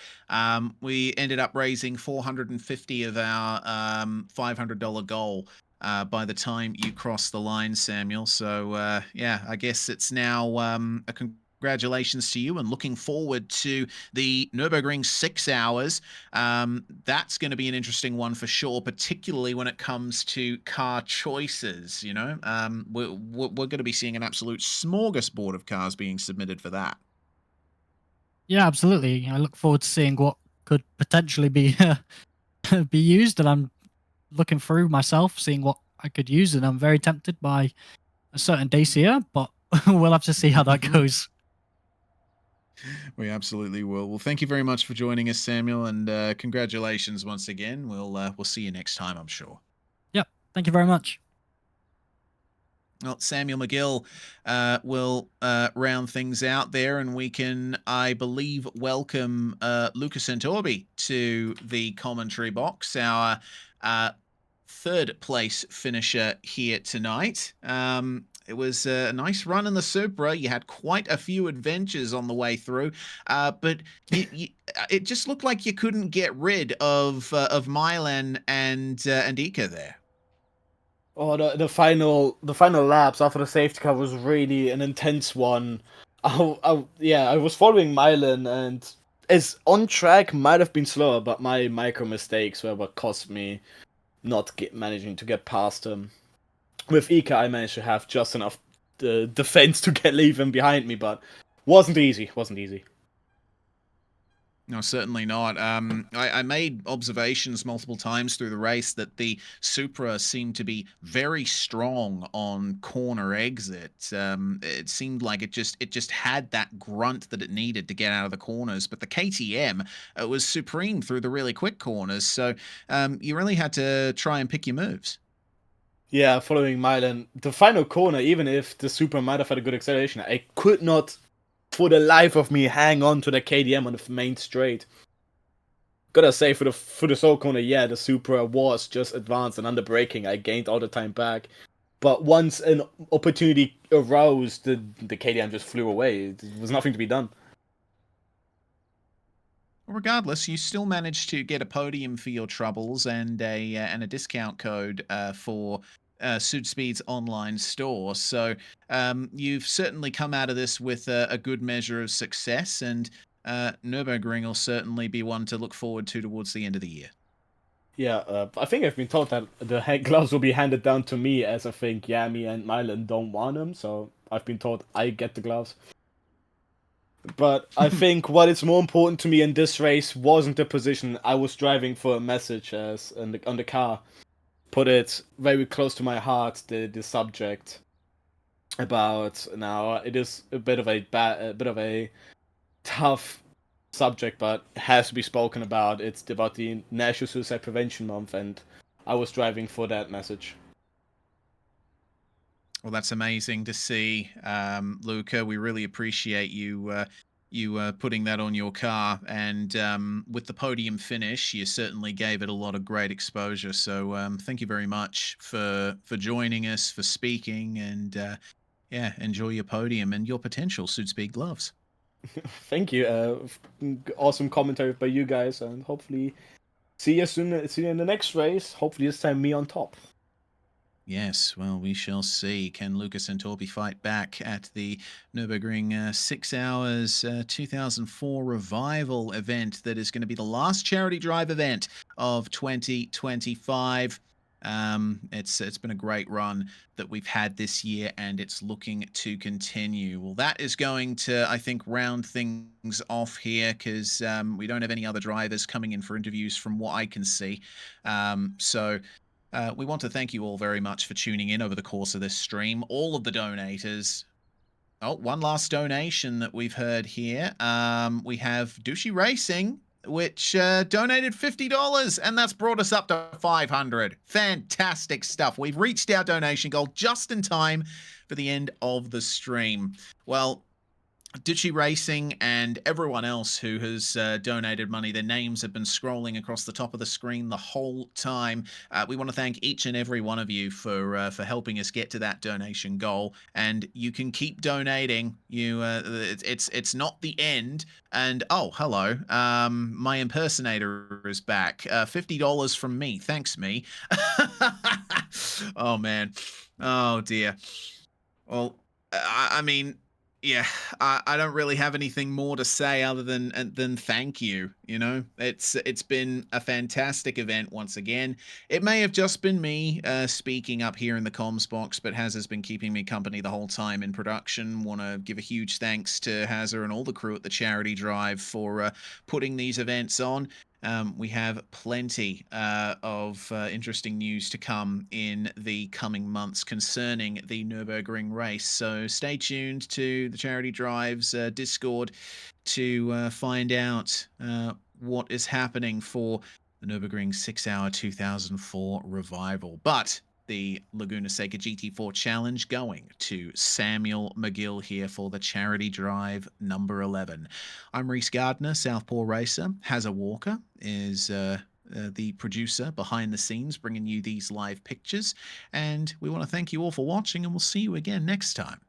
We ended up raising 450 of our $500 goal by the time you crossed the line, Samuel. So yeah, I guess it's now a congratulations to you, and looking forward to the Nürburgring 6 hours. That's going to be an interesting one for sure, particularly when it comes to car choices. You know, we're going to be seeing an absolute smorgasbord of cars being submitted for that. Yeah, absolutely. I look forward to seeing what could potentially be be used, and I'm looking through myself, seeing what I could use, and I'm very tempted by a certain Dacia, but we'll have to see how that goes. We absolutely will. Well, thank you very much for joining us, Samuel, and congratulations once again. We'll see you next time, I'm sure. Yep. Thank you very much. Well, Samuel McGill will round things out there, and we can, I believe, welcome Luca Santorbi to the commentary box, our third place finisher here tonight. It was a nice run in the Supra. You had quite a few adventures on the way through, but it just looked like you couldn't get rid of Milan and Ika there. Oh, the final laps after the safety car was really an intense one. I was following Milan, and as on track might have been slower, but my micro mistakes were what cost me not managing to get past him. With Ika, I managed to have just enough the defense to leave him behind me, but wasn't easy. Wasn't easy. No, certainly not. I made observations multiple times through the race that the Supra seemed to be very strong on corner exit. It seemed like it just had that grunt that it needed to get out of the corners. But the KTM was supreme through the really quick corners. So you really had to try and pick your moves. Yeah, following Milan, the final corner, even if the Supra might have had a good acceleration, I could not, for the life of me, hang on to the KDM on the main straight. Gotta say, for the sole corner, yeah, the Supra was just advanced, and under braking, I gained all the time back. But once an opportunity arose, the KDM just flew away. There was nothing to be done. Regardless, you still managed to get a podium for your troubles and a discount code for Sudspeed's online store. So you've certainly come out of this with a good measure of success, and Nürburgring will certainly be one to look forward to towards the end of the year. Yeah, I think I've been told that the gloves will be handed down to me, as I think Yami and Milan don't want them, so I've been told I get the gloves. But I think what is more important to me in this race wasn't the position. I was driving for a message on the car. Put it very close to my heart, the subject about now. It is a bit of a tough subject, but has to be spoken about. It's about the National Suicide Prevention Month, and I was driving for that message. Well, that's amazing to see, Luca. We really appreciate you putting that on your car, and with the podium finish, you certainly gave it a lot of great exposure. So thank you very much for joining us, for speaking, and yeah, enjoy your podium and your potential Sudspeed gloves. Thank you. Awesome commentary by you guys, and hopefully see you soon. See you in the next race. Hopefully this time me on top. Yes, well, we shall see. Can Lucas and Torby fight back at the Nürburgring 6 Hours 2004 Revival event that is going to be the last charity drive event of 2025? It's been a great run that we've had this year, and it's looking to continue. Well, that is going to, I think, round things off here, because we don't have any other drivers coming in for interviews from what I can see. We want to thank you all very much for tuning in over the course of this stream. All of the donators. Oh, one last donation that we've heard here. We have Douchey Racing, which donated $50, and that's brought us up to $500. Fantastic stuff. We've reached our donation goal just in time for the end of the stream. Well, Ditchy Racing and everyone else who has donated money, their names have been scrolling across the top of the screen the whole time. We want to thank each and every one of you for helping us get to that donation goal. And you can keep donating. It's not the end. And oh, hello, my impersonator is back. $50 from me. Thanks, me. Oh man. Oh dear. Well, I mean. Yeah, I don't really have anything more to say other than thank you. You know, it's been a fantastic event once again. It may have just been me speaking up here in the comms box, but Haz has been keeping me company the whole time in production. Want to give a huge thanks to Hazza and all the crew at the Charity Drive for putting these events on. We have plenty of interesting news to come in the coming months concerning the Nürburgring race. So stay tuned to the Charity Drive's Discord to find out what is happening for the Nürburgring 6 Hour 2004 Revival. But the Laguna Seca GT4 Challenge going to Samuel McGill here for the Charity Drive number 11. I'm Reese Gardner, Southpaw Racer. Hazza Walker is the producer behind the scenes, bringing you these live pictures. And we want to thank you all for watching, and we'll see you again next time.